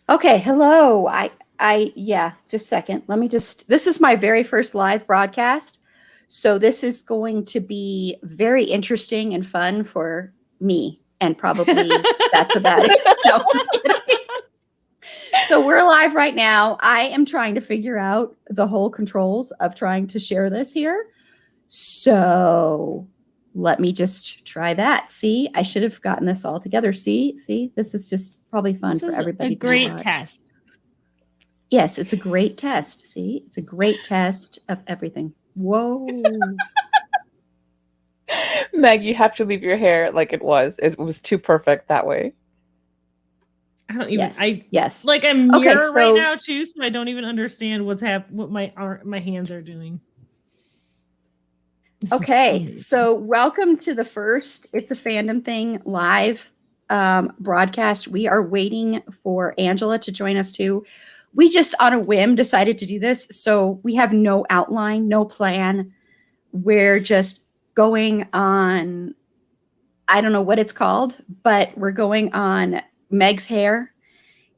Okay, hello. Yeah, just a second. This is my very first live broadcast. So this is going to be very interesting and fun for me. And probably that's about it. No, just kidding. So we're live right now. I am trying to figure out the whole controls of trying to share this here. So let me just try that. See, I should have gotten this all together. See, this is just probably fun for everybody. A great test. Yes, it's a great test. See, it's a great test of everything. Whoa. Meg, you have to leave your hair like it was. It was too perfect that way. I don't even. Yes. Like I'm mirror right now too, so I don't even understand what my hands are doing. Okay, so welcome to the first It's a Fandom Thing live broadcast. We are waiting for Angela to join us too. We just on a whim decided to do this, so we have no outline, no plan. We're just going on, I don't know what it's called, but we're going on Meg's hair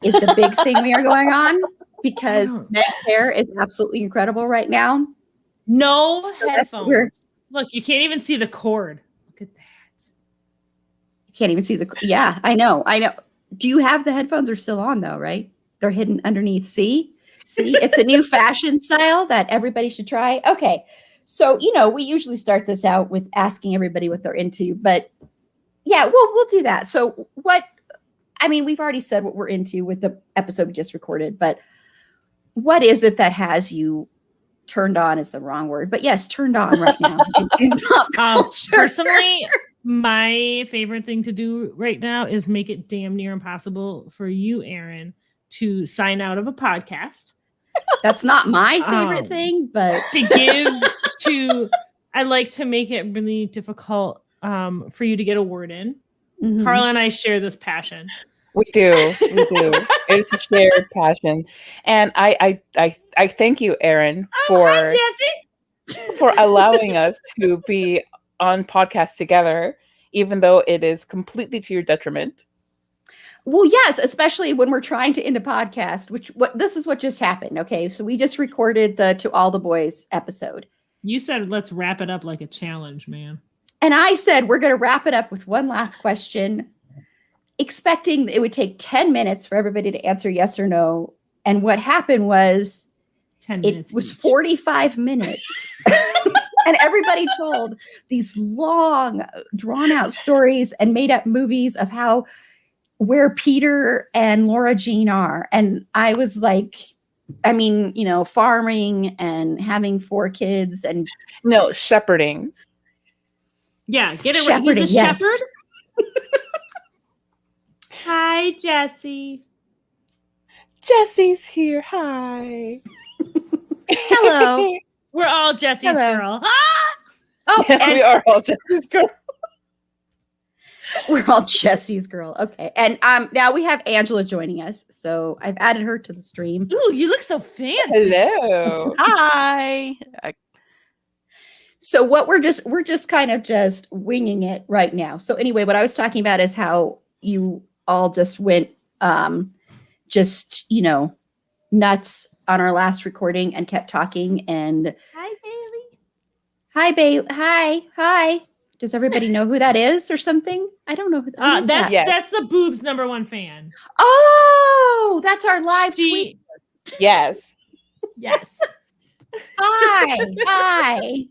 is the big thing we are going on because Meg's hair is absolutely incredible right now. No headphones. Look, you can't even see the cord. Look at that. You can't even see yeah, I know. Do you have the headphones are still on though, right? They're hidden underneath. See, it's a new fashion style that everybody should try. Okay. So, we usually start this out with asking everybody what they're into, but yeah, we'll do that. So we've already said what we're into with the episode we just recorded, but what is it that has you turned on is the wrong word, but yes, turned on right now in pop culture? Personally, my favorite thing to do right now is make it damn near impossible for you, Aaron, to sign out of a podcast. That's not my favorite thing, but I like to make it really difficult for you to get a word in. Mm-hmm. Carla and I share this passion. We do. It's a shared passion, and I thank you, Aaron, hi, Jesse, for allowing us to be on podcast together, even though it is completely to your detriment. Well, yes, especially when we're trying to end a podcast, this is what just happened. Okay, so we just recorded the To All the Boys episode. You said let's wrap it up like a challenge, man. And I said we're going to wrap it up with one last question, expecting it would take 10 minutes for everybody to answer yes or no. And what happened was 10 minutes. It was 45 minutes. And everybody told these long, drawn-out stories and made up movies of where Peter and Laura Jean are. And I was like, farming and having 4 kids and no, shepherding. Yeah, get it right. He's a shepherd. Hi, Jesse. Jesse's here. Hi. Hello. We're all Jesse's girl. Oh, yes, we are all Jesse's girl. We're all Jesse's girl. Okay. And now we have Angela joining us. So I've added her to the stream. Ooh, you look so fancy. Hello. Hi. So we're just kind of just winging it right now. So anyway, what I was talking about is how you all just went nuts on our last recording and kept talking and hi Bailey. Hi Bailey. Hi. Does everybody know who that is or something? I don't know who that is. That's the boobs #1 fan. Oh, that's our live tweet. Yes. Yes. Hi.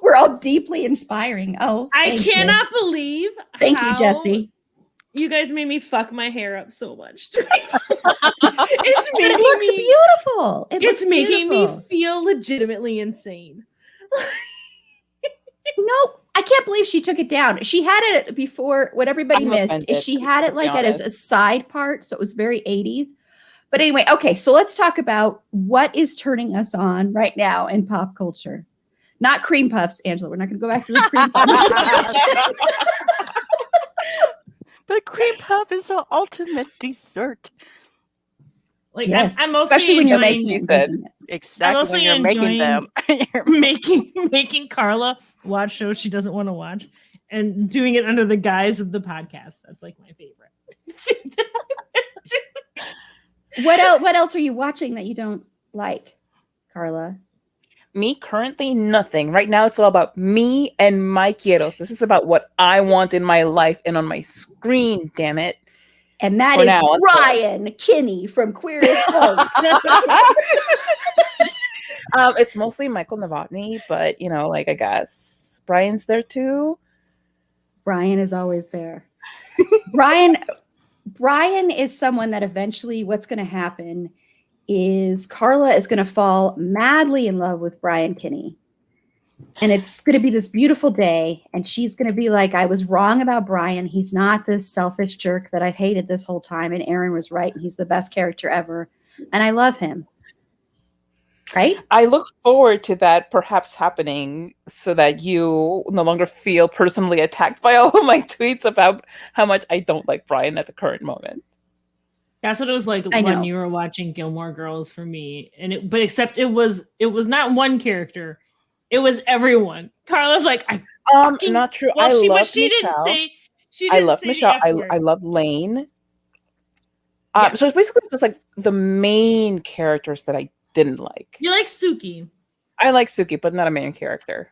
We're all deeply inspiring. Oh, I cannot believe. Thank you, Jesse. You guys made me fuck my hair up so much. It looks beautiful. It's making me feel legitimately insane. No, I can't believe she took it down. She had it before. What everybody missed is she had it like as a side part, so it was very 80s. But anyway, okay, so let's talk about what is turning us on right now in pop culture. Not cream puffs, Angela. We're not going to go back to the cream puffs. But cream puff is the ultimate dessert. Like yes. I'm mostly especially when you're making them. Exactly when you're making them. making Carla watch shows she doesn't want to watch and doing it under the guise of the podcast. That's like my favorite. What else are you watching that you don't like, Carla? Me currently nothing. Right now it's all about me and my kiddos. This is about what I want in my life and on my screen, damn it. And that For is now, Ryan Kinney from Queer as Folk. It's mostly Michael Novotny, but I guess Brian's there too. Brian is always there. Brian is someone that eventually what's going to happen is Carla is going to fall madly in love with Brian Kinney. And it's going to be this beautiful day. And she's going to be like, I was wrong about Brian. He's not this selfish jerk that I've hated this whole time. And Aaron was right. And he's the best character ever. And I love him. Right? I look forward to that perhaps happening so that you no longer feel personally attacked by all of my tweets about how much I don't like Brian at the current moment. That's what it was like when you were watching Gilmore Girls for me. But except it was not one character. It was everyone. Carla's like, not true. Well, I love she Michelle. She I didn't love say Michelle. the F word. I love Lane. Yeah. So it's basically just like the main characters that I didn't like. You like Suki. I like Suki, but not a main character.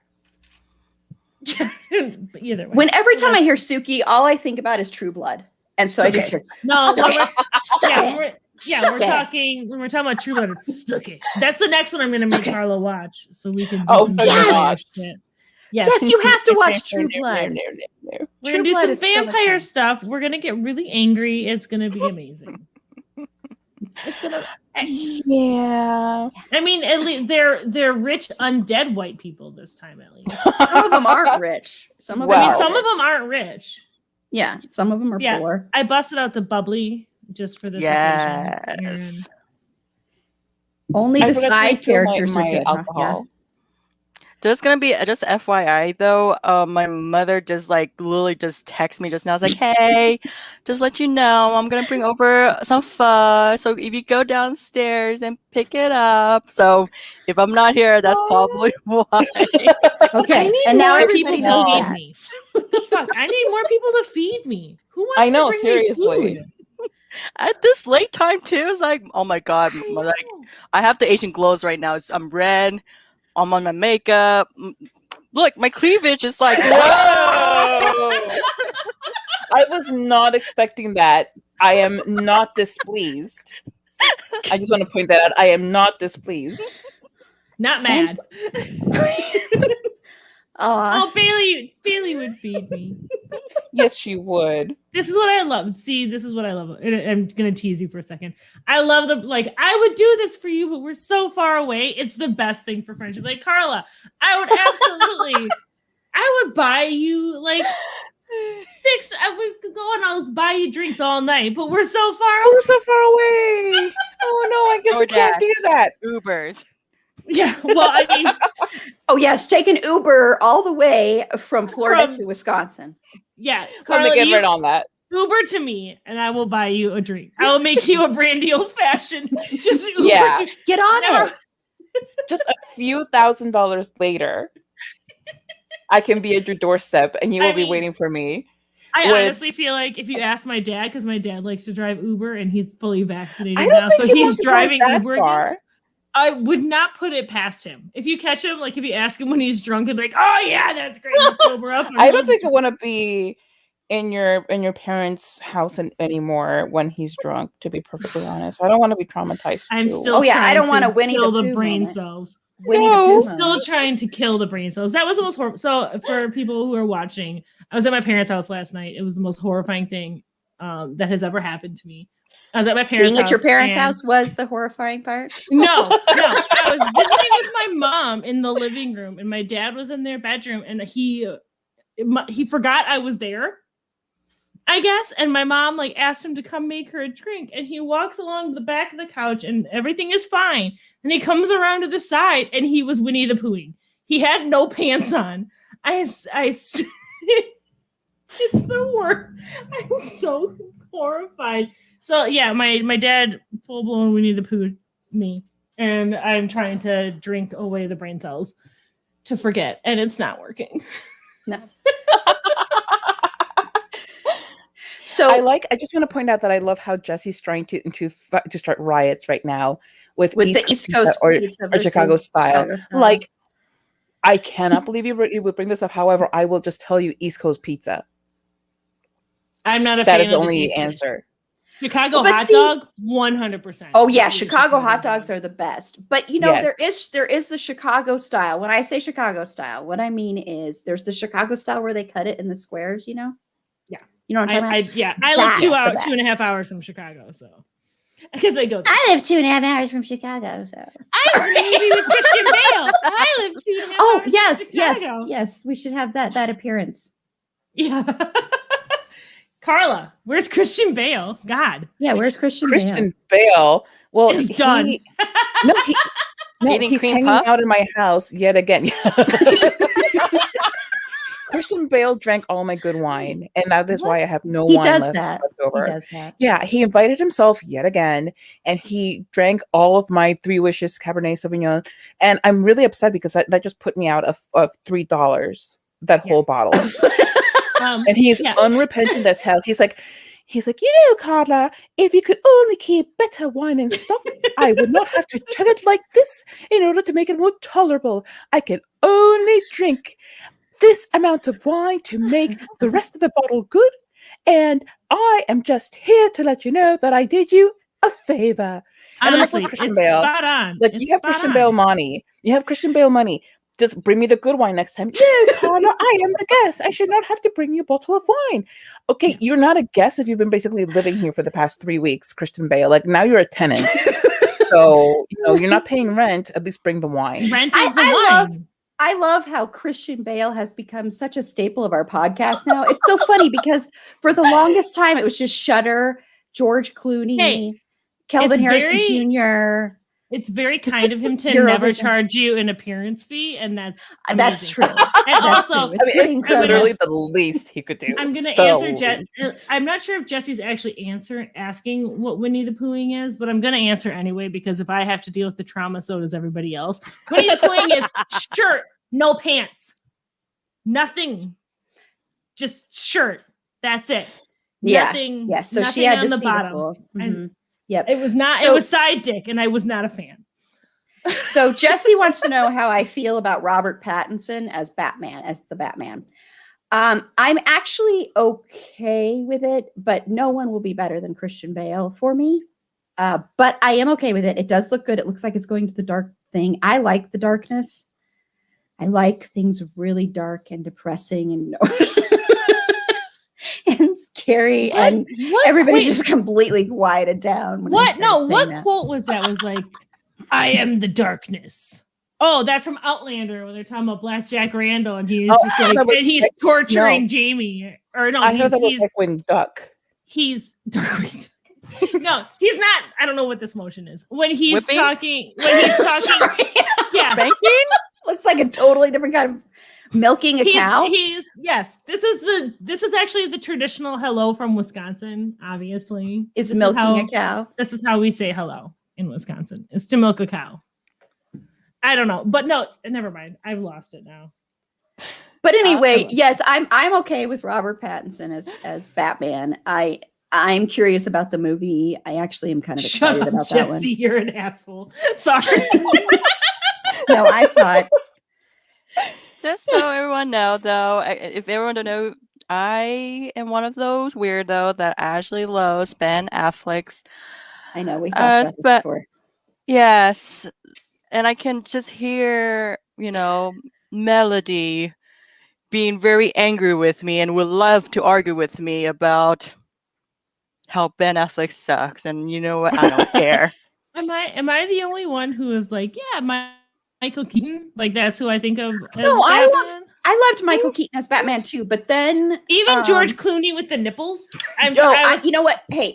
Either way. Every time I hear Suki, all I think about is True Blood. And so I just hear, no, we're talking when we're talking about True Blood, it's Suki. That's the next one I'm gonna make Carla watch so we can yes! Yes, you have to watch True Blood. We're gonna do some vampire stuff. We're gonna get really angry. It's gonna be amazing. It's gonna yeah. I mean, at least they're rich undead white people this time. At least some of them aren't rich. Some of them aren't rich. Yeah, some of them are poor. I busted out the bubbly just for this occasion. Only the side characters are good. Alcohol. There's gonna be just FYI though. My mother just literally just texted me just now. I was like, "Hey, just let you know, I'm gonna bring over some pho. So if you go downstairs and pick it up." So if I'm not here, that's probably why. Okay, and now everybody knows feed that. me. What the fuck? I need more people to feed me. Who wants I know, to bring seriously. me food? At this late time too, it's like, oh my god, I have the Asian glows right now. I'm red. I'm on my makeup. Look, my cleavage is like, whoa! I was not expecting that. I am not displeased. I just want to point that out. I am not displeased. Not mad. Oh, Bailey would feed me. Yes, she would. This is what I love. See, this is what I love. I'm gonna tease you for a second. I love I would do this for you, but we're so far away. It's the best thing for friendship. Like Carla, I would absolutely, I would buy you six. We could go and I'll buy you drinks all night, but we're so far away. We're so far away. Oh no, I guess I can't do that. Ubers. Yeah, well, I mean, oh yes, take an Uber all the way from Florida to Wisconsin. Yeah, Carla, let me get right on that. Uber to me, and I will buy you a drink. I will make you a brandy old fashioned. Just Uber get on it. Just a few $1,000s later, I can be at your doorstep, and you will be waiting for me. I honestly feel like if you ask my dad, because my dad likes to drive Uber, and he's fully vaccinated now, so he's driving Uber again. I would not put it past him. If you catch him, if you ask him when he's drunk, and be like, "Oh yeah, that's great," and sober up. I don't think I want to be in your parents' house anymore when he's drunk. To be perfectly honest, I don't want to be traumatized. I'm too. still. I don't want to kill the brain cells. I'm still trying to kill the brain cells. That was the most horrible. So for people who are watching, I was at my parents' house last night. It was the most horrifying thing that has ever happened to me. I was at my parents' house. Being at your parents' house was the horrifying part? No. I was visiting with my mom in the living room, and my dad was in their bedroom, and he forgot I was there, I guess. And my mom asked him to come make her a drink, and he walks along the back of the couch, and everything is fine. And he comes around to the side, and he was Winnie the Poohing. He had no pants on. It's the worst. I'm so horrified. So yeah, my dad full blown Winnie the Pooh me, and I'm trying to drink away the brain cells to forget, and it's not working. No. So I just want to point out that I love how Jesse's trying to start riots right now with the East Coast pizza or Chicago versus style. Chicago style. Like, I cannot believe you would bring this up. However, I will just tell you East Coast pizza. I'm not a That fan is the of only deep dish. answer. Chicago Well, but hot see- dog, 100%. Oh yeah, Eat a Chicago hot dog. dogs are the best. But you know, Yes. there is the Chicago style. When I say Chicago style, what I mean is there's the Chicago style where they cut it in the squares, you know? Yeah. You know what I'm talking about? I live That's the 2.5 best. hours from Chicago, so because I go there. I live 2.5 hours from Chicago, so I was in a movie with Christian Bale. I live 2.5 oh hours yes, from yes, Chicago. yes. We should have that appearance. Yeah. Carla, where's Christian Bale? God. Yeah, where's Christian Bale? Well, It's done. No, Eating he's cream hanging puff? out in my house yet again. Christian Bale drank all my good wine, and that is why I have no He wine does left that. over. He does that. Yeah, he invited himself yet again, and he drank all of my Three Wishes Cabernet Sauvignon, and I'm really upset because that just put me out of $3. That whole bottle, and he's unrepentant as hell. He's like, Carla, if you could only keep better wine in stock, I would not have to chug it like this in order to make it more tolerable. I can only drink this amount of wine to make the rest of the bottle good, and I am just here to let you know that I did you a favor. And Honestly, Christian it's Bale, spot on. like, you have Christian Bale money. You have Christian Bale money. Just bring me the good wine next time. No, Carla, I am the guest. I should not have to bring you a bottle of wine. Okay, you're not a guest if you've been basically living here for the past 3 weeks, Christian Bale. Like, now you're a tenant. So, you're not paying rent. At least bring the wine. Rent is the wine. I love how Christian Bale has become such a staple of our podcast now. It's so funny because for the longest time it was just Shudder, George Clooney, Kelvin Harrison Jr. It's very kind of him to never charge you an appearance fee, and that's true. And also, it's literally the least he could do. I'm going to answer Jess. I'm not sure if Jesse's actually asking what Winnie the Poohing is, but I'm going to answer anyway because if I have to deal with the trauma, so does everybody else. Winnie the Poohing is shirt, no pants, nothing, just shirt. That's it. Yeah. Nothing. Yeah. So nothing she had on to the see bottom. the full. Mm-hmm. Yep. It was not. It was side dick, and I was not a fan. So Jesse wants to know how I feel about Robert Pattinson as Batman, as the Batman. I'm actually okay with it, but no one will be better than Christian Bale for me. But I am okay with it. It does look good. It looks like it's going to the dark thing. I like the darkness. I like things really dark and depressing and and scary, and everybody's just completely quieted down. What quote was that? Was like, I am the darkness. Oh, that's from Outlander when they're talking about Black Jack Randall, and he's just like, and he's torturing Jamie. Or no, I heard that was Darkwing Duck. He's Darkwing. No, he's not. I don't know what this motion is. When he's talking, yeah, spanking looks like a totally different kind of milking a cow. This is actually the traditional hello from Wisconsin. Obviously, it's milking a cow. This is how we say hello in Wisconsin. Is to milk a cow. I don't know, but no, never mind. I've lost it now. But anyway, yes, I'm okay with Robert Pattinson as Batman. I'm curious about the movie. I actually am kind of excited about that one. Jesse, you're an asshole. Sorry. No, I saw it. Just so everyone knows, though, if everyone don't know, I am one of those weirdo that actually loves Ben Affleck's. I know we talked about this before. Yes, and I can just hear, Melody being very angry with me and would love to argue with me about how Ben Affleck sucks, and you know what? I don't care. Am I the only one who is like, yeah, Michael Keaton? Like that's who I think of. No, I loved Michael Keaton as Batman too, but then even George Clooney with the nipples. You know what? Hey,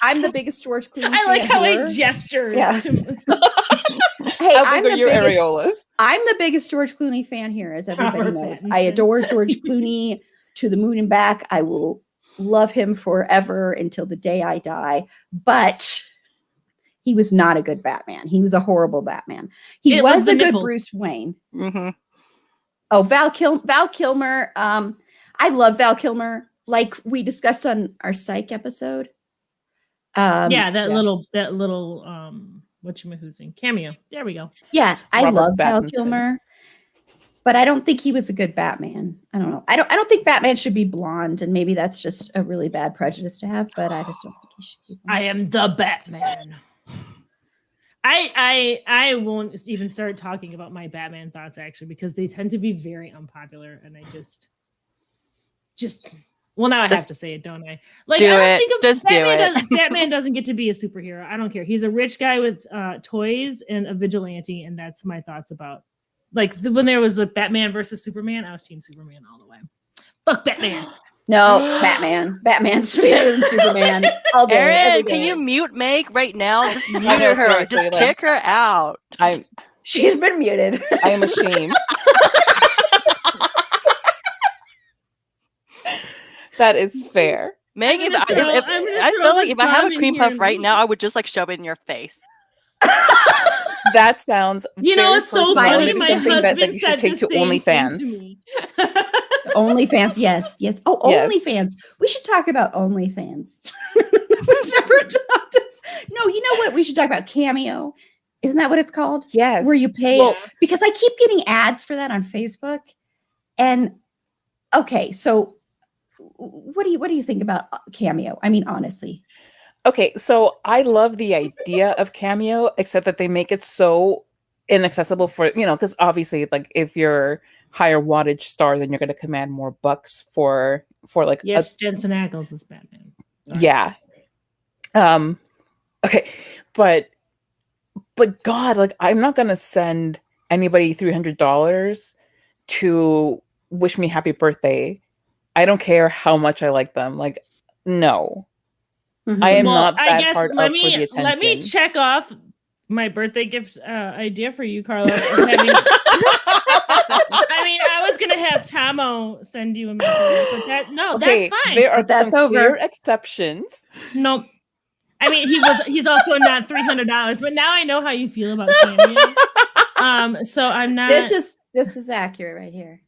I'm the biggest George Clooney. I like how he gestures. Yeah. Hey, I'm the biggest George Clooney fan here, as everybody knows. I adore George Clooney to the moon and back. I will love him forever until the day I die. But he was not a good Batman. He was a horrible Batman. He was a good Bruce Wayne. Mm-hmm. Oh, Val Kilmer. I love Val Kilmer. like we discussed on our psych episode. Yeah, that little whatchamacoosin cameo. There we go. Yeah, I Robert love Val Pattinson. Kilmer, but I don't think he was a good Batman. I don't know. I don't think Batman should be blonde, and maybe that's just a really bad prejudice to have. But I just don't think he should be blonde. I am the Batman. I won't even start talking about my Batman thoughts actually because they tend to be very unpopular, and I just well now I have to say it, don't I? Like do I don't it. think of Just Batman do it. Batman doesn't get to be a superhero. I don't care. He's a rich guy with toys and a vigilante, and that's my thoughts about like when there was a Batman versus Superman. I was team Superman all the way. Fuck Batman. No, Batman. Batman's better than Superman. All day, every Erin, day. can you mute Meg right now? Just mute know, her. seriously, Just like- kick her out. She's been muted. I am ashamed. That is fair. Meg, I'm if gonna throw- if I'm gonna I throw feel like this if I have bomb a in cream here puff and right leave. now, I would just like shove it in your face. That sounds. You know, very it's so personal, and funny. it's My something husband that you said should take the to same thing OnlyFans. to me. OnlyFans, yes. Oh, Yes. OnlyFans. We should talk about OnlyFans. We've never talked. No, you know what? We should talk about Cameo. Isn't that what it's called? Yes. Where you pay Well, because I keep getting ads for that on Facebook. And okay, so what do you think about Cameo? I mean, honestly. okay, so I love the idea of Cameo, except that they make it so inaccessible for, because obviously, like, if you're higher wattage star, then you're going to command more bucks for like Yes, Jensen Ackles is Batman. Sorry. yeah. Okay, but God, like, I'm not going to send anybody $300 to wish me happy birthday. I don't care how much I like them. Like, no. I am not that hard up for the attention. Let me check off my birthday gift idea for you, Carla. I mean, I was gonna have Tomo send you a message, but Okay, that's fine. there are That's some over. clear exceptions. No, I mean he's also not $300, but now I know how you feel about Cameo. So I'm not. This is accurate right here.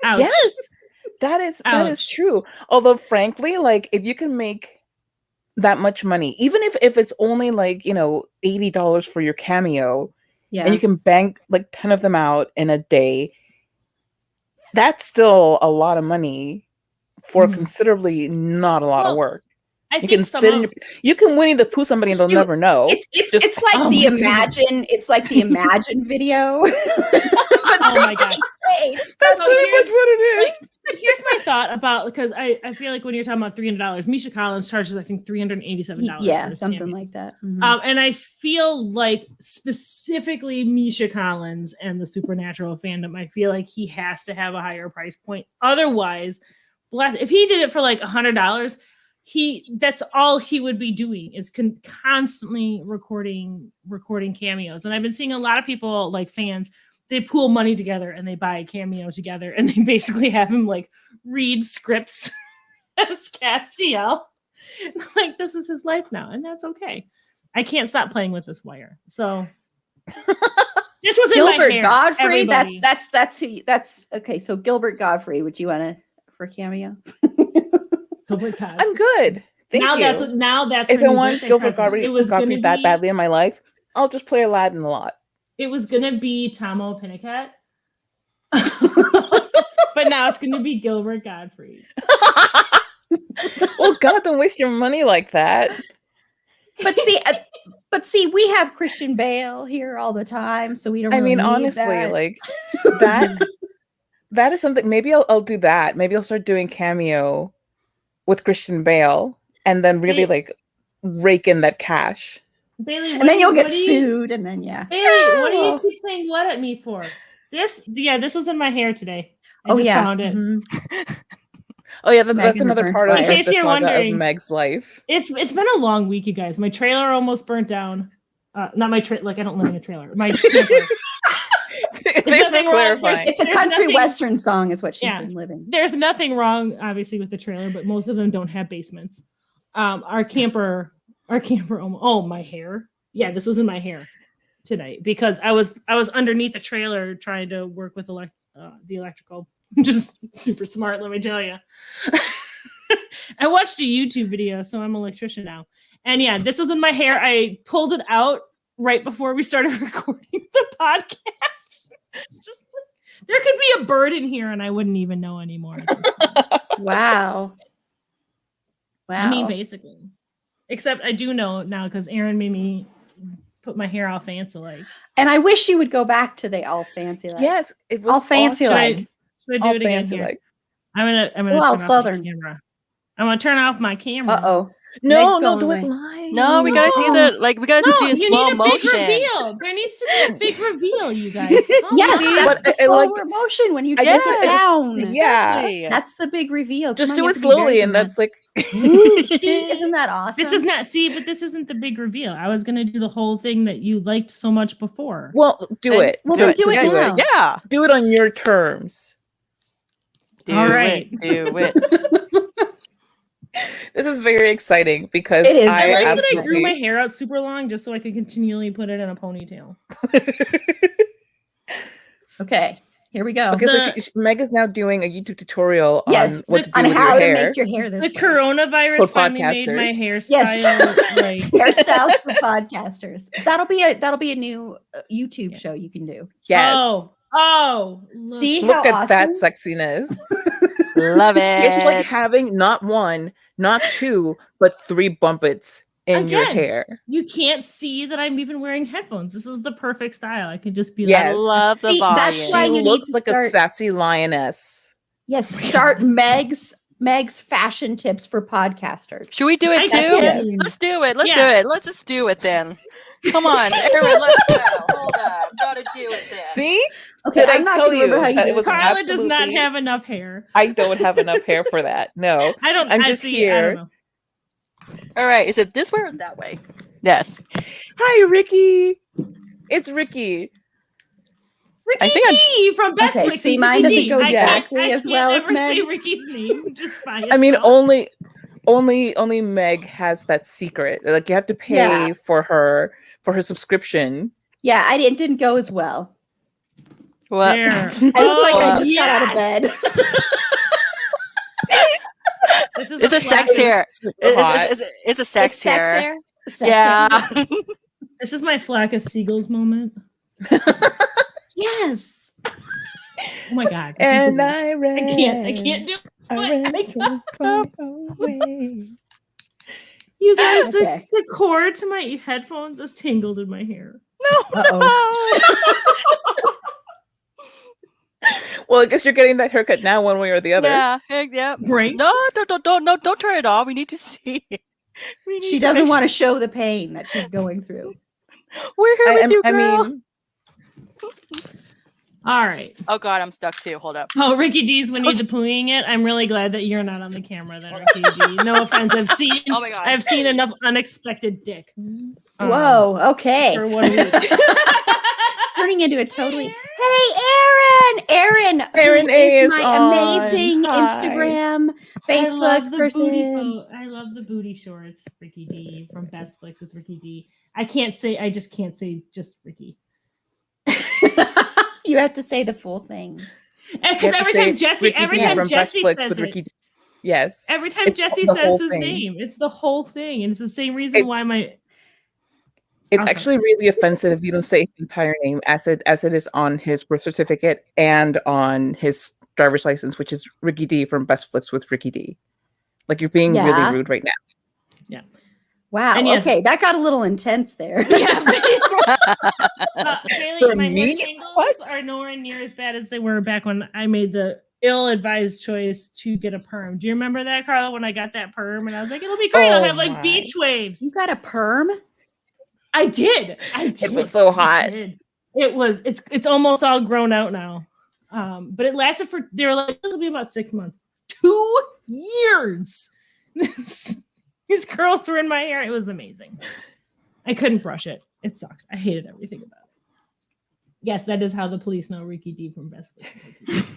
Ouch. Yes, that is Ouch. true. Although, frankly, like, if you can make that much money, even if it's only like $80 for your cameo, Yeah. and you can bank like 10 of them out in a day, that's still a lot of money for Mhm. considerably not a lot of Well, work. I You think can some sit in of- you can Winnie the Pooh somebody and they'll Stu, never know. It's Just- it's like Oh the my God. Imagine. It's like the Imagine video. Oh my God. That's So pretty much what it is. Here's my thought about because I feel like when you're talking about $300, Misha Collins charges I think $387. Yeah, for his something cameo. like that. Mhm. And I feel like specifically Misha Collins and the Supernatural fandom, I feel like he has to have a higher price point. Otherwise, if he did it for like $100, that's all he would be doing is constantly recording cameos. And I've been seeing a lot of people, like fans, they pool money together and they buy a cameo together and they basically have him like read scripts as Castiel. And I'm like, this is his life now, and that's okay. I can't stop playing with this wire. So this was in my Gilbert hair, Godfrey. everybody. That's okay. So Gilbert Godfrey, would you want to for cameo? Gilbert Godfrey. I'm good. Thank you. That's If my I new want birthday Gilbert present. Godfrey that badly in my life, I'll just play Aladdin a lot. It was gonna be Tomo Pinnacat. But now it's gonna be Gilbert Godfrey. Well, God, don't waste your money like that. But see, we have Christian Bale here all the time, so we don't. I really mean, need honestly, that. like that is something. Maybe I'll do that. Maybe I'll start doing cameo with Christian Bale, and then really like rake in that cash. Bailey, and then you'll get sued, and then Bailey, what do you Oh. keep saying what at me for? This was in my hair today. I Oh just yeah, found it. mhm. Oh yeah, that's Megan another Burned part of Fire. In case the you're saga wondering. of Meg's life. It's been a long week, you guys. My trailer almost burnt down. Not my like I don't live in a trailer. My camper. Thanks for nothing wrong. clarifying. It's a There's country nothing- western song, is what she's Yeah. been living. There's nothing wrong, obviously, with the trailer, but most of them don't have basements. Our camper. Oh, my hair. Yeah, this was in my hair tonight because I was underneath the trailer trying to work with the electrical, Just super smart, let me tell you. I watched a YouTube video, so I'm an electrician now. And yeah, this was in my hair. I pulled it out right before we started recording the podcast. Just there could be a bird in here and I wouldn't even know anymore. Wow. Wow. I mean, basically. Except I do know now because Aaron made me put my hair all fancy like. And I wish you would go back to the all fancy like. Yes, it was all fancy awesome. like. Should I do All it again fancy here? like. I'm gonna Well, turn off Southern. my camera. I'm gonna turn off my camera. Uh-oh. No, Meg's no, going do it away. live. No, we gotta see the we gotta No, see a you slow need a motion. big reveal. There needs to be a big reveal, you guys. Come Yes, on. that's But the I like- slower motion when you I take guess it it's- down. Yeah. Exactly. That's the big reveal. Just Come on, do you it have to be very slowly, and dramatic. that's like. Ooh, see, isn't that awesome? This is not but this isn't the big reveal. I was gonna do the whole thing that you liked so much before. Well, do Then- it. Well, then do it do now. Yeah. Do it on your terms. Do All right. it. Do it. This is very exciting because It is I very like that I absolutely- grew my hair out super long just so I could continually put it in a ponytail. Okay, here we go. Okay, so The- Meg is now doing a YouTube tutorial Yes, on what to do on with how your to hair. make your hair this The way. coronavirus For finally made my podcasters. hairstyle like Hairstyles for podcasters. That'll be a new YouTube show you can do. Yes. Oh, look. See Look how at that awesome? sexiness. Love it. It's like having not one, not two, but 3 bumpets in your Again. hair. You can't see that I'm even wearing headphones. This is the perfect style. I could just be Yes. I love the See, volume. that's why She you need looks to like start- a sassy lioness. Yes, start Meg's fashion tips for podcasters. Should we do I it get too? it. Let's do it. Let's Yeah. do it. Let's just do it then. Come on, Aaron, let's go. Hold up. Gotta do it then. See? Okay, Did I I'm not tell gonna remember you how you that do it was it. Carla does not absolutely- have enough hair. I don't have enough hair for that. No. I'm just I here. don't know. All right. Is it this way or that way? Yes. Hi, Ricky. It's Ricky. Ricky I think I'm- D from Best Okay, Licks see, is mine Ricky doesn't D. go I can't- exactly I as can't well as ever say Meg's. Ricky's name just by I mean, itself. only Meg has that secret. Like you have to pay Yeah. for her subscription. Yeah, it didn't go as well. What? There. I look like I Oh, just got out of yes! bed. This is It's a sex flash- hair. Hot. It's a sex It's hair. Sex Yeah. hair. This is my flock of seagulls moment. Yes. Oh my god. this is the And worst. I ran. I can't do I it. ran so far away. You guys, Okay. the cord to my headphones is tangled in my hair. Well, I guess you're getting that haircut now, one way or the other. Yeah. Heck, yeah. Right? No, don't turn it off. We need to see. We She need doesn't to- want to show the pain that she's going through. We're here with you, I girl. mean, All right. Oh God, I'm stuck too. Hold up. Oh, Ricky D's Winnie the Poohing it. I'm really glad that you're not on the camera then, Ricky D. No offense. I've seen Oh my God. I've seen enough unexpected dick. Whoa. Okay. For what it is. Turning into a totally. Hey, Aaron. Aaron who A is my on. amazing Hi. Instagram, I love Facebook the person. booty I love the booty shorts, Ricky D from Best Flicks with Ricky D. I just can't say just Ricky. You have to say the full thing. Because every time Jesse says Ricky it, D. Yes. every time It's Jesse the says whole his thing. name, it's the whole thing, and it's the same reason It's- why It's Okay. actually really offensive if you don't say his entire name as it is on his birth certificate and on his driver's license, which is Ricky D from Best Flicks with Ricky D. Like you're being Yeah. really rude right now. Wow. And yes- Okay, that got a little intense there. Yeah. For Bailey, my me? hair tangles What? are nowhere near as bad as they were back when I made the ill-advised choice to get a perm. Do you remember that, Carla? When I got that perm, and I was like, "It'll be great. I'll Oh have like my. beach waves." You got a perm? I did. It was so I hot. did. It was. It's almost all grown out now. But it lasted for. They were like, it'll be about 6 months. 2 years. These curls were in my hair. It was amazing. I couldn't brush it. It sucked. I hated everything about it. Yes, that is how the police know Ricky D from Best Flicks.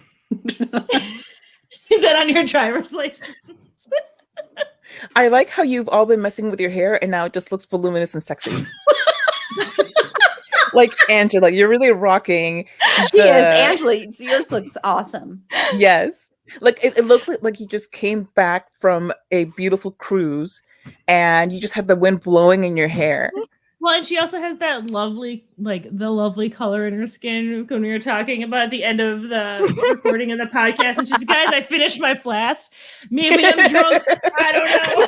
Is that on your driver's license? I like how you've all been messing with your hair and now it just looks voluminous and sexy. Like Angela, you're really rocking. She is. Angela, yours looks awesome. Yes. Like it looks like you just came back from a beautiful cruise and you just had the wind blowing in your hair. Well, and she also has that lovely, the lovely color in her skin when we were talking about at the end of the recording of the podcast. And she's, guys, I finished my flask. Maybe I'm drunk. I don't know.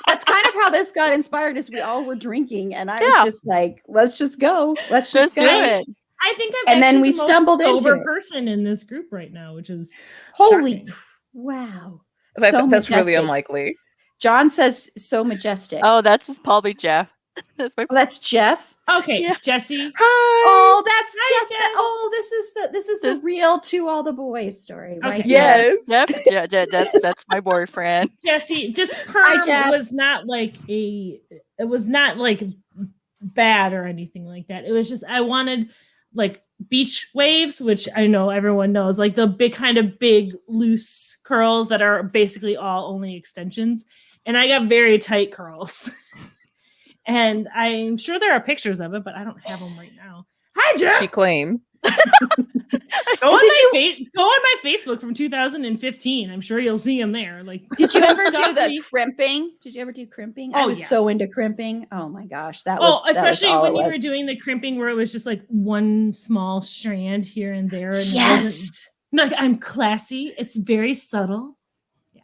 That's kind of how this got inspired. Is we all were drinking, and I was just like, "Let's just go. Let's just go." do it. I think I'm And then actually we the most stumbled into sober it. person in this group right now, which is Holy shocking. wow! That's majestic. really unlikely. John says so majestic. Oh, that's probably Jeff. That's my. Oh, that's Jeff. Okay, Yeah. Jesse. Hi. Oh, that's Hi, Jeff. Jeff. This is the real To All the Boys story, right? Okay. here. Yes. Jeff, that's my boyfriend. Jesse, this Hi, perm Jeff. was not bad or anything like that. It was just I wanted like beach waves, which I know everyone knows, like the big loose curls that are basically all only extensions. And I got very tight curls. And I'm sure there are pictures of it, but I don't have them right now. Hi, Jeff. She claims. Go on my Facebook from 2015. I'm sure you'll see them there. Like, Did you ever do stalk the me. crimping? Did you ever do crimping? I Oh, was yeah. so into crimping. Oh my gosh, that was. Especially that was all when it you was. were doing the crimping, where it was just like one small strand here and there. And Yes. like I'm classy. It's very subtle. Yeah,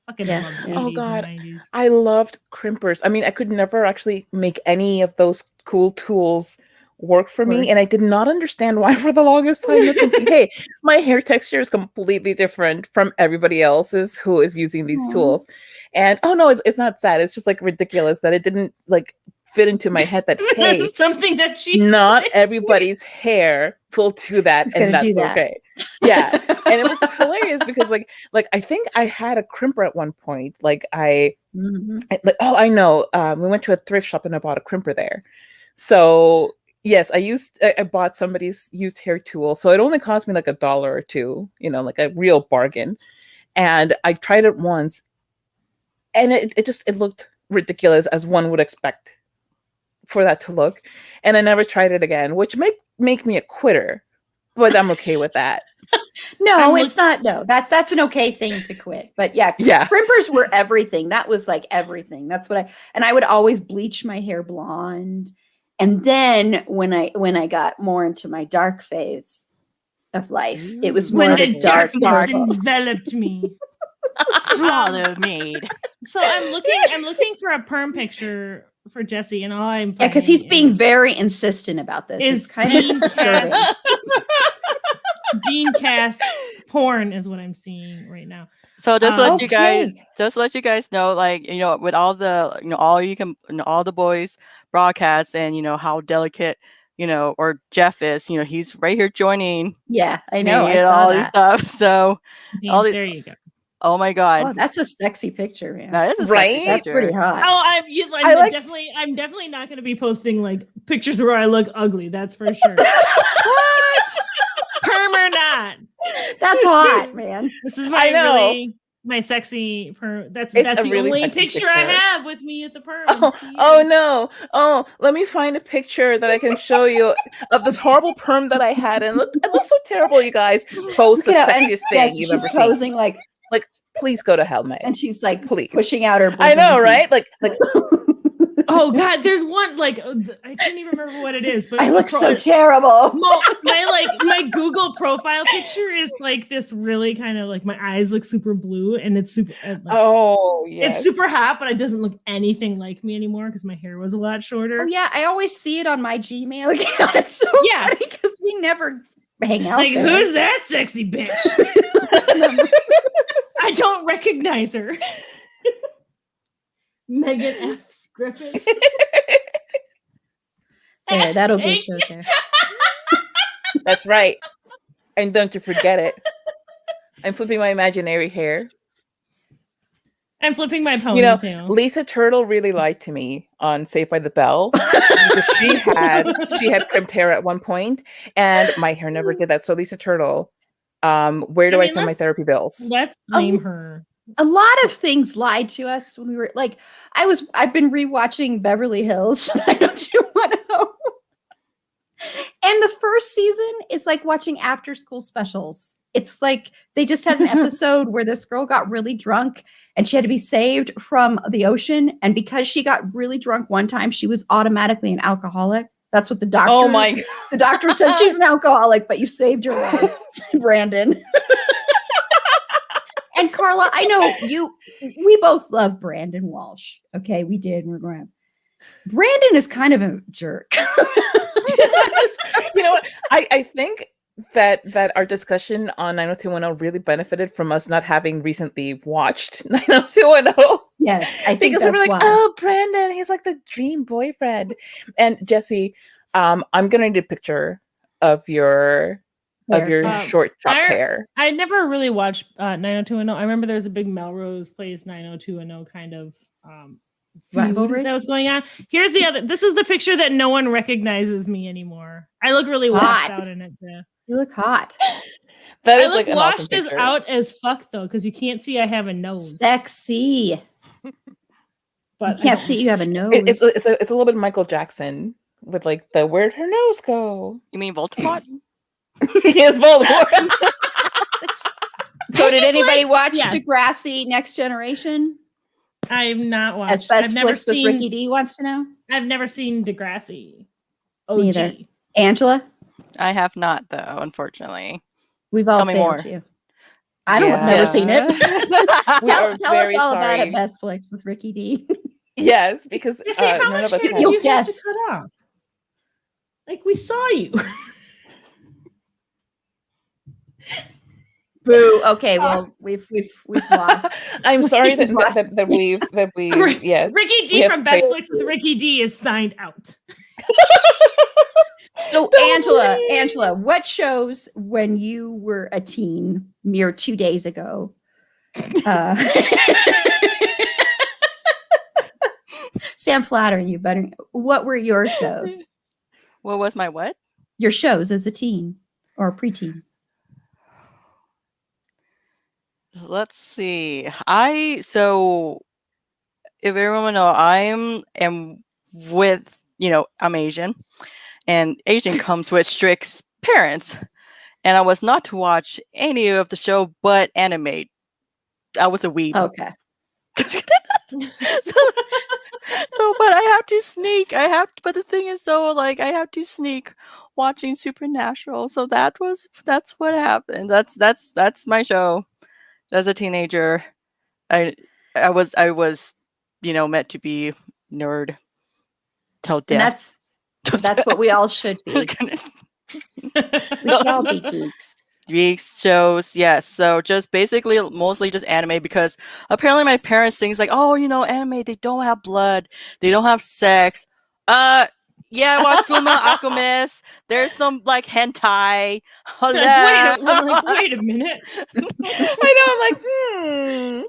fucking Yeah. love the Oh, 80s and God. 90s. I loved crimpers. I mean, I could never actually make any of those cool tools work for me, Work. and I did not understand why for the longest time. Hey, my hair texture is completely different from everybody else's who is using these Aw. tools. And oh no, it's not sad. It's just like ridiculous that it didn't like fit into my head that hey, Something that she not said. everybody's hair will do that, It's gonna and that's do that. okay. Yeah, and it was just hilarious because like I think I had a crimper at one point. Like Mhm. I know. We went to a thrift shop and I bought a crimper there. So yes, I bought somebody's used hair tool. So it only cost me like $1 or $2, like a real bargain. And I tried it once, and it looked ridiculous as one would expect for that to look. And I never tried it again, which make me a quitter, but I'm okay with that. No, it's not. No, that's an okay thing to quit. But yeah, Yeah. crimpers were everything. That was like everything. That's what I would always bleach my hair blonde. And then when I got more into my dark phase of life, it was more When of the a dark darkness purple. enveloped me. Follow me. So I'm looking for a perm picture for Jesse, and all I'm Yeah, because he's finding being very insistent about this. is It's kind Dean of disturbing. Cass. Dean Cass porn is what I'm seeing right now. So just let you guys, Okay. know, like with all the all the boys broadcasts, and how delicate or Jeff is, he's right here joining Yeah, I me know. I and saw all these that. stuff. So all There you go. oh my Oh, god, that's a sexy picture, man. that is a Right? sexy That's picture. pretty hot. Oh, I'm like- definitely not going to be posting like pictures where I look ugly. That's for sure. Perm or not, That's hot, man. this is I know. my sexy perm. That's It's a the really only sexy picture I picture. have with me at the perm. Oh no. Oh, let me find a picture that I can show you of this horrible perm that I had. And it looks so terrible, you guys. Post the You know, and sexiest thing yes, you've she's ever posing seen. like, Please go to hell, man. and she's like Please. pushing out her. I know, bosoms right? Like Oh God, there's one like I can't even remember what it is, but I look so terrible. my Google profile picture is like this really kind of like my eyes look super blue, and it's super oh yes. it's super hot, but it doesn't look anything like me anymore because my hair was a lot shorter. Oh yeah, I always see it on my Gmail account. It's so Yeah. funny because we never hang out. Like, there. who's that sexy bitch? I don't recognize her. Megan F. Griffin. There, that'll be Hashtag- okay. That's right. And don't you forget it. I'm flipping my imaginary hair. I'm flipping my You know, ponytail. Lisa Turtle really lied to me on Saved by the Bell because she had crimped hair at one point, and my hair never did that. So Lisa Turtle, where do I mean, send my let's- therapy bills? Let's blame her. A lot of things lied to us when we were like, I've been rewatching Beverly Hills. I don't you want to know? And the first season is like watching after school specials. It's like they just had an episode where this girl got really drunk and she had to be saved from the ocean. And because she got really drunk one time, she was automatically an alcoholic. That's what the doctor. Oh my God. The doctor said she's an alcoholic, but you saved your life, Brandon. And Carla, I know we both love Brandon Walsh. Okay, we did. We're going. Brandon is kind of a jerk. You know what? I think that our discussion on 90210 really benefited from us not having recently watched 90210. Yes, I think because that's we were like, why. oh, Brandon, he's like the dream boyfriend. And Jesse, I'm gonna need a picture of your short chop hair. I never really watched 90210. I remember there was a big Melrose Place 90210 kind of rivalry that was going on. Here's the other. This is the picture that no one recognizes me anymore. I look really washed out in it. Yeah. You look hot. That I is look like an washed awesome as picture. out as fuck though, because you can't see I have a nose. Sexy. But You can't see you have a nose. It's a little bit Michael Jackson with like the where'd her nose go? You mean Voldemort? Yes, Voldemort. So did anybody watch yes. Degrassi Next Generation? I've not watched. As Best I've never Flicks with seen. Ricky D wants to know? I've never seen Degrassi. Me either. OG. Angela? I have not, though, unfortunately. We've all Tell me failed more. you. I don't have never seen it. We are tell us very all about sorry. it, Best Flicks with Ricky D. Yes, because Jesse, how none much of us hair have. did you You'll have to guess. cut off? Like we saw you. Boo. Okay, well, we've lost. I'm sorry We've lost that we've yes. Ricky we D have from Best failed Flicks with Ricky D is signed out. So Angela, what shows when you were a teen mere 2 days ago? See, I'm flattering you, but what were your shows? What was my what? Your shows as a teen or a preteen? Let's see. So if everyone know, am with, I'm Asian, and Asian comes with strict parents, and I was not to watch any of the show but anime. I was a weeb. Okay. But I have to sneak. But the thing is though, like I have to sneak watching Supernatural. So that's what happened. That's my show. As a teenager, I was meant to be nerd till death. And that's what we all should be. We should all be geeks. Geeks shows, yes. So just basically mostly just anime, because apparently my parents think like, oh, anime, they don't have blood, they don't have sex. Yeah, I watched Fullmetal Alchemist. There's some like hentai. Wait a minute. I know, I'm like,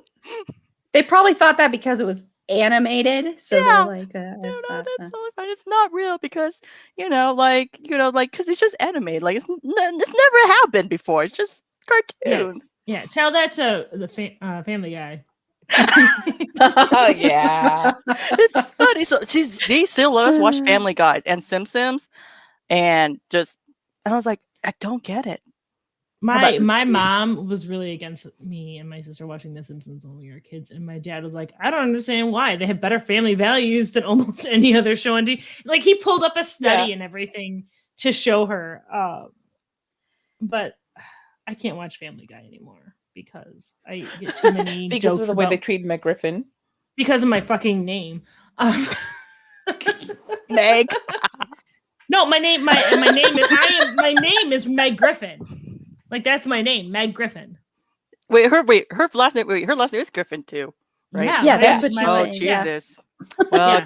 They probably thought that because it was animated, so Yeah. they're like, No, that's totally fine. It's not real because because it's just anime. Like it's never happened before. It's just cartoons. Yeah, tell that to the Family Guy. oh yeah. It's funny. So they still let us watch Family Guy and Simpsons, and I was like, I don't get it. My mom was really against me and my sister watching The Simpsons when we were kids, and my dad was like, I don't understand why. They have better family values than almost any other show on TV. Like he pulled up a study and everything to show her. But I can't watch Family Guy anymore because I get too many Because jokes of the way they about, treat Meg Griffin. because of my fucking name. Meg. No, my name is Meg Griffin. Like that's my name, Meg Griffin. Her last name is Griffin too, right? Yeah, that's what she's Oh saying. Yeah. Jesus. Well,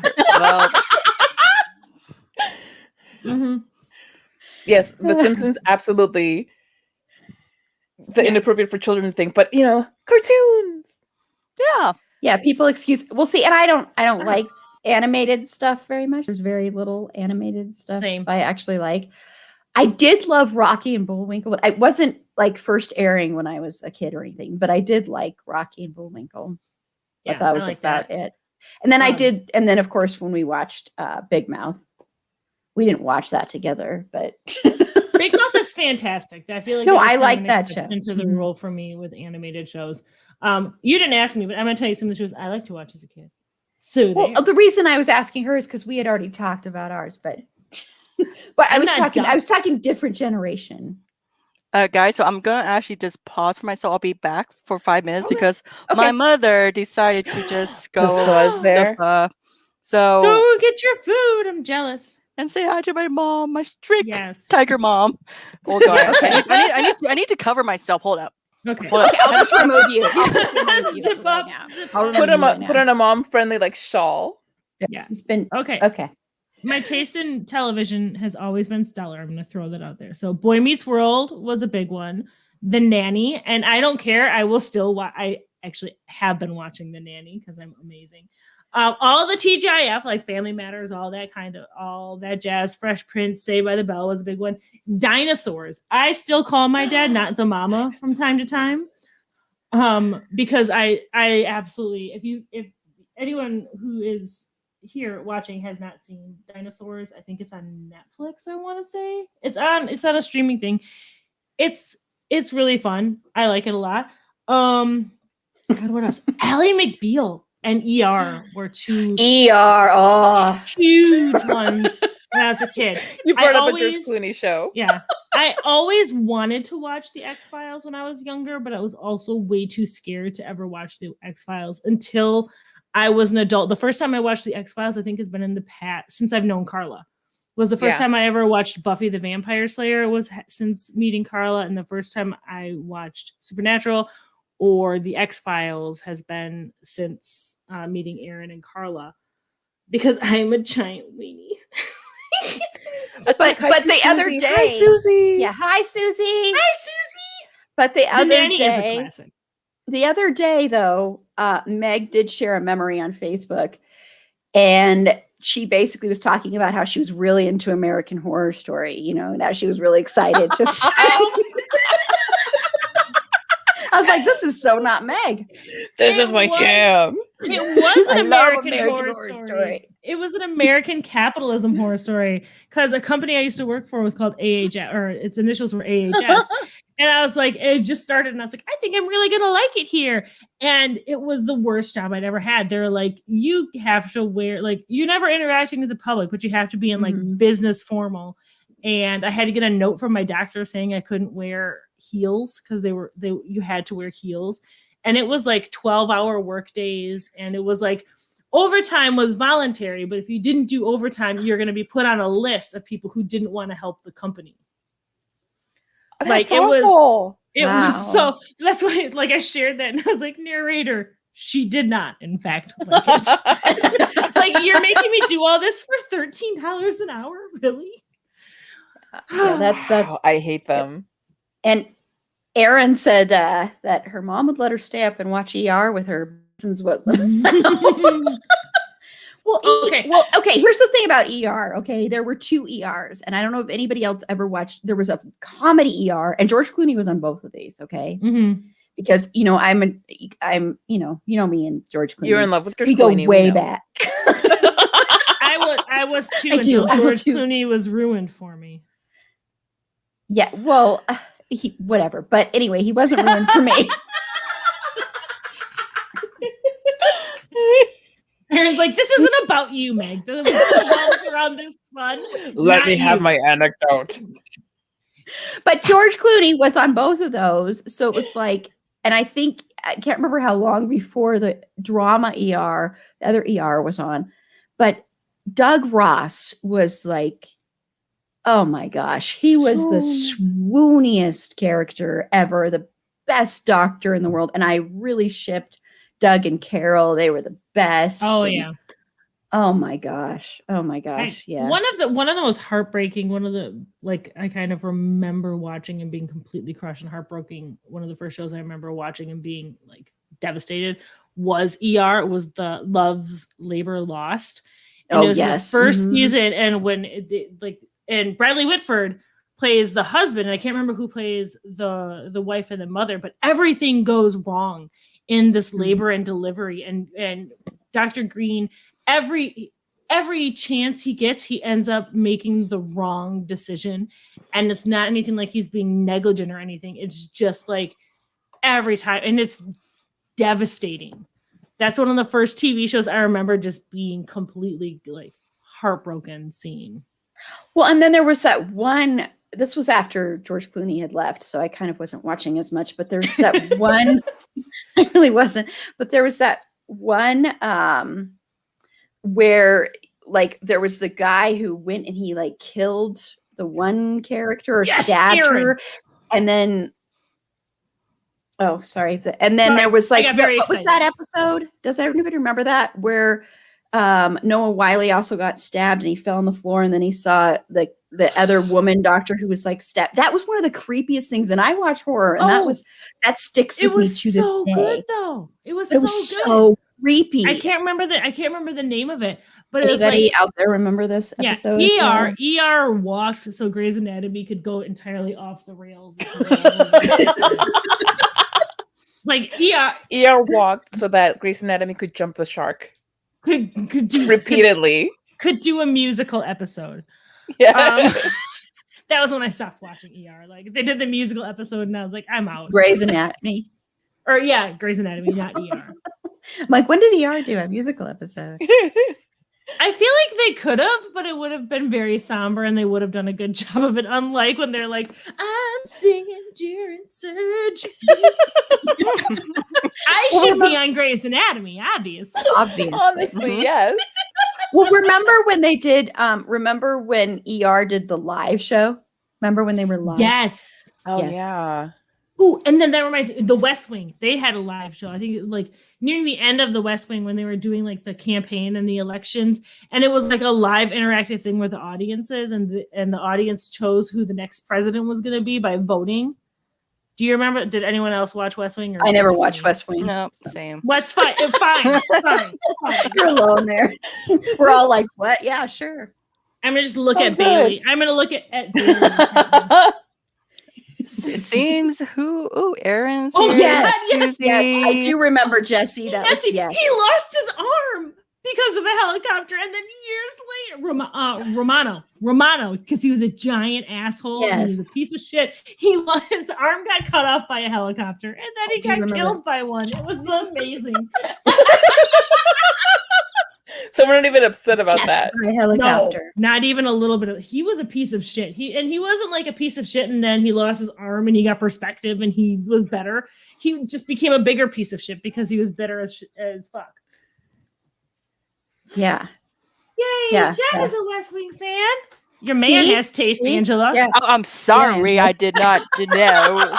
Mm-hmm. Yes, The Simpsons absolutely the inappropriate for children thing, but cartoons. yeah. People excuse. Well, see, and I don't like animated stuff very much. There's very little animated stuff Same. I actually like. I did love Rocky and Bullwinkle, but I wasn't like first airing when I was a kid or anything, but I did like Rocky and Bullwinkle. But Yeah, that I was like about that. it. And then and then of course when we watched Big Mouth, we didn't watch that together, but Big Mouth is fantastic. I feel like No, that was I kind of like an that exception show. to the Mhm. rule for me with animated shows. You didn't ask me, but I'm gonna tell you some of the shows I like to watch as a kid. So well, there. the reason I was asking her is because we had already talked about ours, but but I I'm was not talking different generation. Guys, so I'm gonna actually just pause for myself. I'll be back for 5 minutes because Okay. my mother decided to just The go fuzz there. so Go get your food. I'm jealous. and say hi to my mom, my strict Yes. tiger mom. Hold on, Okay. I need to cover myself. Hold up. Okay. Hold up. Okay, I'll just remove you. I'll just remove you Zip right up. now. Zip I'll up. Put remove him you right put now. on a mom friendly like shawl. Yeah. It's been Okay. okay. My taste in television has always been stellar. I'm going to throw that out there. So, Boy Meets World was a big one. The Nanny, and I don't care. I will still watch. I actually have been watching The Nanny because I'm amazing. All the TGIF, like Family Matters, all that jazz. Fresh Prince, Saved by the Bell was a big one. Dinosaurs. I still call my dad not the mama from time to time, because I absolutely, if anyone who is here watching has not seen Dinosaurs, I think it's on Netflix. I want to say it's on a streaming thing. It's really fun. I like it a lot. God, what else? Ally McBeal and ER were two ER. Oh, huge ones when I was a kid. You brought up a George always- Clooney show. Yeah. I always wanted to watch the X-Files when I was younger, but I was also way too scared to ever watch the X-Files until I was an adult. The first time I watched the X-Files, I think, has been in the past since I've known Carla. Was the first Yeah. time I ever watched Buffy the Vampire Slayer was since meeting Carla, and the first time I watched Supernatural or the X-Files has been since meeting Aaron and Carla, because I'm a giant weenie. It's But hi to the other Susie. day- Hi, Susie. yeah. Hi, Susie. Hi, Susie. But the The other Nanny is a day, classic. though, Meg did share a memory on Facebook, and she basically was talking about how she was really into American Horror Story. You know, that she was really excited to. I was like, this is so not Meg. This It is my was- jam. It was I an love American, horror story. It was an American capitalism horror story because a company I used to work for was called AHS, or its initials were AHS. And I was like, it just started, and I was like, I think I'm really gonna like it here. And it was the worst job I'd ever had. They're like, you have to wear, like, you're never interacting with the public, but you have to be in like Mhm. business formal. And I had to get a note from my doctor saying I couldn't wear heels because you had to wear heels. And it was like 12-hour work days, and it was like overtime was voluntary, but if you didn't do overtime, you're going to be put on a list of people who didn't want to help the company. That's Like, awful. It Wow. was so, that's why, like, I shared that, and I was like, narrator, she did not, in fact, like it. Like, you're making me do all this for $13 an hour, really? Yeah, that's Wow, I hate them. and Erin said that her mom would let her stay up and watch ER with her. Well, Okay. okay. Here's the thing about ER. Okay, there were 2 ERs, and I don't know if anybody else ever watched. There was a comedy ER, and George Clooney was on both of these. Okay, Mhm. because I'm me and George Clooney. You're in love with George We go Clooney. way we know. back. I was too I do, until I will George too. Clooney was ruined for me. Yeah, well, whatever. But anyway, he wasn't ruined for me. Aaron's like, this isn't about you, Meg. The revolves around this son. Let not me have you. my anecdote. But George Clooney was on both of those, so it was like, and I think I can't remember how long before the drama ER, the other ER was on, but Doug Ross was like, oh my gosh, he was the swooniest character ever, the best doctor in the world, and I really shipped Doug and Carol. They were the best. Oh and- yeah. Oh my gosh. Oh my gosh. Yeah. One of the most heartbreaking, one of the, like, I kind of remember watching and being completely crushed and heartbroken. One of the first shows I remember watching and being like devastated was ER. It was the Love's Labor Lost. And it was yes. the first Mhm. season, and when and Bradley Whitford plays the husband, and I can't remember who plays the wife and the mother, but everything goes wrong in this Mhm. labor and delivery, and Dr. Green, every chance he gets, he ends up making the wrong decision. And it's not anything like he's being negligent or anything. It's just like every time. And it's devastating. That's one of the first TV shows I remember just being completely like heartbroken seeing. Well, and then there was that one, this was after George Clooney had left, so I kind of wasn't watching as much, but there's that one, I really wasn't, but there was that one where like there was the guy who went and he like killed the one character or stabbed her, and then there was like what was that episode? Does everybody remember that where Noah Wiley also got stabbed and he fell on the floor, and then he saw the other woman doctor who was like stabbed? That was one of the creepiest things, and I watch horror, and that sticks with me to this day. Good though. It was so creepy. I can't remember the name of it, but anybody it was like, out there remember this episode? ER walked so Grey's Anatomy could go entirely off the rails. Like ER walked so that Grey's Anatomy could jump the shark. Could do repeatedly. Could do a musical episode. Yeah. That was when I stopped watching ER. Like they did the musical episode, and I was like, I'm out. Grey's Anatomy. Grey's Anatomy, not ER. I'm like, when did ER do a musical episode? I feel like they could have, but it would have been very somber, and they would have done a good job of it. Unlike when they're like, "I'm singing during surgery." I should be on Grey's Anatomy, obviously. Honestly, yes. Well, remember when they did? Remember when ER did the live show? Remember when they were live? Yes. Oh yes. yeah. Ooh, and then that reminds me, The West Wing. They had a live show. I think it was like nearing the end of The West Wing when they were doing like the campaign and the elections, and it was like a live interactive thing with the audiences, and the audience chose who the next president was going to be by voting. Do you remember? Did anyone else watch West Wing? I never watched West Wing. No, same. What's fine? Fine. You're alone there. We're all like, what? Yeah, sure. I'm gonna just look Sounds at Bailey. I'm gonna look at Bailey. Seems who? Oh, Aaron's. Oh, here. yes. I do remember Jesse. That was, he lost his arm because of a helicopter, and then years later, Romano, because he was a giant asshole and he was a piece of shit. His arm got cut off by a helicopter, and then he got killed by one. It was amazing. So we're not even upset about that. Helicopter. No, not even a little bit. He was a piece of shit. He wasn't like a piece of shit, and then he lost his arm and he got perspective and he was better. He just became a bigger piece of shit because he was bitter as fuck. Yeah. Yay! Yeah, Jen is a West Wing fan. Your man has taste, Angela. Yeah. Oh, I'm sorry, I did not know.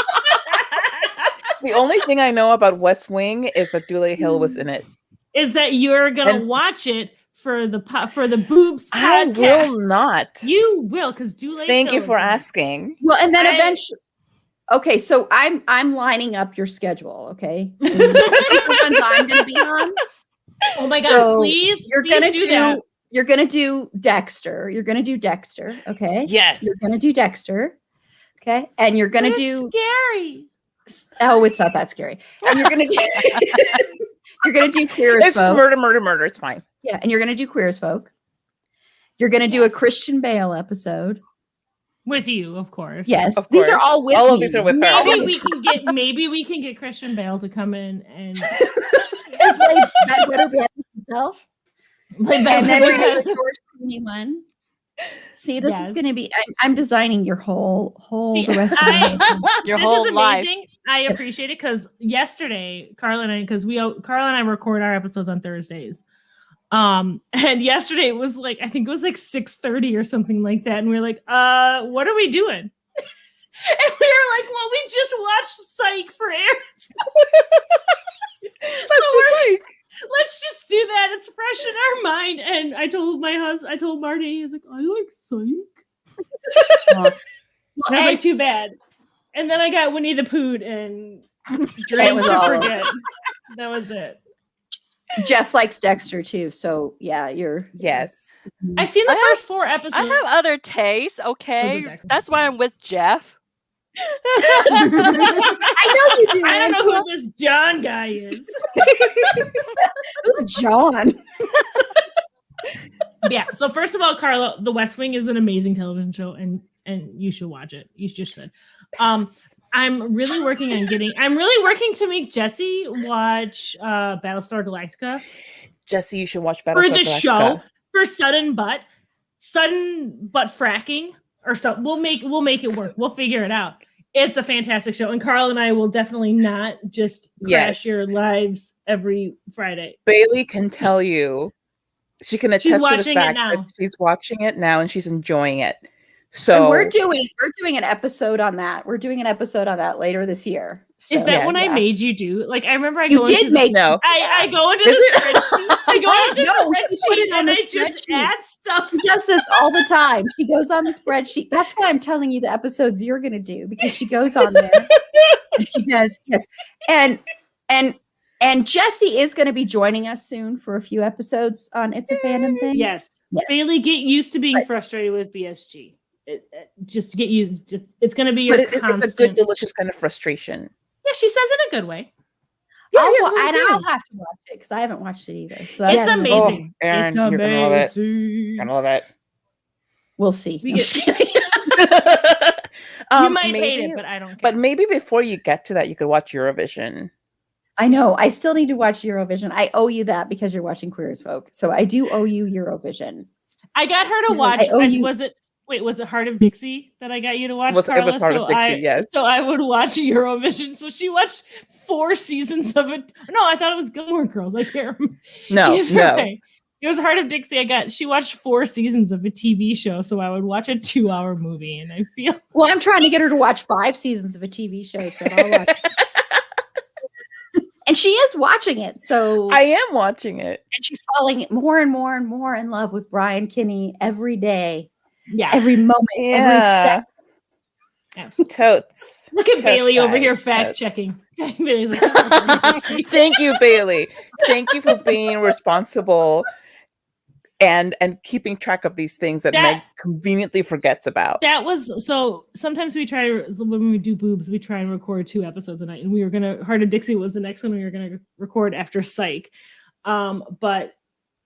The only thing I know about West Wing is that Dule Hill was in it. Is that you're gonna watch it for the boobs podcast? I will not. You will, because Dule. Thank you for asking. Well, and then eventually. Okay, so I'm lining up your schedule. Okay, so the ones I'm going to be on. Oh my god! Please, you're gonna do that. You're gonna do Dexter. You're gonna do Dexter. Okay. Yes. You're gonna do Dexter. Okay, and you're gonna do scary. Oh, it's not that scary. And you're gonna do. You're gonna do Queer as Folk. It's murder. It's fine. Yeah, and you're gonna do Queer as Folk. You're gonna do a Christian Bale episode with you, of course. Yes, of these course. are all with all me. of these are with her. Maybe we can get Christian Bale to come in and play Better Be himself. And then we're gonna do George Clooney one. See, this is gonna be. I'm designing your whole the rest of your whole life. I appreciate it because yesterday, Carla and I record our episodes on Thursdays. And yesterday it was like, I think it was like 6:30 or something like that. And we were like, what are we doing? And we were like, well, we just watched Psych for Aaron's. Let's just do that. It's fresh in our mind. And I told Marty, he was like, I like Psych. I was like, too bad. And then I got Winnie the Pooh and Dream to Forget. That was it. Jeff likes Dexter too, so yeah, yes. I've seen the first 4 episodes. I have other tastes, okay? That's why I'm with Jeff. I know you do. I don't know who this John guy is. Who's John? Yeah. So first of all, Carla, The West Wing is an amazing television show, and you should watch it. You just should. I'm really working to make Jesse watch Battlestar Galactica Jesse, you should watch Battlestar for the Galactica. show for sudden butt fracking or something. We'll make it work. We'll figure it out. It's a fantastic show, and Carl and I will definitely not just crash your lives every Friday. Bailey can tell you. She can attest to the watching it fact now. that she's watching it now and she's enjoying it. So And we're doing an episode on that. We're doing an episode on that later this year. So, Is that when I made you do? Like I remember I go into I go into Is the spreadsheet. I go into the spreadsheet and I just add stuff. She does this all the time. She goes on the spreadsheet. That's why I'm telling you the episodes you're going to do, because she goes on there. And she does, yes. And Jesse is going to be joining us soon for a few episodes on It's a Fandom Thing. Yes. Bailey, get used to being frustrated with BSG. Just get used. It's going to be your constant. It's a good, delicious kind of frustration. Yeah, she says it in a good way. Yeah, I'll have to watch it because I haven't watched it either. So it's amazing. Oh, Aaron, it's you're amazing. gonna love it. You're gonna love it. We'll see. You might hate it, but I don't care. But maybe before you get to that, you could watch Eurovision. I know. I still need to watch Eurovision. I owe you that because you're watching Queer as Folk. So I do owe you Eurovision. I got her to watch. Was it Heart of Dixie that I got you to watch, Carla? It was Heart of Dixie, yes. So I would watch Eurovision. So she watched 4 seasons of it. No, I thought it was Gilmore Girls. I can't remember. No. It was Heart of Dixie. She watched 4 seasons of a TV show. So I would watch a 2-hour movie. And I feel. Well, I'm trying to get her to watch 5 seasons of a TV show. So I'll watch. And she is watching it. So I am watching it. And she's falling more and more and more in love with Brian Kinney every day. Yeah. Every moment. Every second. Absolutely. Totes. Look at Bailey over here fact checking. Thank you, Bailey. Thank you for being responsible and keeping track of these things that Meg conveniently forgets about. That was so. Sometimes we try when we do boobs, we try and record 2 episodes a night, and we were gonna. Heart of Dixie was the next one we were gonna record after Psych, but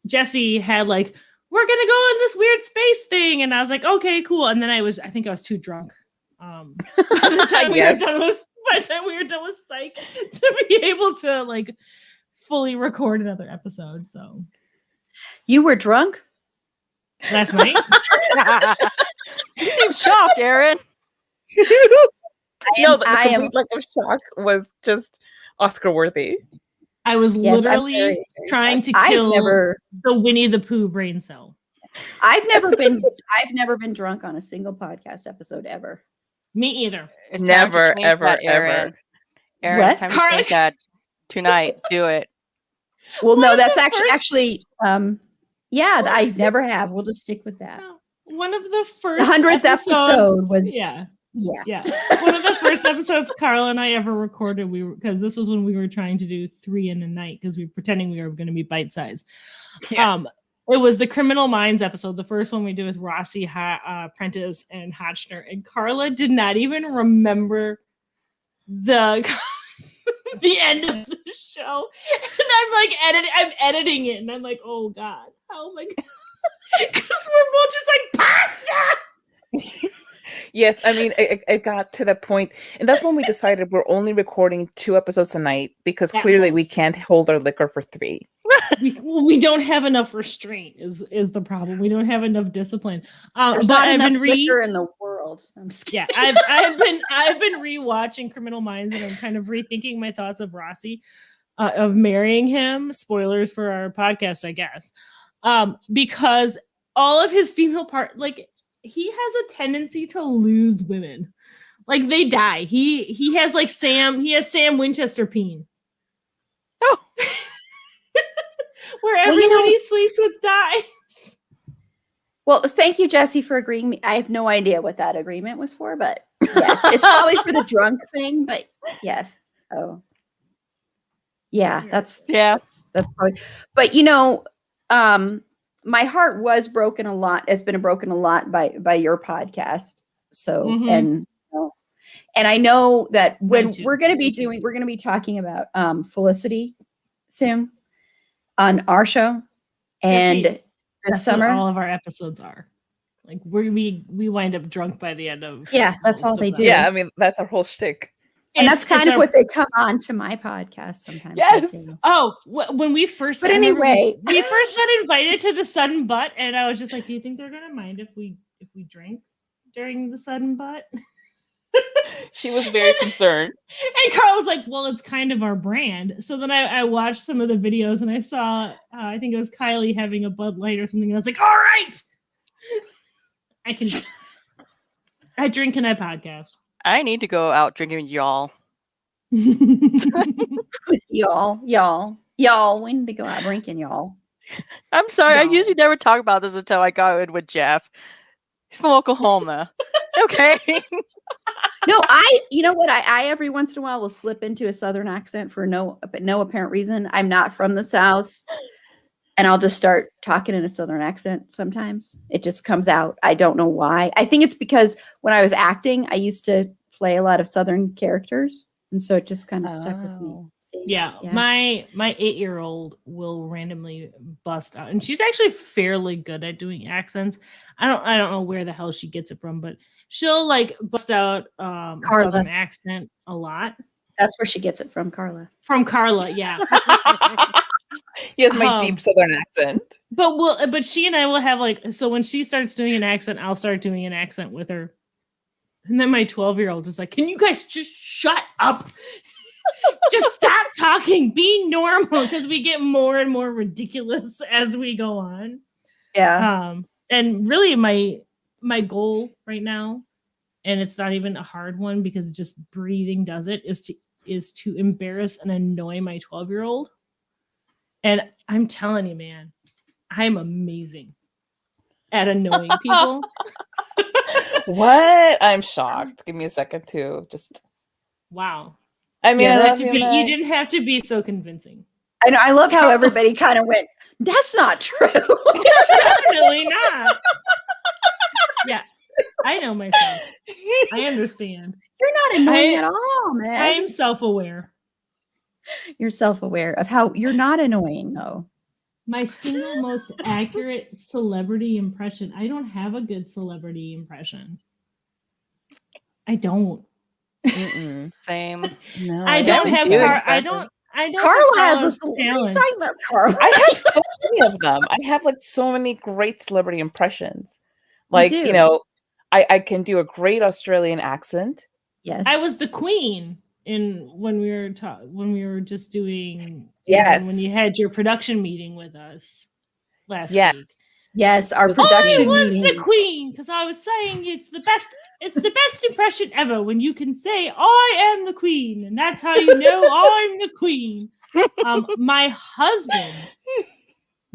Jesse had we're gonna go in this weird space thing, and I was like, okay, cool. And then I think I was too drunk. By the time we were done with Psych to be able to fully record another episode. So you were drunk last night. You seem shocked, Aaron. No, the complete lack of shock was just Oscar worthy. I was literally trying to kill the Winnie the Pooh brain cell. I've never been drunk on a single podcast episode ever. Me either. It's never, ever, Aaron. Aaron, it's time to change that tonight. Do it. Well, no, that's actually I never have. We'll just stick with that. One of the first 100th episode was Yeah. One of the first episodes Carla and I ever recorded, because this was when we were trying to do 3 in a night because we were pretending we were going to be bite size. It was the Criminal Minds episode, the first one we did with Rossi, Prentice, and Hotchner, and Carla did not even remember the the end of the show. And I'm editing it, and I'm like, oh god, how am I? Because we're both just like pasta. Yes, I mean, it got to the point, and that's when we decided we're only recording 2 episodes a night because clearly we can't hold our liquor for 3. We don't have enough restraint is the problem. We don't have enough discipline. There's not enough liquor in the world. I'm just kidding. Yeah, I've been rewatching Criminal Minds, and I'm kind of rethinking my thoughts of Rossi, of marrying him. Spoilers for our podcast, I guess, because all of his female he has a tendency to lose women. They die. He has Sam Winchester peen. Oh. Where everybody he sleeps with dies. Well, thank you, Jesse, for agreeing. I have no idea what that agreement was for, but yes, it's probably for the drunk thing, but yes. Oh. Yeah, that's probably, but my heart was broken a lot, has been broken a lot by your podcast. So, and I know that when we're going to be talking about Felicity soon on our show. And this That's what summer. all of our episodes are. Like we wind up drunk by the end of. Yeah, that's most all of they them. do. Yeah, I mean that's our whole shtick. And that's kind of our- what they come on to my podcast sometimes. Yes. Too. Oh, when we first. But I remember anyway. we first got invited to the Sudden Butt, and I was just like, "Do you think they're gonna mind if we drink during the Sudden Butt?" She was very concerned. And Carl was like, "Well, it's kind of our brand." So then I watched some of the videos, and I saw I think it was Kylie having a Bud Light or something. And I was like, "All right, I drink and I podcast." I need to go out drinking with y'all. Y'all, we need to go out drinking, y'all. I'm sorry. I Y'all. usually never talk about this until I got in with Jeff. He's from Oklahoma. Okay. No, you know what? I every once in a while will slip into a Southern accent for no apparent reason. I'm not from the South, and I'll just start talking in a Southern accent sometimes. It just comes out. I don't know why. I think it's because when I was acting, I used to play a lot of Southern characters, and so it just kind of stuck with me. Oh. See? Yeah, my 8-year-old will randomly bust out, and she's actually fairly good at doing accents. I don't know where the hell she gets it from, but she'll like bust out a Southern accent a lot. That's where she gets it from, Carla. From Carla, yeah. He has my deep Southern accent. But she and I will have like, so when she starts doing an accent, I'll start doing an accent with her. And then my 12-year-old is like, "Can you guys just shut up? Just stop talking. Be normal," because we get more and more ridiculous as we go on. Yeah. And really my goal right now, and it's not even a hard one because just breathing does it, is to embarrass and annoy my 12-year-old. And I'm telling you, man, I'm amazing at annoying people. What? I'm shocked. Give me a second to just. Wow. I mean, Yeah, I you didn't have to be so convincing. I know. I love how everybody kind of went, "That's not true." Definitely not. Yeah, I know myself. I understand. You're not annoying at all, man. I am self-aware. You're self-aware of how you're not annoying, though. My single most accurate celebrity impression. I don't have a good celebrity impression. I don't. Same. No, I don't have. I don't. Carla has a have celebrity. talent. Talking about Carla. I have so many of them. I have like so many great celebrity impressions. Like, do. you know, I can do a great Australian accent. Yes. I was the queen when we were just doing. Yes. When you had your production meeting with us last Yeah. week. Yes, our I production was meeting. the queen because I was saying it's the best. It's the best impression ever when you can say "I am the queen," and that's how you know I'm the queen. My husband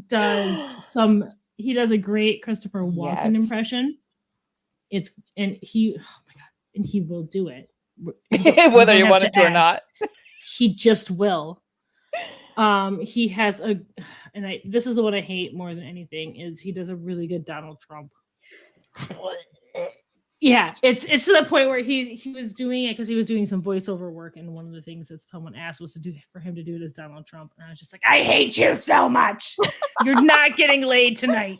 does he does a great Christopher Walken impression. Oh my god, and he will do it Whether you want it to or not. He just will. He has this is the one I hate more than anything is he does a really good Donald Trump. Yeah, it's to the point where he was doing it because he was doing some voiceover work, and one of the things that someone asked was for him to do it as Donald Trump, and I was just like, I hate you so much. You're not getting laid tonight.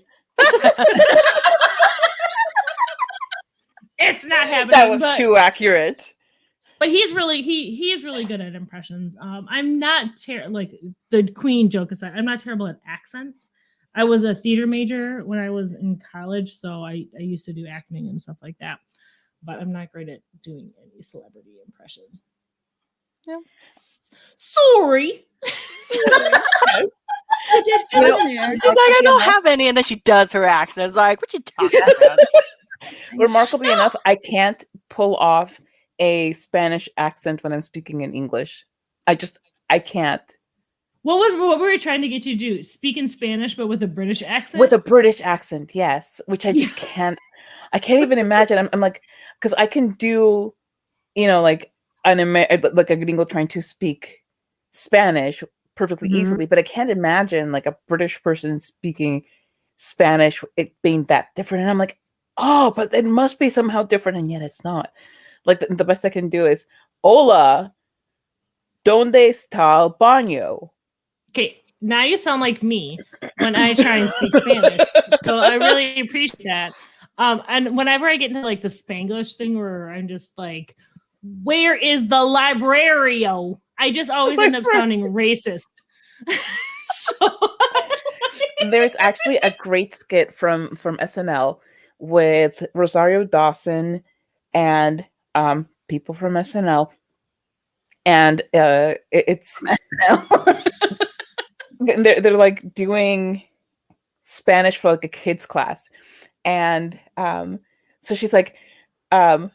It's not happening. That was too accurate. But he's really he is really good at impressions. I'm not like the queen joke aside, I'm not terrible at accents. I was a theater major when I was in college, so I used to do acting and stuff like that. But I'm not great at doing any celebrity impression. Yeah. Sorry. I did She's like, I don't have any, and then she does her accent. It's like, what you talking about? Remarkably enough, I can't pull off a Spanish accent when I'm speaking in English. I can't. What were we trying to get you to do? Speak in Spanish, but with a British accent? With a British accent, yes. Which I just can't. I can't even imagine. I'm like, because I can do, you know, like like a gringo trying to speak Spanish perfectly easily, but I can't imagine like a British person speaking Spanish, it being that different. And I'm like, oh, but it must be somehow different, and yet it's not. Like the best I can do is, "Hola, ¿dónde está el baño?" Okay, now you sound like me when I try and speak Spanish. So I really appreciate that. And whenever I get into like the Spanglish thing where I'm just like, where is the librario? I just always end up sounding racist. So There's actually a great skit from SNL with Rosario Dawson and people from SNL, and it's they're like doing Spanish for like a kids class, and so she's like, they're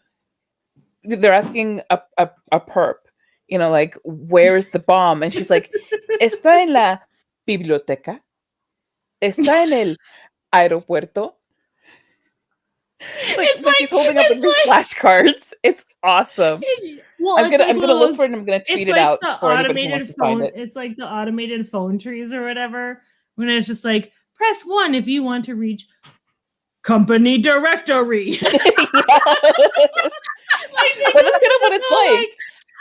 asking a perp, you know, like, where is the bomb? And she's like, está en la biblioteca, está en el aeropuerto. Like, so she's holding up like these flashcards. It's awesome. Well, I'm gonna look for it and I'm gonna tweet it out for anybody who wants to find it. It's like the automated phone trees or whatever. When it's just like, press 1 if you want to reach company directory. But that's kind of what it's like.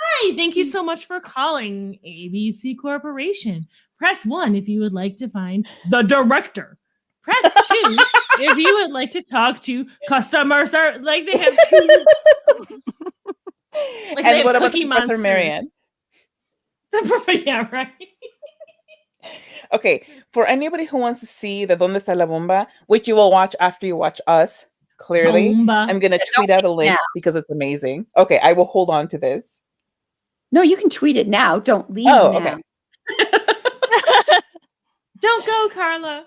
Hi, thank you so much for calling ABC Corporation. Press 1 if you would like to find the director. Press 2 if you would like to talk to customer service. Like they have two. Like, and what about Professor Marianne? Yeah, right. Okay, for anybody who wants to see the Donde Está la Bomba, which you will watch after you watch us, clearly, Bomba. I'm going to tweet out a link because it's amazing. Okay, I will hold on to this. No, you can tweet it now. Don't leave now. Okay. Don't go, Carla.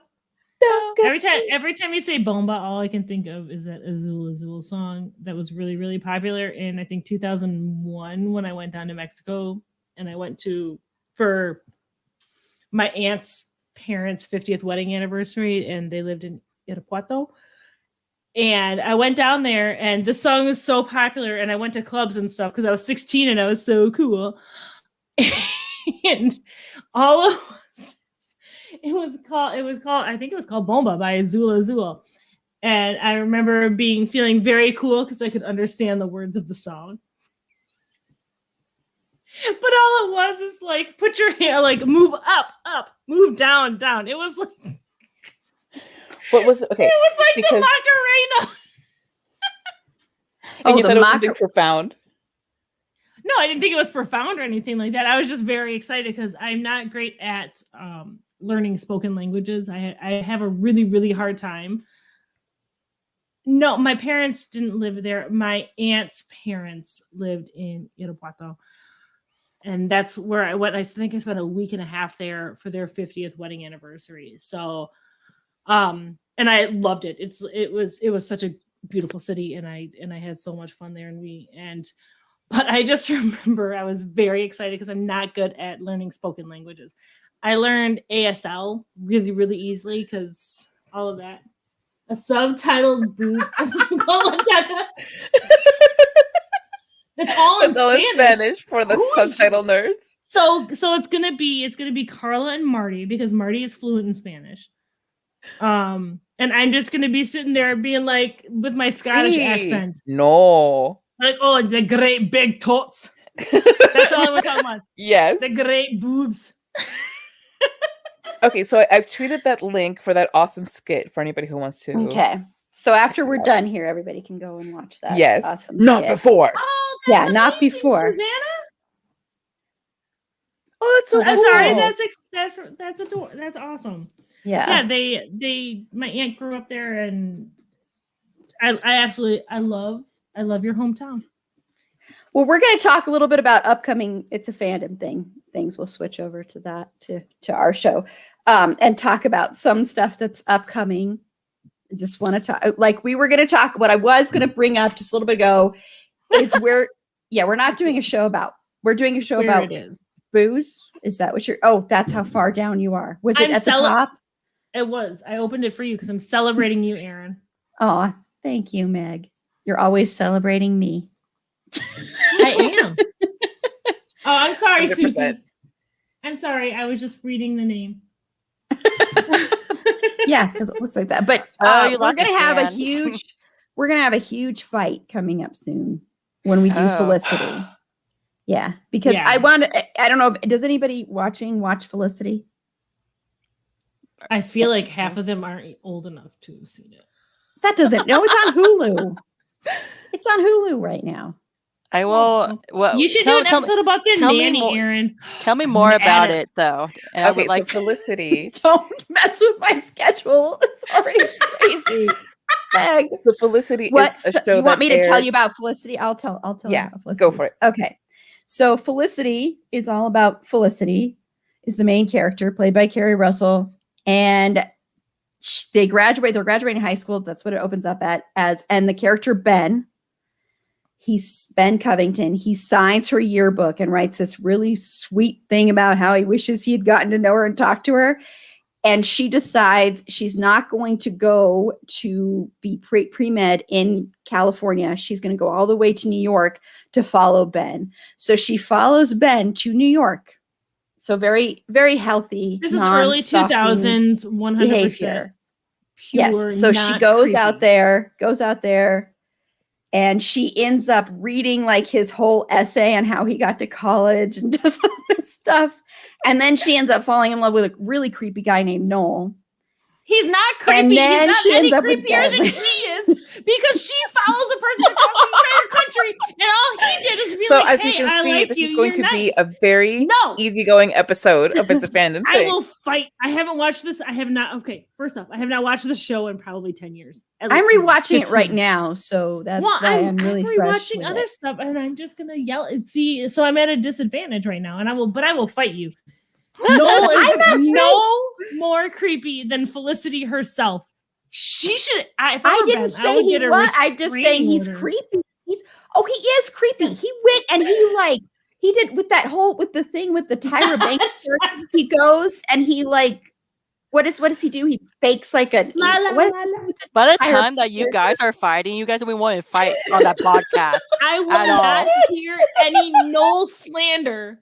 Don't go. Every time you say bomba, all I can think of is that Azul Azul song that was really, really popular in, I think, 2001 when I went down to Mexico and I went for my aunt's parents' 50th wedding anniversary, and they lived in Irapuato. And I went down there, and this song was so popular, and I went to clubs and stuff because I was 16 and I was so cool. And all of it was called, I think it was called Bomba by Azul Azul. And I remember feeling very cool because I could understand the words of the song. But all it was is like, put your hand, like, move up, move down, down. It was like, what was it? Okay, it was like the Macarena. And you thought it was something profound? No, I didn't think it was profound or anything like that. I was just very excited because I'm not great at learning spoken languages. I have a really, really hard time. No, my parents didn't live there. My aunt's parents lived in Irapuato. And that's where I went. I think I spent a week and a half there for their 50th wedding anniversary. So, and I loved it. It was such a beautiful city, and I had so much fun there. But I just remember I was very excited because I'm not good at learning spoken languages. I learned ASL really, really easily because all of that. A subtitled boobs. That's all in Spanish for the subtitle nerds. So it's gonna be Carla and Marty because Marty is fluent in Spanish. And I'm just gonna be sitting there being like with my Scottish accent. No. Like, oh, the great big tots. That's all we're talking about. Yes. The great boobs. Okay, so I've tweeted that link for that awesome skit for anybody who wants to. Okay. So after we're done here, everybody can go and watch that. Yes. Awesome Not skit. before. Oh, yeah, not before. Susanna? Oh, that's so I'm cool. sorry. That's awesome. Yeah. Yeah, my aunt grew up there, and I love your hometown. Well, we're going to talk a little bit about upcoming. It's a fandom things. We'll switch over to that to our show, and talk about some stuff that's upcoming. I just want to talk. Like we were going to talk. What I was going to bring up just a little bit ago is we're not doing a show about. We're doing a show Where about it is. booze. Is that what you're? Oh, that's how far down you are. Was it at the top? It was. I opened it for you because I'm celebrating you, Aaron. Oh, thank you, Meg. You're always celebrating me. I am. Oh, I'm sorry, 100%. Susie. I'm sorry. I was just reading the name. Yeah, because it looks like that. But we're gonna have a huge fight coming up soon when we do Felicity. Yeah, because I don't know. Does anybody watch Felicity? I feel like half of them aren't old enough to have seen it. That doesn't. No, it's on Hulu. It's on Hulu right now. I will. Well, You should do an episode about the tell me nanny, more- Aaron. Tell me I'm more gonna add about it though. And I Okay, would like so Felicity. Don't mess with my schedule. It's already crazy. Meg. So Felicity What is a show you want me to tell aired- you about Felicity? I'll tell you Yeah, about Felicity. go for it. Okay. So Felicity is all about Felicity is the main character played by Kerry Russell, and they're graduating high school. That's what it opens up as. And the character Ben, he's Ben Covington. He signs her yearbook and writes this really sweet thing about how he wishes he had gotten to know her and talked to her. And she decides she's not going to go to be pre-med in California. She's going to go all the way to New York to follow Ben. So she follows Ben to New York. So very, very healthy. This is early non-stalking 2000s, 100%. behavior. Yes. Pure, So she not goes creepy. out there, and she ends up reading like his whole essay on how he got to college and does all this stuff. And then she ends up falling in love with a really creepy guy named Noel. He's not creepy. And then He's she not any ends up with creepier Ben. than she is because she follows a person across the entire country, and all he did is be So like, as "Hey, you can I see, like this you. is going You're to be nice." a very No. easygoing episode of It's a Fandom I Thing. will fight. I haven't watched this. I have not. Okay, first off, I have not watched the show in probably 10 years. At I'm least rewatching it right 15. now, so that's Well, why I'm really fresh rewatching with other it. stuff, and I'm just gonna yell and see. So I'm at a disadvantage right now, and I will fight you. Noel is no more creepy than Felicity herself. She should. I didn't say he was. I'm just saying he's creepy. creepy. He is creepy. He went and he did with the thing with the Tyra Banks. Yes. He goes and he what does he do? He bakes like a La, la, what is la, it la. with the by the Tyra time that you guys are fighting, you guys will be wanting to fight on that podcast. I will At all. not hear any Noel slander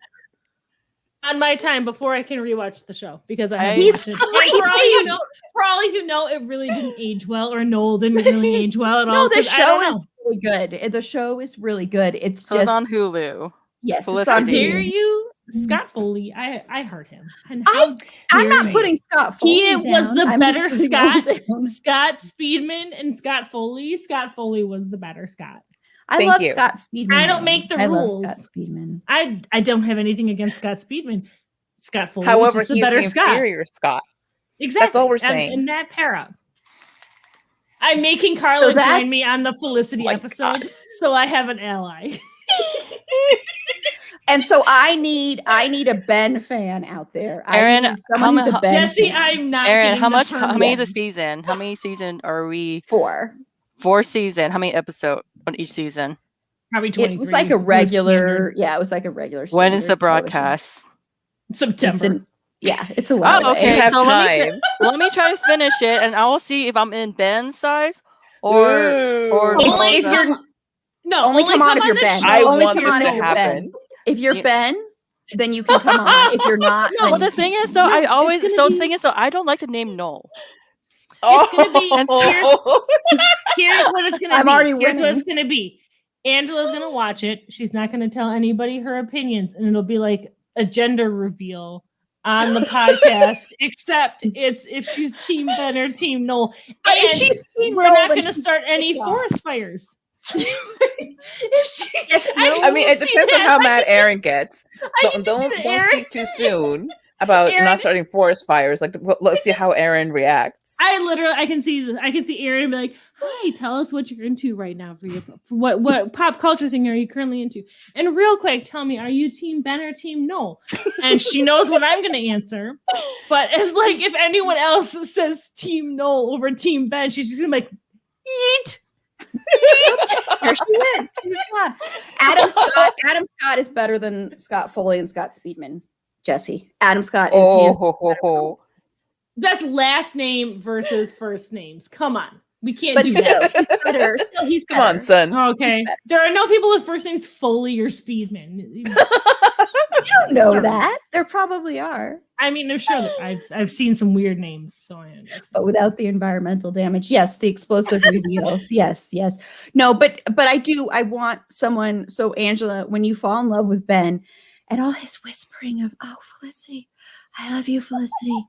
on my time before I can rewatch the show because I haven't He's watched it. And for all you know, it really didn't age well, or Noel didn't really age well at all. No, the 'cause I show don't is know. really good. The show is really good. It's So just it's on Hulu. yes, it's Felicity. on How dare Hulu. you, Scott Foley? I heard him. And I'm dare not you. putting Scott He Foley was down. the I'm better just putting Scott. him down. Scott Speedman and Scott Foley. Scott Foley was the better Scott. I Thank love you. Scott Speedman. I don't though. make the I rules. love Scott Speedman. I don't have anything against Scott Speedman. Scott Foley However, was just the he's better the Scott. inferior Scott. Exactly. That's all we're saying. And that pair up. I'm making So Carla that's- join me on the Felicity my episode, so I have an ally. And so I need a Ben fan out there. Aaron, I need someone who's a Ben Jesse, fan. I'm not. Aaron, getting how the much? How permit. many is the season? How many season are we? 4. 4 season. How many episode on each season? Probably 23. It was like a was regular. Yeah, it was like a regular. When is the standard television. broadcast? September. It's a while. Oh, away. okay. You have So time. let me try to finish it, and I will see if I'm in Ben's size or Ooh. Only if come- you're no, only come on if you're the Ben. show. I only want come this on to if you're happen. Ben. If you're Yeah. Ben, then you can come on. If you're not, No, then But the you thing can't. is, though, No, I it's always. gonna So be- the thing is, though, I don't like the name Noel. It's gonna be- Oh. Here's what it's gonna I'm be. already Here's what winning. it's gonna be. Angela's gonna watch it. She's not gonna tell anybody her opinions, and it'll be like a gender reveal on the podcast, except it's if she's Team Ben or Team Noel. But if And she's Team we're Noel, not then gonna she's start any kicked off. forest fires. If she- Yes, I no. can I mean, it see depends on that. how I mad can Aaron gets. I can Don't just see don't that speak too soon about Aaron- not starting forest fires. Like, let's see how Aaron reacts. I can see Aaron be like, "Hi, tell us what you're into right now for what pop culture thing are you currently into?" And real quick, tell me, are you Team Ben or Team Noel? And she knows what I'm going to answer. But it's like if anyone else says Team Noel over Team Ben, she's just going to be like, "Yeet." There she went. She's gone. Adam Scott is better than Scott Foley and Scott Speedman. Jesse. Adam Scott is hands- That's last name versus first names. Come on. We can't but do still, that. he's better. Still, he's Come on, better. son. Okay. There are no people with first names Foley or Speedman. You don't know Sorry. that. There probably are, I mean, I'm sure that I've seen some weird names, so I understand. but without the environmental damage. Yes, the explosive reveals. Yes. No, but I want someone. So Angela, when you fall in love with Ben and all his whispering of, "Oh, Felicity, I love you, Felicity.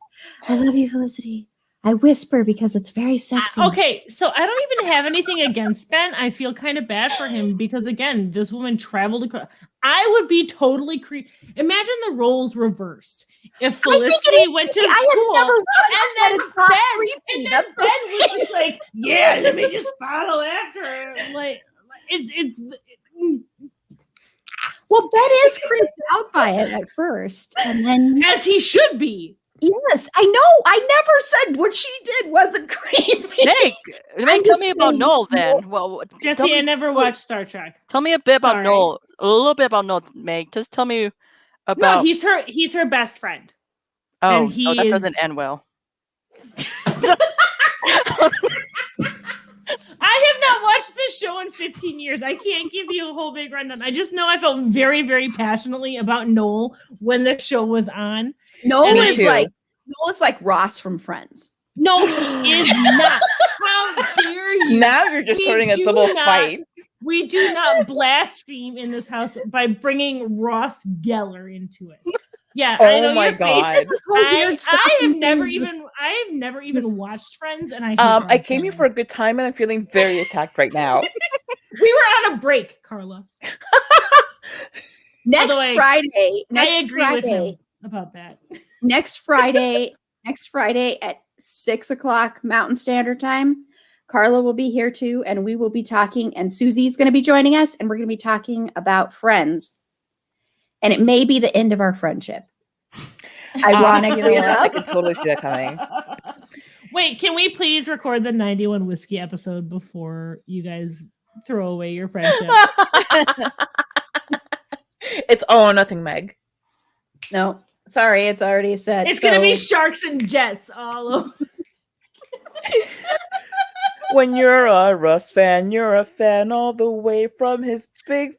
I love you, Felicity. I whisper because it's very sexy. Okay, so I don't even have anything against Ben. I feel kind of bad for him because, again, this woman traveled across. I would be totally Imagine the roles reversed. If Felicity went to school and then Ben was just like, yeah, let me just follow after her. Like, it's. Well, Ben is creeped out by it at first, and then as he should be. Yes, I know. I never said what she did wasn't creepy. Meg, tell me about Noel then. Well, Jesse, I never watched Star Trek. Tell me a bit about Noel. A little bit about Noel, Meg. Just tell me about. No, he's her best friend. Oh, that doesn't end well. I have not watched this show in 15 years. I can't give you a whole big rundown. I just know I felt very, very passionately about Noel when the show was on. Noel is like Ross from Friends. No, he is not. How dare you? Now you're just starting a little fight. We do not blaspheme in this house by bringing Ross Geller into it. Yeah, I know my your God. face. I have never even watched Friends, and I came here for a good time, and I'm feeling very attacked right now. We were on a break, Carla. Next Friday with him about that. Next Friday at 6:00 Mountain Standard Time, Carla will be here too, and we will be talking. And Susie's going to be joining us, and we're going to be talking about Friends. And it may be the end of our friendship. Ironically enough. I can totally see that coming. Wait, can we please record the 91 Whiskey episode before you guys throw away your friendship? It's all or nothing, Meg. No, sorry, it's already said. It's going to be sharks and jets all over. When you're a Russ fan, you're a fan all the way from his big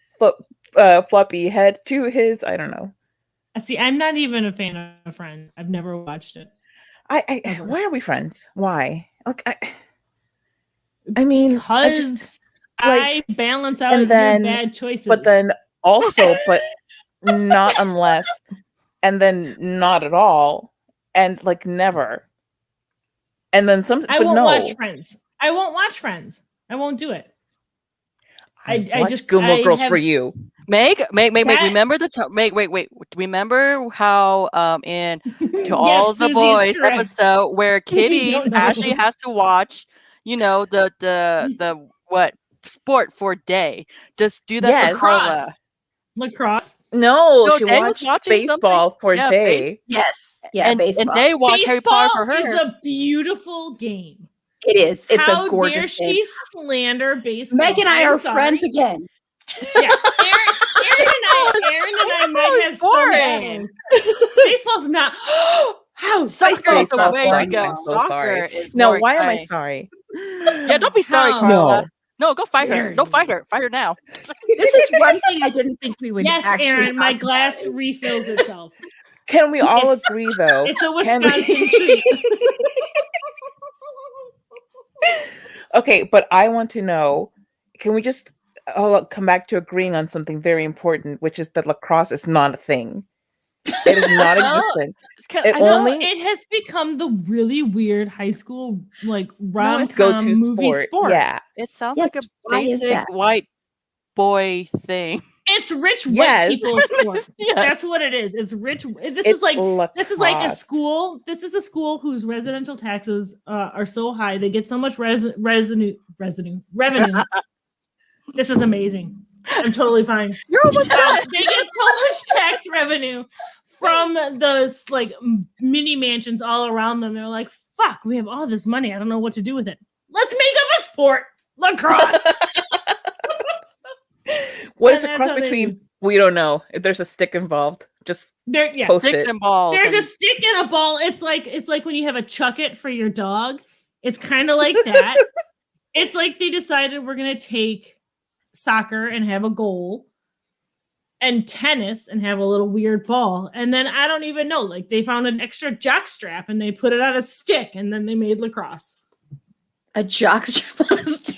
floppy head to his, I don't know. See, I'm not even a fan of Friends. I've never watched it. Why are we friends? Why? Like, I mean, because I balance out your bad choices. But then also, but not unless, and then not at all, and like never. And then some. I won't watch Friends. I won't watch Friends. I won't do it. I just Gilmore Girls for you. Meg, remember wait. Remember how in To All the Boys episode where Kitty actually has to watch, the what sport for a day. Just do that for Carla. Lacrosse. No, she watched baseball for a day. Yes. Yeah, baseball. And they watch Harry Potter for her. Is a beautiful game. It is. It's a gorgeous dare she game. slander baseball? Meg and I are friends again. Yeah, Aaron and I might have boring. Baseball's not. How soccer is the way to go. Soccer is no. Why am I sorry? Yeah, don't be sorry, Carla. No, go fight her. Go fight her. Fight her now. This is one thing I didn't think we would. Yes, Aaron, my glass refills itself. Can we all agree though? It's a Wisconsin treat. Okay, but I want to know, can we just come back to agreeing on something very important, which is that lacrosse is not a thing. It is not existent. It has become the really weird high school rom-com movie sport. Yeah. It sounds like a basic white boy thing. It's rich white people's sport. Yes. That's what it is. It's rich. This is like a school. This is a school whose residential taxes are so high they get so much revenue. This is amazing. I'm totally fine. You're almost done. They get so much tax revenue from those like mini mansions all around them. They're like, "Fuck, we have all this money. I don't know what to do with it. Let's make up a sport, lacrosse." What is a cross between? We don't know. If there's a stick involved, just post sticks it. And balls. There's a stick and a ball. It's like when you have a chuck it for your dog. It's kind of like that. It's like they decided we're gonna take soccer and have a goal, and tennis and have a little weird ball, and then I don't even know. Like they found an extra jock strap and they put it on a stick, and then they made lacrosse. A jock strap on a stick.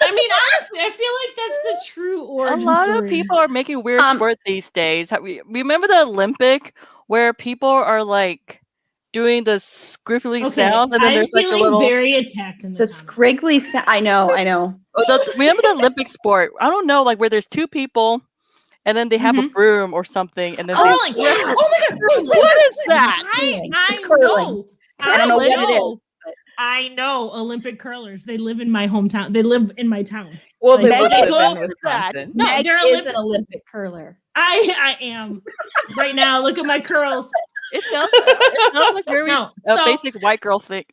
I mean, honestly, I feel like that's the true origin A lot story. of people are making weird sport these days. Remember the Olympic where people are like doing the scribbly Okay, sounds, and then I'm there's like a feeling little very attacked in the The comments. scriggly I know. remember the Olympic sport? I don't know, like where there's two people and then they have a broom or something, and then Curling. they Oh my god! what is that? It's I curling. know. I don't know what it is. But I know Olympic curlers. They live in my hometown. They live in my town. Well, Like, they Meg would is- live in What is Wisconsin. No, Meg they're is Olympic. an Olympic curler. I am right now. Look at my curls. It sounds like very No, a so- basic white girl thing.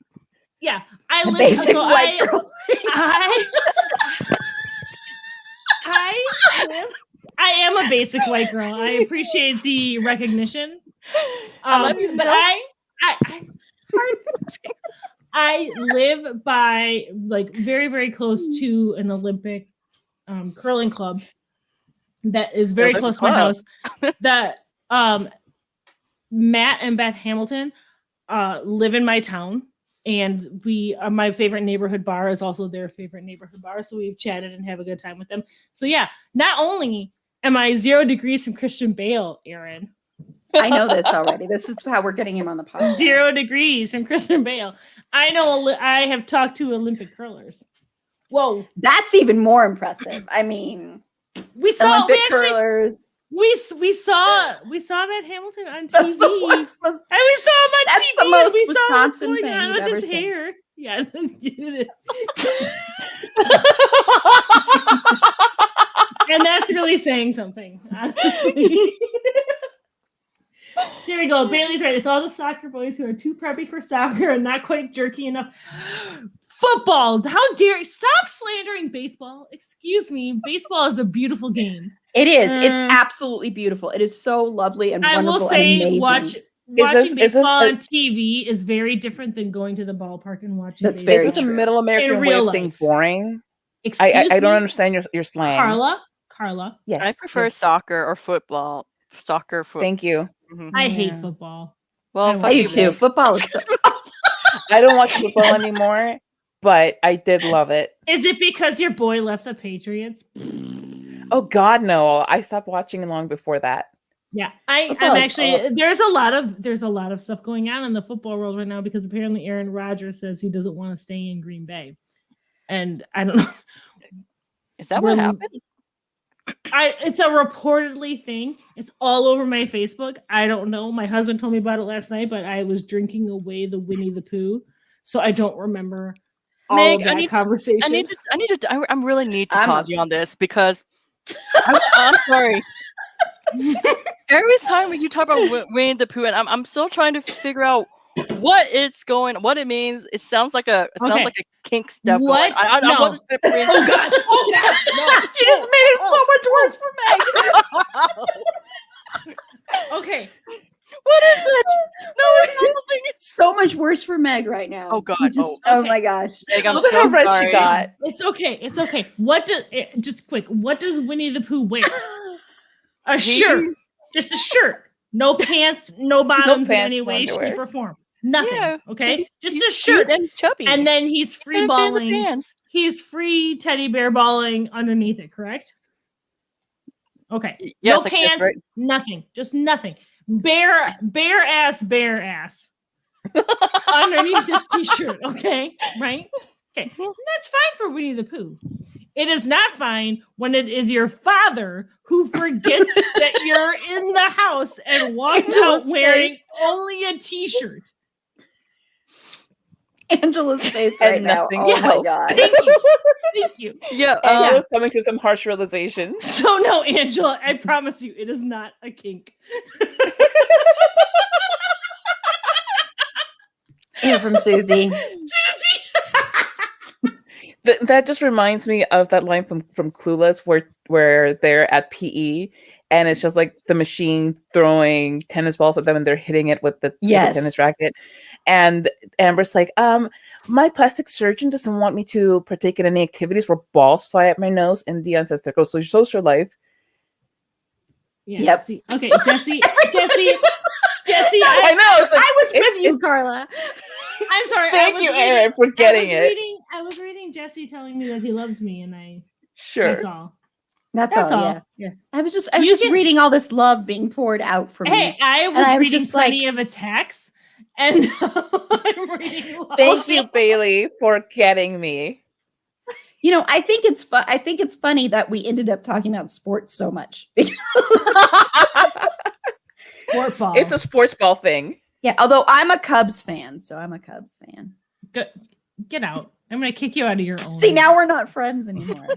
Yeah, I A live. basic so white girl. I am a basic white girl. I appreciate the recognition. I love you But still. I live by like very, very close to an Olympic curling club that is very there's a close to my club. house. That Matt and Beth Hamilton live in my town, and we my favorite neighborhood bar is also their favorite neighborhood bar, so we've chatted and have a good time with them. So yeah, not only am I 0 degrees from Christian Bale, Aaron, I know this already. This is how we're getting him on the podcast. 0 degrees from Christian Bale. I know. I have talked to Olympic curlers. Whoa, That's even more impressive. I mean, we saw Olympic we actually curlers. we saw Matt Hamilton on TV. That's the worst. And we saw him on That's TV. the most and we saw what's Wisconsin going thing on you've with ever his seen. hair. Yeah, and that's really saying something, honestly. Here we go. Bailey's right. It's all the soccer boys who are too preppy for soccer and not quite jerky enough. Football. How dare you? Stop slandering baseball. Excuse me. Baseball is a beautiful game. It is. It's absolutely beautiful. It is so lovely and I wonderful will say and amazing. watching this baseball a- on TV is very different than going to the ballpark and watching That's baseball. very Is this a true. middle American way real of saying life. boring? Excuse I don't me? understand your slang. Carla. Yes, I prefer yes. soccer or football. Soccer, football. Thank you. I hate Yeah. football. Well, I fuck I watch do you, too. Meg. Football is so. I don't watch football anymore, but I did love it. Is it because your boy left the Patriots? Oh God, no! I stopped watching long before that. Yeah, Football I'm is actually there's a lot of stuff going on in the football world right now because apparently Aaron Rodgers says he doesn't want to stay in Green Bay, and I don't know. Is that what When- happened? It's a reportedly thing. It's all over my Facebook. I don't know. My husband told me about it last night, but I was drinking away the Winnie the Pooh, so I don't remember all Meg, of that conversation. I really need to I'm- pause you on this because I'm sorry. Every time when you talk about Winnie the Pooh, and I'm still trying to figure out what it means. It sounds like a Okay. kink stuff. What? Going. I No. wasn't prepared. Oh God! Oh God! No. You just made it so much worse for Meg. Okay. What is it? No, it's something. So much worse for Meg right now. Oh, God. You just, Oh. oh my gosh. Meg, I'm Look at so how red sorry. she got. It's okay. It's okay. What does just quick? What does Winnie the Pooh wear? A shirt. Just a shirt. No pants. No bottoms in pants, any no way, underwear. shape, or form. Nothing. Yeah. Okay. Just He's a shirt. cute and chubby. And then he's free Couldn't fit in the balling. pants. He's free teddy bear balling underneath it. Correct. Okay. Yes, no I guess, pants. right? Nothing. Just nothing. Bare ass underneath this t-shirt. Okay. Right. Okay. That's fine for Winnie the Pooh. It is not fine when it is your father who forgets that you're in the house and walks out Angela's wearing face. only a t-shirt. Angela's face And right now. nothing Oh my else. god. Thank you. Thank you. Yeah. And I Yeah. was coming to some harsh realizations. So no, Angela, I promise you, it is not a kink. Here from Susie. Susie. That just reminds me of that line from Clueless where they're at PE and it's just like the machine throwing tennis balls at them and they're hitting it with the Yes. tennis racket. And Amber's like, my plastic surgeon doesn't want me to partake in any activities where balls fly at my nose. And Dion says, there goes social life. Yeah, Yep. see, okay, Jesse, I know. It's like, I was with it's- you, Carla. I'm sorry. Thank you, Aaron, for getting it. I was reading Jesse telling me that he loves me, and Sure. that's all. That's That's all. all. Yeah. Yeah. I was just You can- reading all this love being poured out for Hey, me. I was I was reading just plenty like- of attacks, and I'm reading love. Thank you, Bailey, for getting me. You know, I think it's fun. I think it's funny that we ended up talking about sports so much. Sport ball. It's a sports ball thing. Yeah, although I'm a Cubs fan, so I'm a Cubs fan. Get out. I'm gonna kick you out of your own. See, now we're not friends anymore.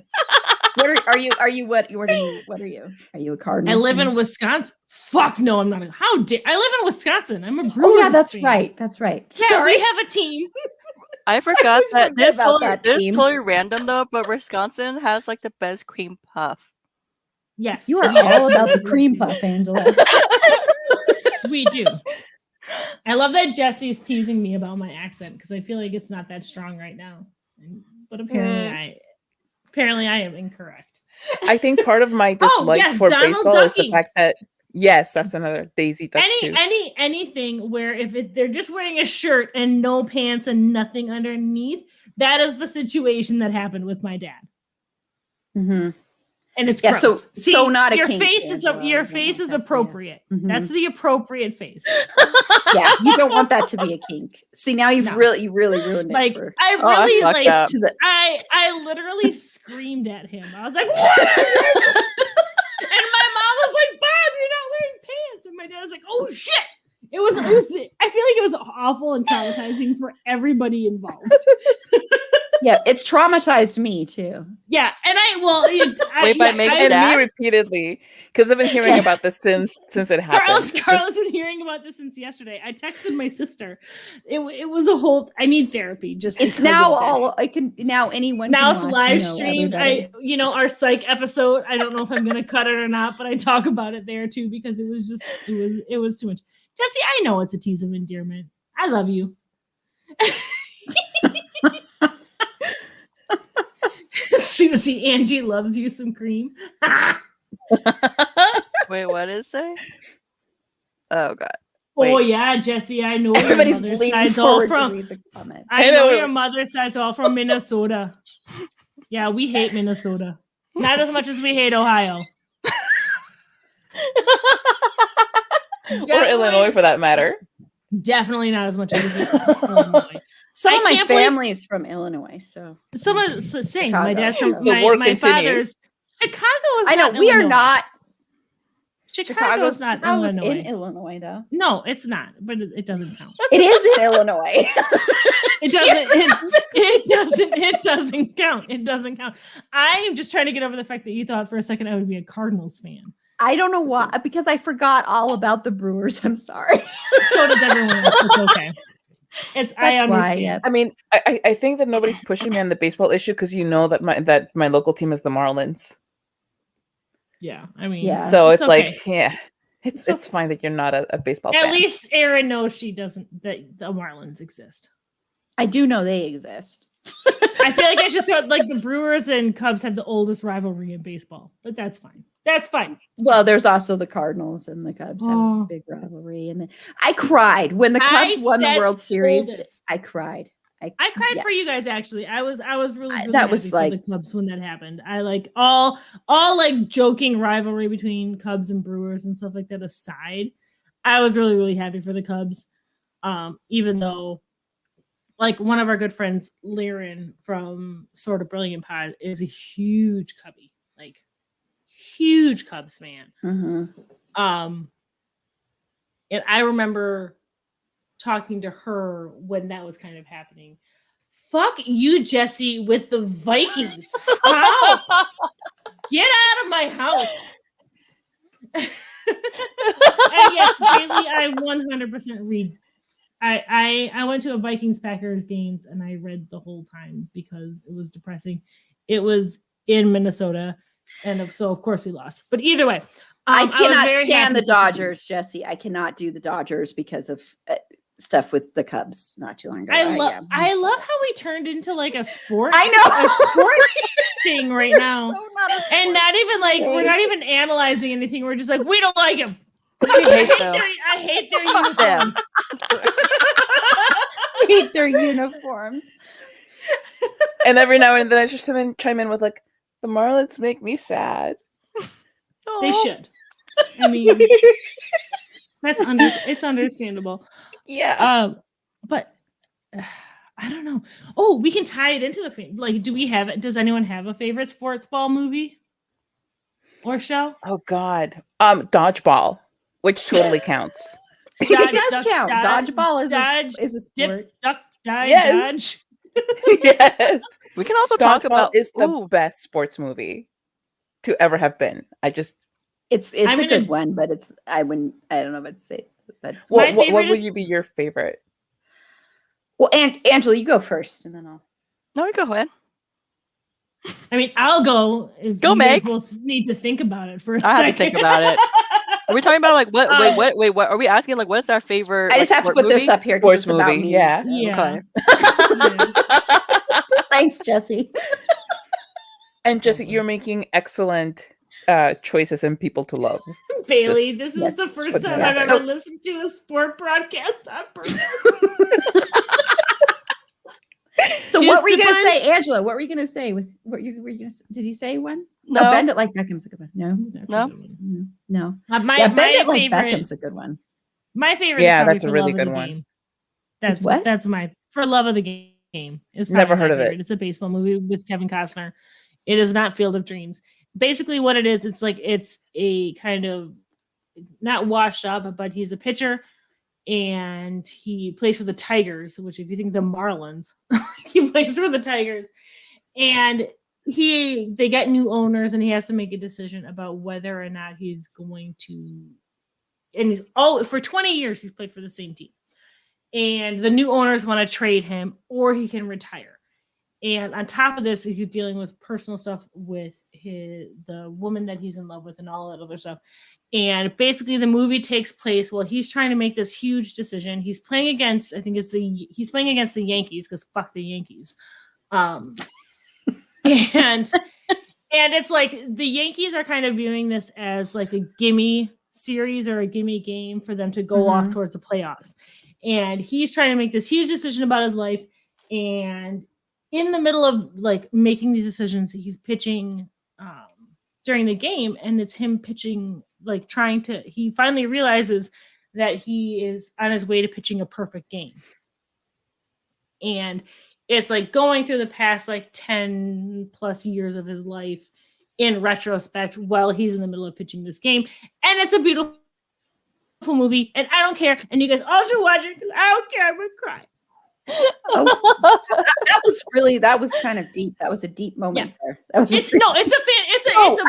What are you? Are you what? What are you? What are you? Are you a Cardinals? I live fan? in Wisconsin. Fuck no, I'm not. How dare I live in Wisconsin? I'm a Brewers Oh yeah, that's fan. right. That's right. Yeah, Sorry. we have a team. I forgot always that forget this about totally, that this team. totally random though, but Wisconsin has like the best cream puff. Yes, You are we all about the absolutely cream do. puff, Angela. We do. I love that Jesse's teasing me about my accent because I feel like it's not that strong right now. But apparently I am incorrect. I think part of my dislike yes, for Donald baseball is the Ducking. fact that yes, that's another Daisy Duck too. Anything where if they're just wearing a shirt and no pants and nothing underneath, that is the situation that happened with my dad. Mm-hmm. And it's Yeah, gross. so not a your kink, face is Angela. your You don't face want is that to be a- appropriate. Mhm. That's the appropriate face. Yeah, you don't want that to be a kink. See, now you really ruined it. Like for, I Oh, I really fucked like up. to the, I literally screamed at him. I was like, "What?" And my mom was like, "Bob, you're not wearing pants." And my dad was like, "Oh shit." It was I feel like it was awful and traumatizing for everybody involved. yeah, it's traumatized me too. Yeah, and Wait, by Meg's And dad? me repeatedly, because I've been hearing Yes. about this since it happened. Carlos been hearing about this since yesterday. I texted my sister. It was a whole. I need therapy. Just It's because now of this. all I can now anyone Now can it's watch, live you know, streamed. everybody. Our psych episode. I don't know if I'm gonna cut it or not, but I talk about it there too because it was too much. Jesse, I know it's a tease of endearment. I love you. Susie, Angie loves you some cream. Wait, what did it say? Oh god. Oh Wait. yeah, Jesse, I know Everybody's your mother's leaning side's all forward to from. read the comments. I know your mother's side's all from Minnesota. Yeah, we hate Minnesota. Not as much as we hate Ohio. Or Illinois, for that matter. Definitely not as much as we hate Illinois. Some of my can't believe- family is from Illinois, so Same. Chicago. My dad's from The my, war my continues. father's. Chicago is. I know not we are Illinois. not. Chicago's not Chicago's Illinois. in Illinois, though. No, it's not. But it doesn't count. It is in Illinois. It doesn't. It doesn't. It doesn't count. It doesn't count. I am just trying to get over the fact that you thought for a second I would be a Cardinals fan. I don't know why, because I forgot all about the Brewers. I'm sorry. So does everyone else. It's okay. I That's why, understand. yeah. I mean, I think that nobody's pushing me on the baseball issue because you know that my local team is the Marlins. Yeah, I mean, Yeah. So it's okay. like, yeah, It's it's fine that you're not a baseball At fan. least Erin knows that the Marlins exist. I do know they exist. I feel like I should throw like the Brewers and Cubs have the oldest rivalry in baseball, but that's fine. That's fine. Well, there's also the Cardinals and the Cubs have Oh. a big rivalry. And I cried when the I Cubs won the said World Series. oldest. I cried. I cried yeah. for you guys actually. I was really, really that happy was for like- the Cubs when that happened. I like all like joking rivalry between Cubs and Brewers and stuff like that aside. I was really, really happy for the Cubs. Even though like one of our good friends, Liren from Sort of Brilliant Pod, is a huge Cubby, like huge Cubs fan. Mhm. And I remember talking to her when that was kind of happening. Fuck you, Jesse, with the Vikings. How? Get out of my house. And yes, Bailey, I 100% read. I went to a Vikings Packers games and I read the whole time because it was depressing. It was in Minnesota, and so of course we lost. But either way, I was cannot very stand happy the for Cubs. Dodgers, Jesse. I cannot do the Dodgers because of stuff with the Cubs not too long ago. I yeah. love how we turned into like a sport. I know. a sport thing right We're now, so not a and sports not even like we're thing. not even analyzing anything. We're just like we don't like him. We hate them. I hate their Fuck them. uniforms. hate their uniforms. And every now and then I just chime in with like, the Marlins make me sad. They should. I mean, it's understandable. Yeah. But I don't know. Oh, we can tie it into like, does anyone have a favorite sports ball movie or show? Oh God. Dodgeball, which totally counts. It does count. Dodgeball is a sport. Dip, duck, dive, Yes. dodge. Yes. We can also talk Dodgeball about is the best sports movie to ever have been. It's a good one, but I don't know if I'd say it's the best. What would you be your favorite? Well, Angela, you go first, and then I'll. No, you go ahead. I mean, I'll go. If Go, you guys Meg. both need to think about it for a I second. have to think about it. Are we talking about like what? Wait, what? Are we asking like what's our favorite? I just have to put this up here because it's about movie, me. yeah. so. Yeah. Okay. Thanks, Jesse. And Jesse, you're making excellent choices and people to love. Bailey, this is yes, the first put time that I've out. ever listened to a sport broadcast on purpose. So Just what were you going to depends- say, Angela? What were you going to say with what you were you going to? Did you say one? No. Bend It Like Beckham's a good one. No, That's No. a good one. no. My Bend It Like favorite. Beckham's a good one. My favorite. Yeah, is probably that's a For really Love of good the one. Game. That's what? That's my For Love of the Game. Is Never probably heard my of it. favorite. It's a baseball movie with Kevin Costner. It is not Field of Dreams. Basically, what it is, it's like it's a kind of not washed up, but he's a pitcher and he plays for the Tigers. Which, if you think the Marlins, he plays for the Tigers, and they get new owners, and he has to make a decision about whether or not he's going to. And for 20 years he's played for the same team, and the new owners want to trade him or he can retire. And on top of this, he's dealing with personal stuff with the woman that he's in love with and all that other stuff. And basically the movie takes place while he's trying to make this huge decision. He's playing against, he's playing against the Yankees, because fuck the Yankees. And it's like the Yankees are kind of viewing this as like a gimme series or a gimme game for them to go off towards the playoffs. And he's trying to make this huge decision about his life. And in the middle of like making these decisions, he's pitching during the game, and it's him pitching, like he finally realizes that he is on his way to pitching a perfect game. And it's like going through the past like 10 plus years of his life in retrospect while he's in the middle of pitching this game. And it's a beautiful movie, and I don't care. And you guys all should watch it because I don't care. I'm gonna cry. Oh, that was kind of deep. That was a deep moment there. That was It's a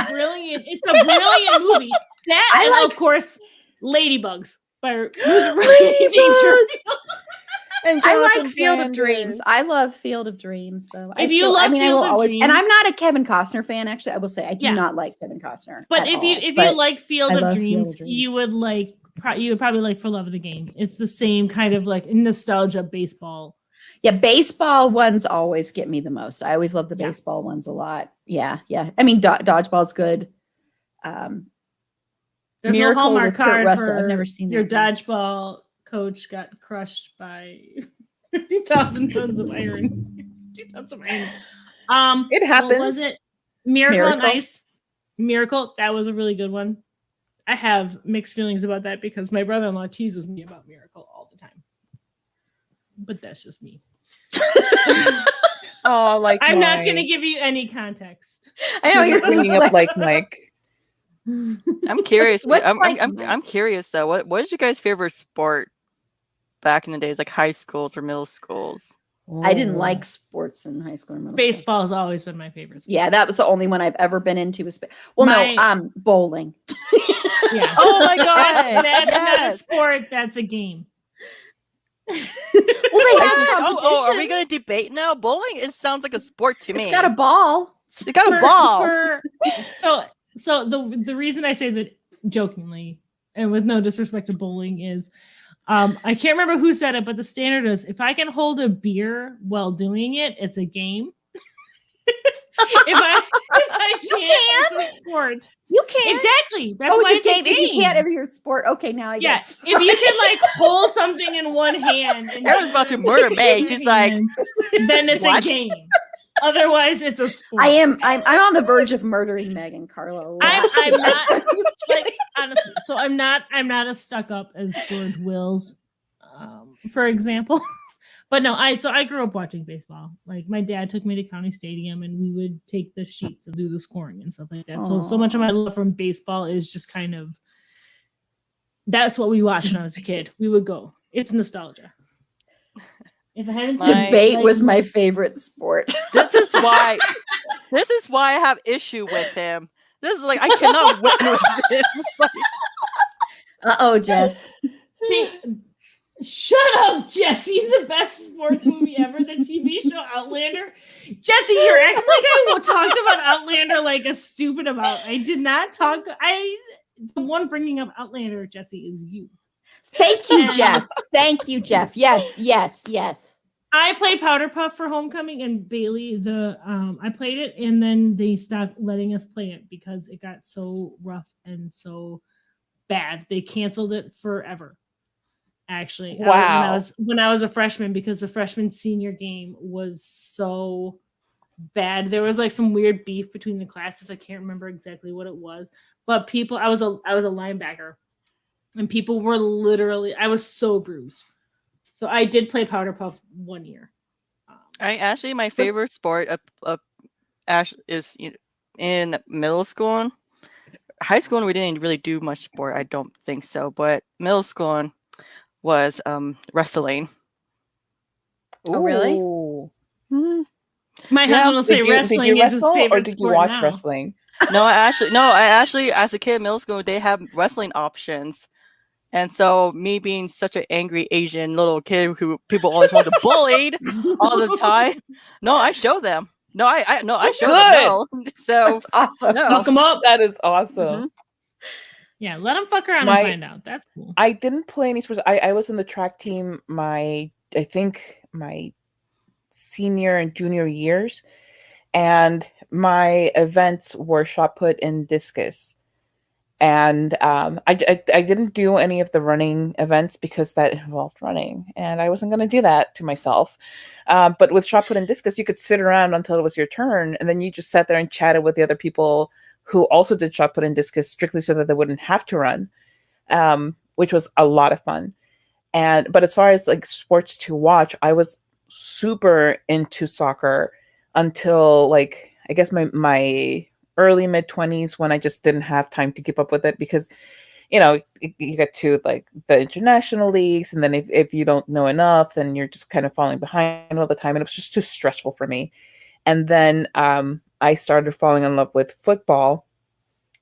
brilliant movie. That and of course Ladybugs by And I like Jonathan Field of Flanders. Dreams. I love Field of Dreams, though. If you love Field of Dreams, and I'm not a Kevin Costner fan. Actually, I will say I do Yeah. not like Kevin Costner. But at if all. you But like Field I of love Dreams, Field of Dreams. you would probably like For Love of the Game. It's the same kind of like nostalgia baseball. Yeah, baseball ones always get me the most. I always love the Yeah. baseball ones a lot. Yeah. I mean, dodgeball's good. There's Miracle no Hallmark with Kurt card Russell. for I've never seen your that one. dodgeball coach got crushed by 50,000 tons of iron. 50 tons of iron. It What happens. was it? Miracle on Miracle? Ice. Miracle. That was a really good one. I have mixed feelings about that because my brother-in-law teases me about Miracle all the time. But that's just me. Oh, like I'm not Mike. going to give you any context. I know you're bringing just up like Mike. I'm curious. What's I'm curious though. What is your guys' favorite sport back in the days, like high schools or middle schools? I didn't Oh. like sports in high school or middle school. Baseball has always been my favorite sport. Yeah, that was the only one I've ever been into. Bowling. Yeah. Oh my god, That's not a yes. sport. That's a game. Well, they have Oh, are we competition. going to debate now? Bowling, it sounds like a sport to me. It's got a ball. It got a ball. So the reason I say that jokingly and with no disrespect to bowling is I can't remember who said it, but the standard is if I can hold a beer while doing it, it's a game. if I can't, it's a sport. You can't. Exactly. That's Oh, why it's a game. If you can't ever your sport, okay, now I Yes. guess. If you can like hold something in one hand and Aaron's about to murder Meg. She's like, then it's What? a game. Otherwise, it's a sport. I'm on the verge of murdering Meg and Carla. A lot. I'm not like honestly. So I'm not as stuck up as George Wills, for example. But no, I grew up watching baseball. Like my dad took me to County Stadium, and we would take the sheets and do the scoring and stuff like that. So much of my love from baseball is just kind of that's what we watched when I was a kid. We would go. It's nostalgia. If I hadn't debate was my favorite sport. This is why I have issue with him. This is like I cannot win with him. Uh-oh, Jeff. Shut up, Jesse. The best sports movie ever, the TV show Outlander. Jesse, you're acting like I talked about Outlander like a stupid amount. I did not talk. The one bringing up Outlander, Jesse, is you. Thank you, Jeff. Thank you, Jeff. Yes. I played Powder Puff for Homecoming, and Bailey, I played it, and then they stopped letting us play it because it got so rough and so bad. They canceled it forever. Actually, wow. When I was a freshman, because the freshman senior game was so bad. There was like some weird beef between the classes. I can't remember exactly what it was, but I was a linebacker, and people were literally. I was so bruised. So I did play Powder Puff 1 year. My favorite sport is in middle school. High school, we didn't really do much sport. I don't think so. But middle school was wrestling. Oh, really? Ooh. My husband will say wrestling is his favorite or did you sport watch now. wrestling? No, I actually, as a kid in middle school, they have wrestling options. And so me being such an angry Asian little kid who people always want to bully all the time. No, I show them. I show them. No. So that's awesome. No. Fuck them up. That is awesome. Mm-hmm. Yeah, let them fuck around and find out. That's cool. I didn't play any sports. I was in the track team I think my senior and junior years. And my events were shot put and discus. And I didn't do any of the running events because that involved running, and I wasn't going to do that to myself. But with shot put and discus, you could sit around until it was your turn, and then you just sat there and chatted with the other people who also did shot put and discus, strictly so that they wouldn't have to run, which was a lot of fun. But as far as like sports to watch, I was super into soccer until like I guess my early mid-20s, when I just didn't have time to keep up with it because, you get to like the international leagues, and then if you don't know enough, then you're just kind of falling behind all the time, and it was just too stressful for me. And then I started falling in love with football.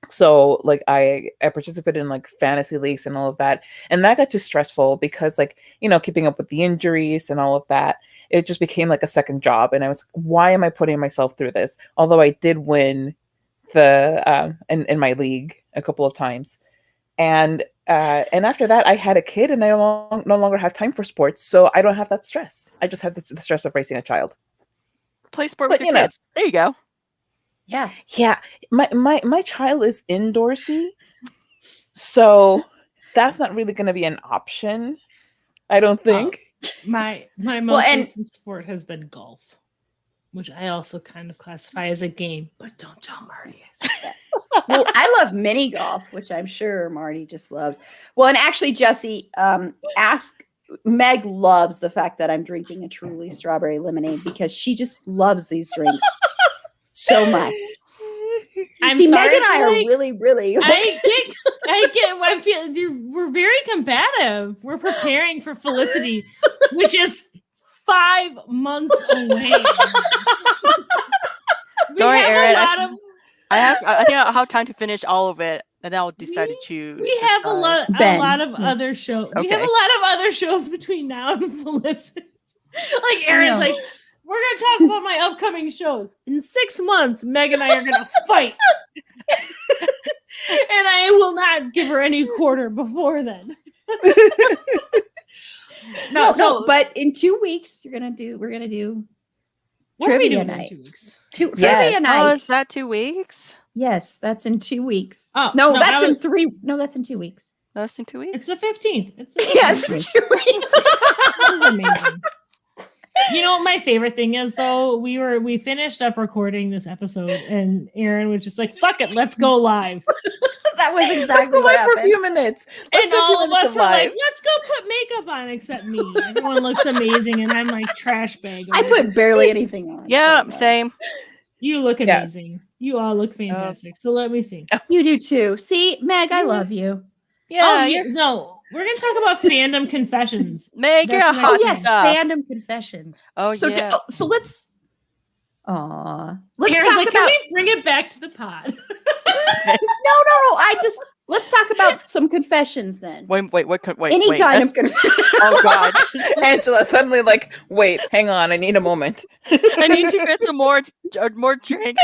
So like I participated in like fantasy leagues and all of that, and that got too stressful because like keeping up with the injuries and all of that, it just became like a second job. And I was, why am I putting myself through this? Although I did win the in my league a couple of times, and after that I had a kid, and I no longer have time for sports, so I don't have that stress. I just have the stress of raising a child. Play sport with your kids. There you go. Yeah. My child is indoorsy, so that's not really going to be an option, I don't think. My most recent sport has been golf, which I also kind of classify as a game, but don't tell Marty. Well, I love mini golf, which I'm sure Marty just loves. Well, and actually, Jesse, Meg loves the fact that I'm drinking a Truly strawberry lemonade because she just loves these drinks so much. See, Meg and I are really, really. I get. I feel we're very combative. We're preparing for Felicity, which is 5 months away. Don't worry, Erin. I think I'll have time to finish all of it, and then I'll decide to choose. We have a lot of other shows. Okay. We have a lot of other shows between now and Felicity. Like Erin's like, we're gonna talk about my upcoming shows. In 6 months, Meg and I are gonna fight. And I will not give her any quarter before then. No, but in 2 weeks, we're gonna do what are we trivia doing night. in 2 weeks? Trivia night. Oh, is that 2 weeks? Yes, that's in 2 weeks. Oh, that's in 3. No, that's in 2 weeks. That's in 2 weeks. It's the 15th. Yes, in 2 weeks. This is amazing. You know what my favorite thing is though? We finished up recording this episode and Aaron was just like, fuck it, let's go live. That was Let's exactly go what live for a happened. few minutes. Let's And do a few all of minutes us were like, live. let's go put makeup on except me. Everyone looks amazing and I'm like trash bag. I put barely anything on. Yeah, so, same. You look Yeah. amazing. You all look fantastic. So let me see. You do too. See, Meg, I Yeah. love you. Yeah, No, we're gonna talk about fandom confessions. Meg, you're a That's my- Oh hot yes, stuff. fandom confessions. Oh so yeah. so let's. Let's Aaron's talk like, about. can we bring it back to the pod? No. Let's talk about some confessions then. Wait. Any wait, kind that's- of confession. Oh God. Angela suddenly like, wait, hang on, I need a moment. I need to get some more drink.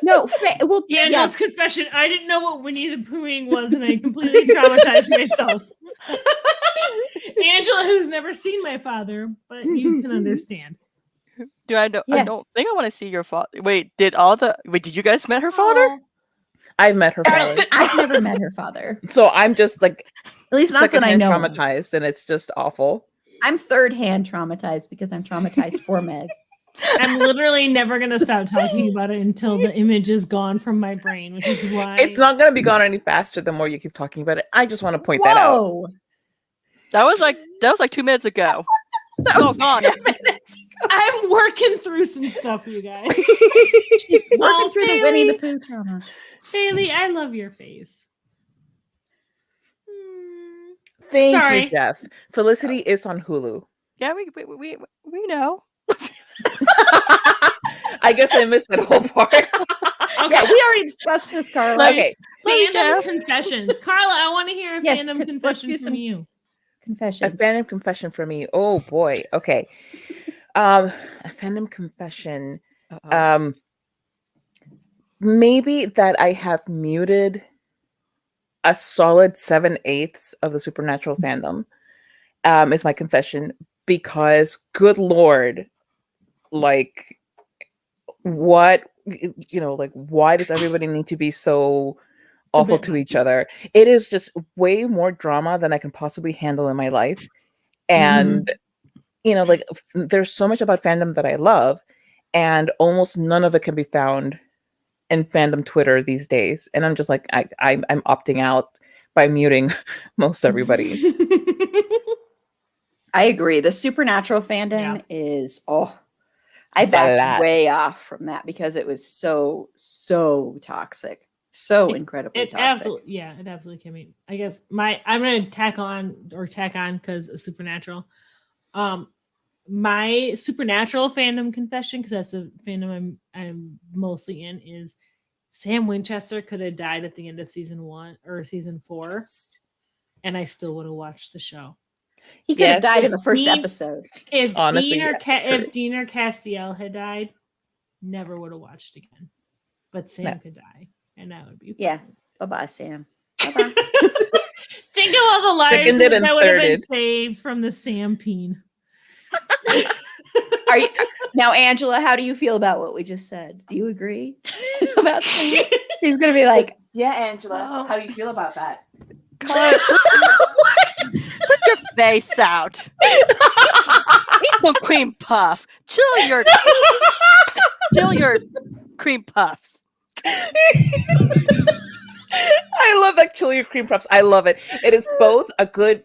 No, well, Angela's confession. I didn't know what Winnie the Poohing was, and I completely traumatized myself. Angela, who's never seen my father, but you can understand. I Yeah. don't think I want to see your father. Wait, did you guys met her father? Oh, I've met her father. I've never met her father. So I'm just like At least not that I secondhand know. traumatized, and it's just awful. I'm third hand traumatized because I'm traumatized for Meg. I'm literally never gonna stop talking about it until the image is gone from my brain, which is why It's not going to be gone any faster the more you keep talking about it. I just want to point that out. Whoa! That was like 2 minutes ago. That Oh, was gone. 10 minutes ago. I'm working through some stuff, you guys. She's working Oh, through the Winnie the Bailey. Pooh trauma. Bailey, I love your face. Thank Sorry. you, Jeff. Felicity is on Hulu. Yeah, we know. I guess I missed that whole part. Yeah, we already discussed this, Carla. Like- Okay. Fandom Jeff. confessions. Carla, I want to hear a Yes, fandom let's confession do from some- you. A Confession. fandom confession for me. Oh boy. Okay. A fandom confession. Uh-oh. Maybe that I have muted a solid 7/8 of the Supernatural fandom. Is my confession, because good Lord, like what, like why does everybody need to be so a awful bit to much. each other? It is just way more drama than I can possibly handle in my life. And like there's so much about fandom that I love, and almost none of it can be found in fandom Twitter these days. And I'm just like, I'm opting out by muting most everybody. I agree. The Supernatural fandom is I It's a lot. backed way off from that because it was so toxic, so incredibly It toxic. absolutely, it absolutely can be. I guess I'm gonna tack on because of Supernatural. My Supernatural fandom confession, because that's the fandom I'm mostly in, is Sam Winchester could have died at the end of season 1 or season 4, and I still would have watched the show. He could have Yes, died in the first Dean- episode. If Honestly, Dean or yeah, if Dean or Castiel had died, never would have watched again. But Sam No. could die, and that would be Yeah. fun. Bye-bye, Sam. Bye-bye. Think of all the lives Seconded and that would have been thirded. saved from the Sam peen. Are you now, Angela? How do you feel about what we just said? Do you agree about Sam? She's gonna be like, Yeah, Angela. Oh. How do you feel about that? Put your face out. Eat some cream puff. Chill your cream puffs. I love that chili your cream puffs. I love it. It is both a good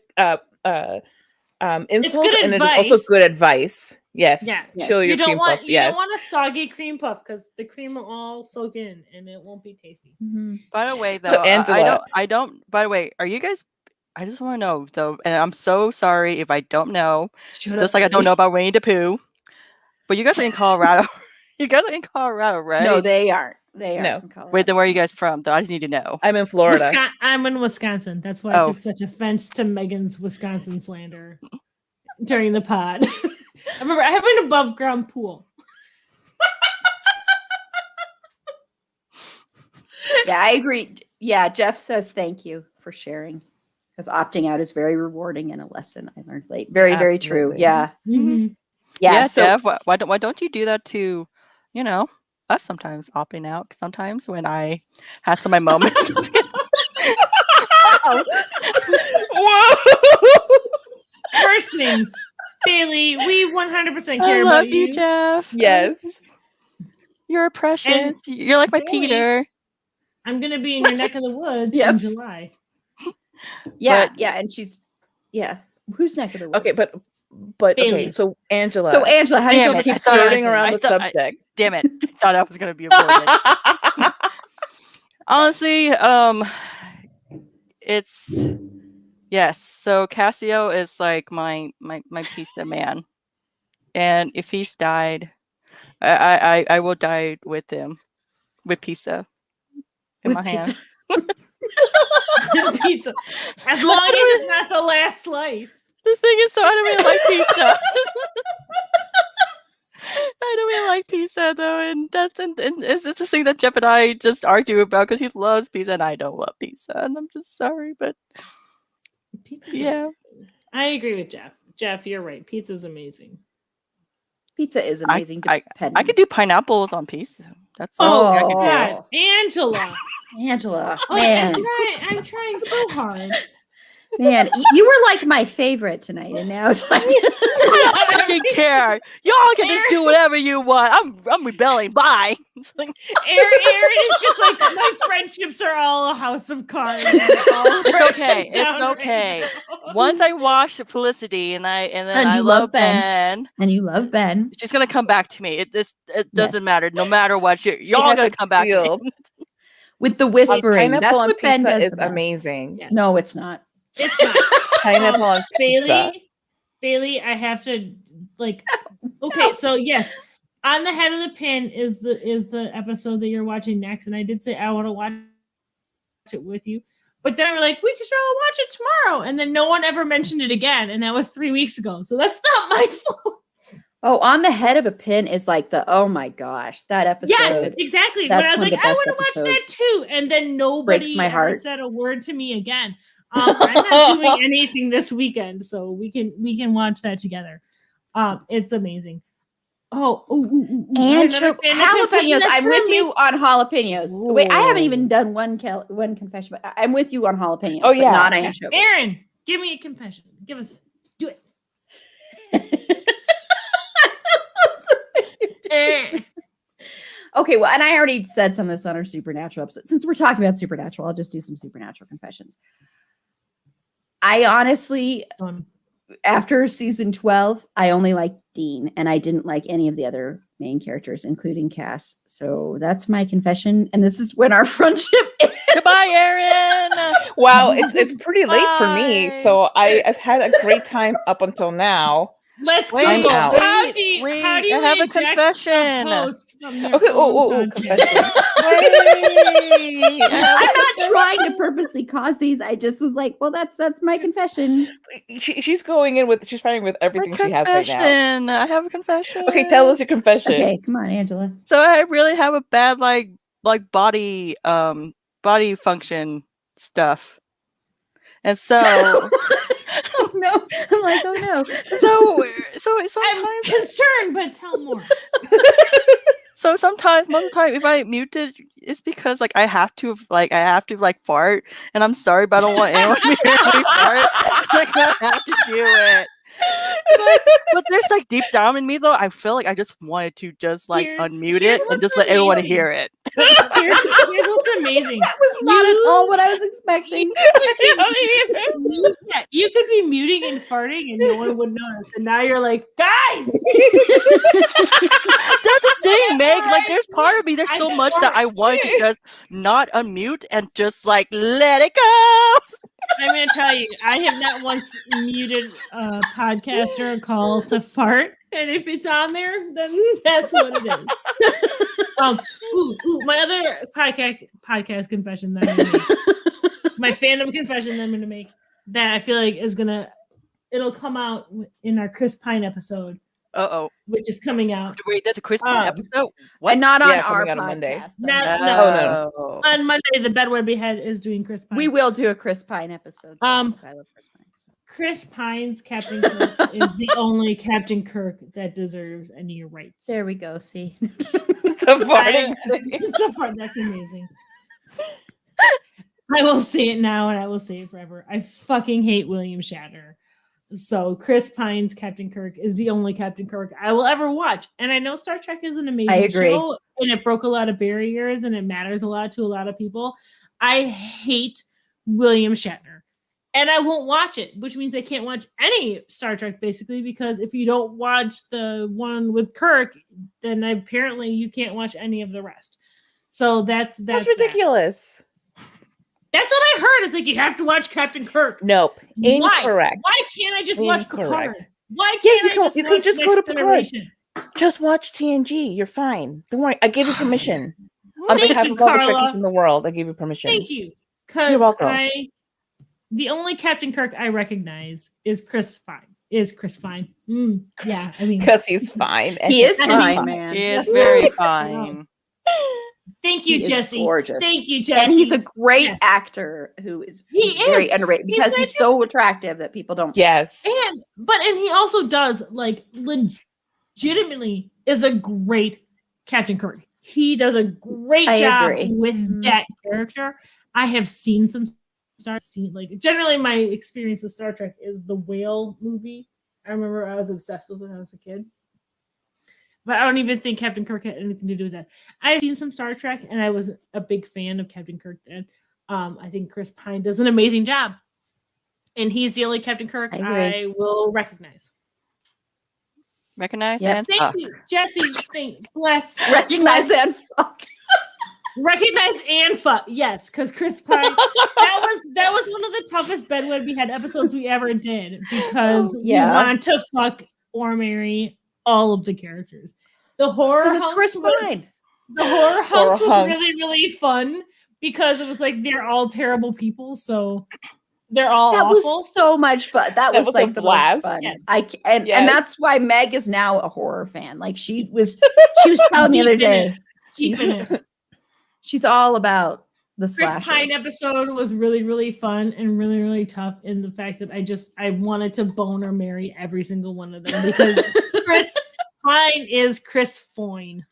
insult good and it is also advice. good advice. Yes. Yeah, Chill your you don't cream want puff. you Yes. don't want a soggy cream puff because the cream will all soak in and it won't be tasty. By the way, though, So, Angela- I don't. By the way, are you guys? I just want to know though, and I'm so sorry if I don't know. Just like I don't know about Winnie the Pooh, but you guys are in Colorado. You guys are in Colorado, right? no, they aren't. They No. aren't. in Colorado. Wait, then where are you guys from? Though I just need to know. I'm in Florida. I'm in Wisconsin. That's why I Oh. took such offense to Megan's Wisconsin slander during the pod. I remember I have an above ground pool. Yeah, I agree. Yeah, Jeff says thank you for sharing because opting out is very rewarding and a lesson I learned late. Very, very true. Absolutely. Yeah. Mhm. Yeah. So Jeff, why don't you do that to, us sometimes opting out sometimes when I had some of my moments. oh, Whoa! First things. Bailey, we 100% I care love about you, Jeff. Yes. You're precious. And You're like my Bailey, Peter. I'm gonna be in your neck of the woods Yep. in July. Yeah, But- yeah, and she's who's neck of the woods? Okay, but okay, Bailey's. so Angela. So Angela, how do you Damn feel it, about keep I thought I- skirting around the thought I- subject. Damn it. I thought I was gonna be avoided. Honestly, it's yes. So Cassio is like my piece of man, and if he's died, I will die with him, with pizza in With my hand. Pizza. As long as it's not the last slice. The thing is, so I don't really like pizza. I don't really like pizza though, and it's a thing that Jeff and I just argue about because he loves pizza and I don't love pizza, and I'm just sorry, but yeah. I agree with Jeff. Jeff, you're right. Pizza's amazing. Pizza is amazing. I depending. could do pineapples on pizza. That's Oh, something I could do. God. Angela. Angela, Like, man, I'm trying so hard. man, you were like my favorite tonight, and now it's like I don't fucking care. Y'all can just do whatever you want. I'm rebelling. Bye. It's like, Aaron is just like, my friendships are all a house of cards. It's okay. It's okay. Once I wash Felicity and then And I you love love Ben. Ben, and you love Ben. she's gonna come back to me. It doesn't Yes. matter. No matter what, She y'all has gonna it come back to me. sealed. With the whispering. Pineapple That's on what Ben pizza does. is the best. amazing. Yes. No, it's not. It's not. Pineapple on pizza. Bailey, I have to okay, so yes, on the head of the pin is the episode that you're watching next, and I did say I want to watch it with you, but then we're like, we should all watch it tomorrow, and then no one ever mentioned it again, and that was 3 weeks ago, so that's not my fault. Oh, on the head of a pin is like oh my gosh, that episode. Yes, exactly. But That's I was one of like, the I best want to watch that episodes. too, and then nobody my ever heart. said a word to me again. I'm not doing anything this weekend, so we can watch that together. It's amazing. And jalapenos. I'm with you on jalapenos. Wait, I haven't even done one confession, but I'm with you on jalapenos. Oh, but yeah. not anchovy. Aaron, give me a confession. Do it. Okay, well, and I already said some of this on our Supernatural episode. Since we're talking about Supernatural, I'll just do some Supernatural confessions. I honestly, after season 12, I only liked Dean, and I didn't like any of the other main characters, including Cass. So that's my confession, and this is when our friendship ends. Goodbye, Aaron. Wow, it's pretty late for me. Bye. So I've had a great time up until now. Let's Wait, Google. out. How do you wait, how do you I have a eject confession. post from your Okay, own content? confession. Wait, I have a I'm not trying to purposely cause these. I just was like, well, that's my confession. She's going in with, she's fighting with everything she has right now. confession. I have a confession. Okay, tell us your confession. Okay, come on, Angela. So I really have a bad like body function stuff, and so Oh no, I'm like, oh no. so I'm sometimes concerned, but tell more. so sometimes most of the time if I mute it, it's because like I have to fart, and I'm sorry, but I don't want anyone to hear me fart. Like I have to do it. But there's like deep down in me though, I feel like I just wanted to just like unmute here's it and what's just let everyone amazing. hear it. Here's what's amazing. That was not at all what I was expecting. Yeah, you could be muting and farting and no one would notice. And now you're like, guys! That's the thing, Meg. Like, there's part of me. There's so much that I want to just not unmute and just like let it go. I'm going to tell you, I have not once muted a podcast or a call to fart. And if it's on there, then that's what it is. My other podcast confession that I'm going to make, my fandom confession that I'm going to make, that I feel like is going to, it'll come out in our Chris Pine episode, which is coming out. Wait, that's a Chris Pine episode? And not on Yeah, our coming out on podcast. Monday. No. Oh, On Monday, the Bedwebby Head is doing Chris Pine. We will do a Chris Pine episode. though, 'cause I love Chris Pine. So. Chris Pine's Captain Kirk is the only Captain Kirk that deserves any rights. There we go. See. it's a farting thing. It's a part that's amazing. I will say it now and I will say it forever. I fucking hate William Shatner. So Chris Pine's Captain Kirk is the only Captain Kirk I will ever watch. And I know Star Trek is an I amazing agree. show and it broke a lot of barriers and it matters a lot to a lot of people. I hate William Shatner. And I won't watch it, which means I can't watch any Star Trek basically, because if you don't watch the one with Kirk, then apparently you can't watch any of the rest. So that's ridiculous. That's what I heard. It's like you have to watch Captain Kirk. Nope. Incorrect. Why can't I just watch Incorrect. Picard? Why Yes, can't you can just go to Picard. Just watch TNG. You're fine. Don't worry. I gave you permission. On Thank behalf you, of all the Carla. Trekkies in the world, I gave you permission. Thank you. You're Because welcome. the only Captain Kirk I recognize is Chris Fine. Yeah, I mean, Because he's fine. and He is he's fine, man. He is very fine. thank you, He is Jesse. gorgeous. Thank you, Jesse. And he's a great Yes. actor who is He very is. underrated He's because not he's so attractive that people don't. Yes. and he also does like legitimately is a great Captain Kirk. He does a great I job agree. with Mhm. that character. I have seen some like generally my experience with Star Trek is the Whale movie. I remember I was obsessed with it when I was a kid. But I don't even think Captain Kirk had anything to do with that. I've seen some Star Trek and I was a big fan of Captain Kirk then. I think Chris Pine does an amazing job. And he's the only Captain Kirk I agree. I will recognize. Recognize Yep. and Thank fuck. you, Jesse. Bless. Recognize and fuck. Recognize and fuck. Yes, because Chris Pine. that was one of the toughest bedwetting behead episodes we ever did because Yeah. we want to fuck or marry all of the characters. The horror Because it's hunks Chris was, Pine. the horror hunks was hunks. really, really fun because it was like they're all terrible people, so they're all That awful. was so much fun. That was was a like the blast. most fun. Yes. And Yes. that's why Meg is now a horror fan. Like she was telling me the other Deep in it. day. Deep in it. She's all about the Chris slashers. Pine episode was really, really fun and really, really tough in the fact that I wanted to bone or marry every single one of them because Chris Pine is Chris Foyne.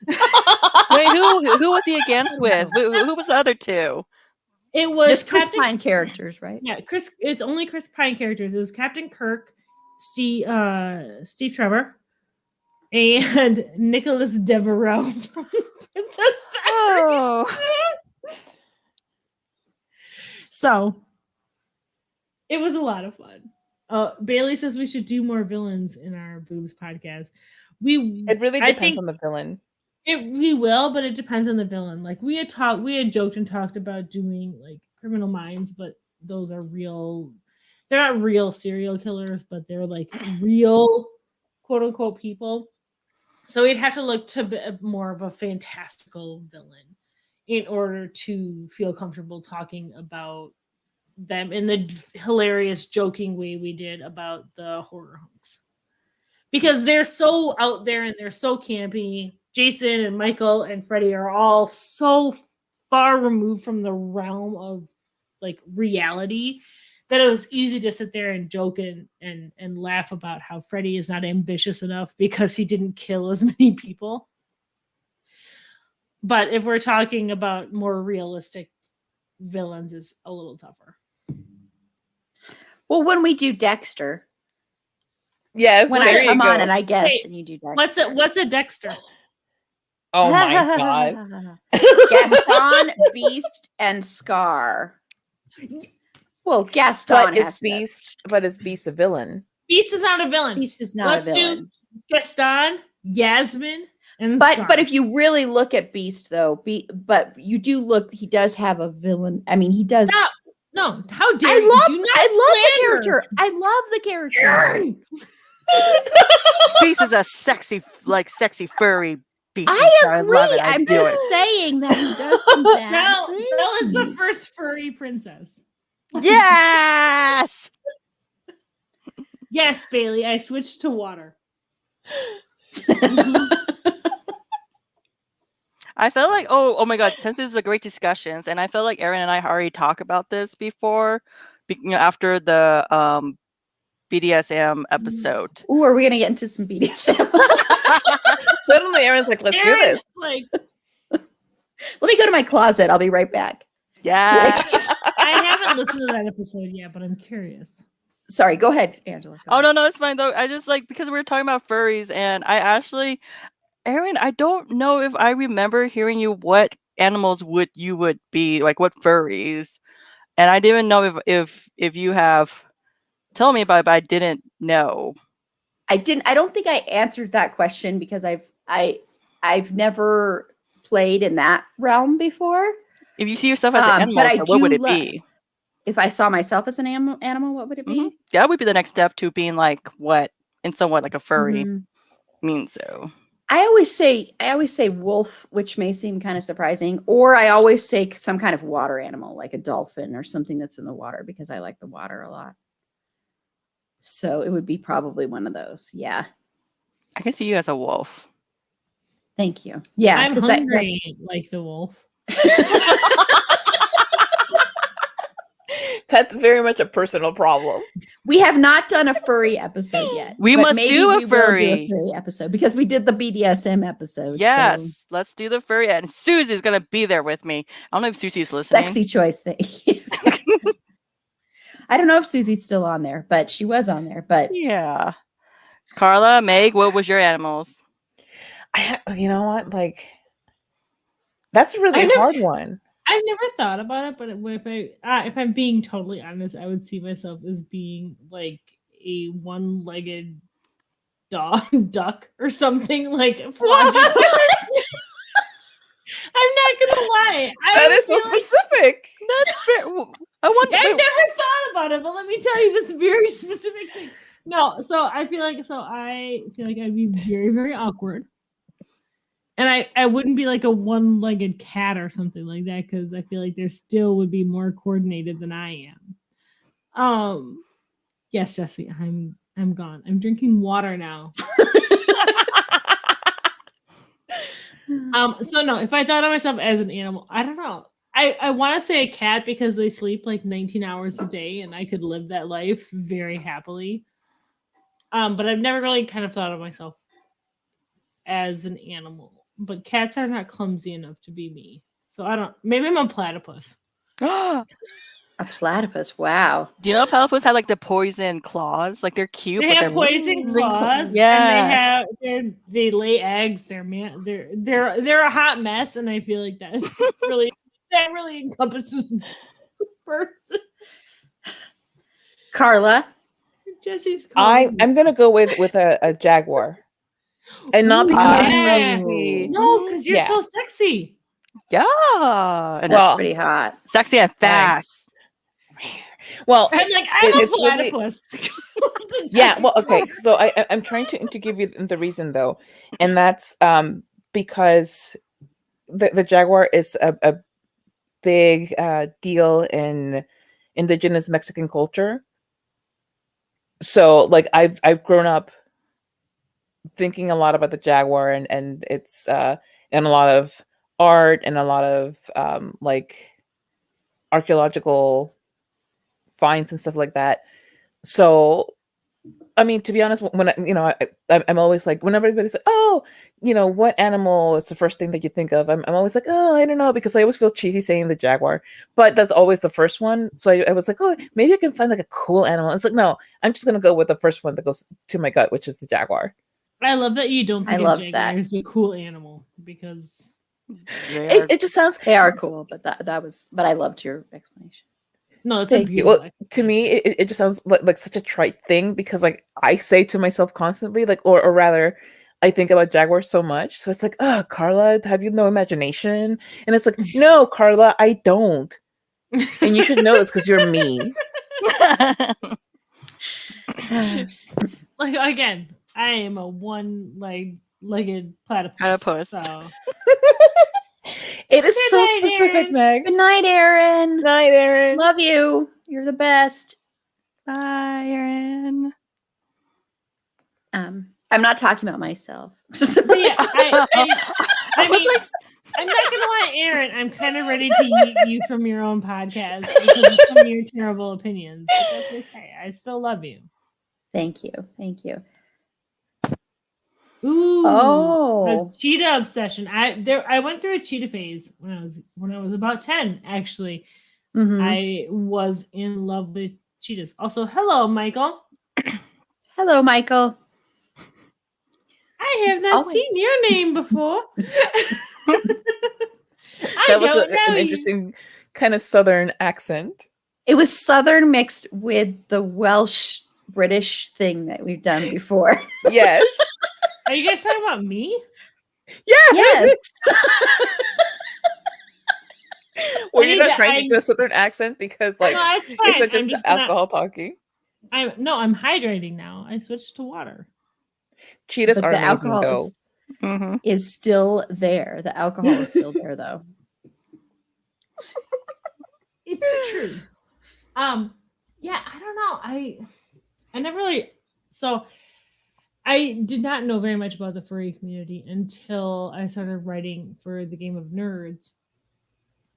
Wait, who was he against with? Who was the other two? It was Just Chris Captain, Pine characters, right? Yeah, Chris. It's only Chris Pine characters. It was Captain Kirk, Steve Trevor, and Nicholas Devereaux from Princess Diaries. Oh, So it was a lot of fun. Bailey says we should do more villains in our boobs podcast. It really I depends think on the villain. we will, but it depends on the villain. Like we had joked and talked about doing like Criminal Minds, but those are real. They're not real serial killers, but they're like real quote unquote people. So we'd have to look to more of a fantastical villain in order to feel comfortable talking about them in the hilarious joking way we did about the horror hunks. Because they're so out there and they're so campy. Jason and Michael and Freddie are all so far removed from the realm of like reality that it was easy to sit there and joke and laugh about how Freddie is not ambitious enough because he didn't kill as many people. But if we're talking about more realistic villains, it's a little tougher. Well, when we do Dexter, Yes. when there I you come on go. and I guess Wait, and you do Dexter. What's a Dexter? Oh my god. Gaston, Beast, and Scar. Well, Gaston But is has to- Beast a villain? Beast is not a villain. Beast is not Let's a villain. do Gaston, Yasmin, and But Scar. if you really look at Beast though, but you do look, he does have a villain. I mean, he does. Stop. No, how dare I you? love Do not the slander. character. I love the character. Beast is a sexy furry beast. I agree. love it. I I'm do just it. saying that he does some bad Belle is the things. first furry princess. Yes. Yes, Bailey. I switched to water. I felt like oh my god, since this is a great discussions, and I felt like Erin and I already talked about this before, after the BDSM episode. Ooh, are we gonna get into some BDSM? Suddenly Aaron's like, let's do Aaron, this. like, Let me go to my closet. I'll be right back. Yeah. I haven't listened to that episode yet, but I'm curious. Sorry, go ahead, Angela. Go Oh ahead. no, it's fine though. I just like because we were talking about furries, and I actually, Erin, I don't know if I remember hearing you what animals you would be like, what furries, and I didn't know if you have told me about it, but I didn't know. I don't think I answered that question because I've never played in that realm before. If you see yourself as an animal, But I so what would do it be? if I saw myself as an animal, what would it be? That would be the next step to being like what in somewhat like a furry Mhm. means. So I always say wolf, which may seem kind of surprising, or I always say some kind of water animal like a dolphin or something that's in the water because I like the water a lot. So it would be probably one of those. Yeah. I can see you as a wolf. Thank you. Yeah, I'm 'cause hungry like the wolf. That's very much a personal problem. we have not done a furry episode yet. We but must maybe do a we will do furry. a furry episode because we did the BDSM episode. So Yes, let's do the furry, and Susie's gonna be there with me. I don't know if Susie's listening. sexy choice thing. I don't know if Susie's still on there, but she was on there. But Yeah, Carla, Meg, what was your animals? You know what? Like, that's a really hard one. I've never thought about it, but if I'm being totally honest, I would see myself as being like a one-legged duck or something like. I'm not gonna lie. That is so specific. That's fair. I wonder. I've never thought about it, but let me tell you this very specific thing. No, so I feel like I'd be very, very awkward. And I wouldn't be like a one-legged cat or something like that because I feel like there still would be more coordinated than I am. Yes, Jesse, I'm gone. I'm drinking water now. So no, if I thought of myself as an animal, I don't know. I want to say a cat because they sleep like 19 hours a day and I could live that life very happily. But I've never really kind of thought of myself as an animal. But cats are not clumsy enough to be me. So I don't, maybe I'm a platypus. a platypus, wow. Do you know platypus have like the poison claws? Like they're cute, They but have they're poison claws. Yeah. And they lay eggs. They're a hot mess, and I feel like that really encompasses this person. Carla. Jesse's I'm gonna go with a jaguar. And not because of the no, because you're so sexy. Yeah, And that's pretty hot. Sexy and fast. Well, I'm like, I'm a platypus. Yeah, well, okay. So I'm trying to give you the reason though, and that's because the jaguar is a big deal in indigenous Mexican culture. So like I've grown up thinking a lot about the jaguar and it's in a lot of art and a lot of like archaeological finds and stuff like that. So I mean, to be honest, when I'm always like, whenever everybody's like, oh, what animal is the first thing that you think of? I'm always like, oh, I don't know, because I always feel cheesy saying the jaguar, but that's always the first one. So I was like, oh, maybe I can find like a cool animal. It's like, no, I'm just gonna go with the first one that goes to my gut, which is the jaguar. I love that you don't think I love a jaguar that. is a cool animal because It just sounds they are cool, but but I loved your explanation. No, it's thank a you. beautiful. Well, to me, it just sounds like such a trite thing because like I say to myself constantly, like, or rather, I think about jaguars so much. So it's like, oh, Carla, have you no imagination? And it's like, no, Carla, I don't. And you should know it's because you're me. Like again, I am a one-legged platypus. So. It is so night, specific, Erin. Meg. Good night, Erin. Good night, Erin. Love you. You're the best. Bye, Erin. I'm not talking about myself. But yeah, I mean, like, I'm not gonna lie, Erin. I'm kind of ready to yeet you from your own podcast because of some of your terrible opinions. But that's okay. I still love you. Thank you. Thank you. Ooh, Oh, a cheetah obsession. I went through a cheetah phase when I was about 10. Actually, Mhm. I was in love with cheetahs. Also, hello, Michael. Hello, Michael. I have not always- seen your name before. That was an interesting kind of Southern accent. It was Southern mixed with the Welsh British thing that we've done before. Yes. Are you guys talking about me? Yes. Were I you need not to- trying to do a Southern accent because, like, No, it's fine. is that just I'm the just gonna- alcohol talking? I'm hydrating now. I switched to water. Cheetahs But are the amazing, alcohol though. is still there. The alcohol is still there, though. It's true. Yeah, I don't know. I never really I did not know very much about the furry community until I started writing for the Game of Nerds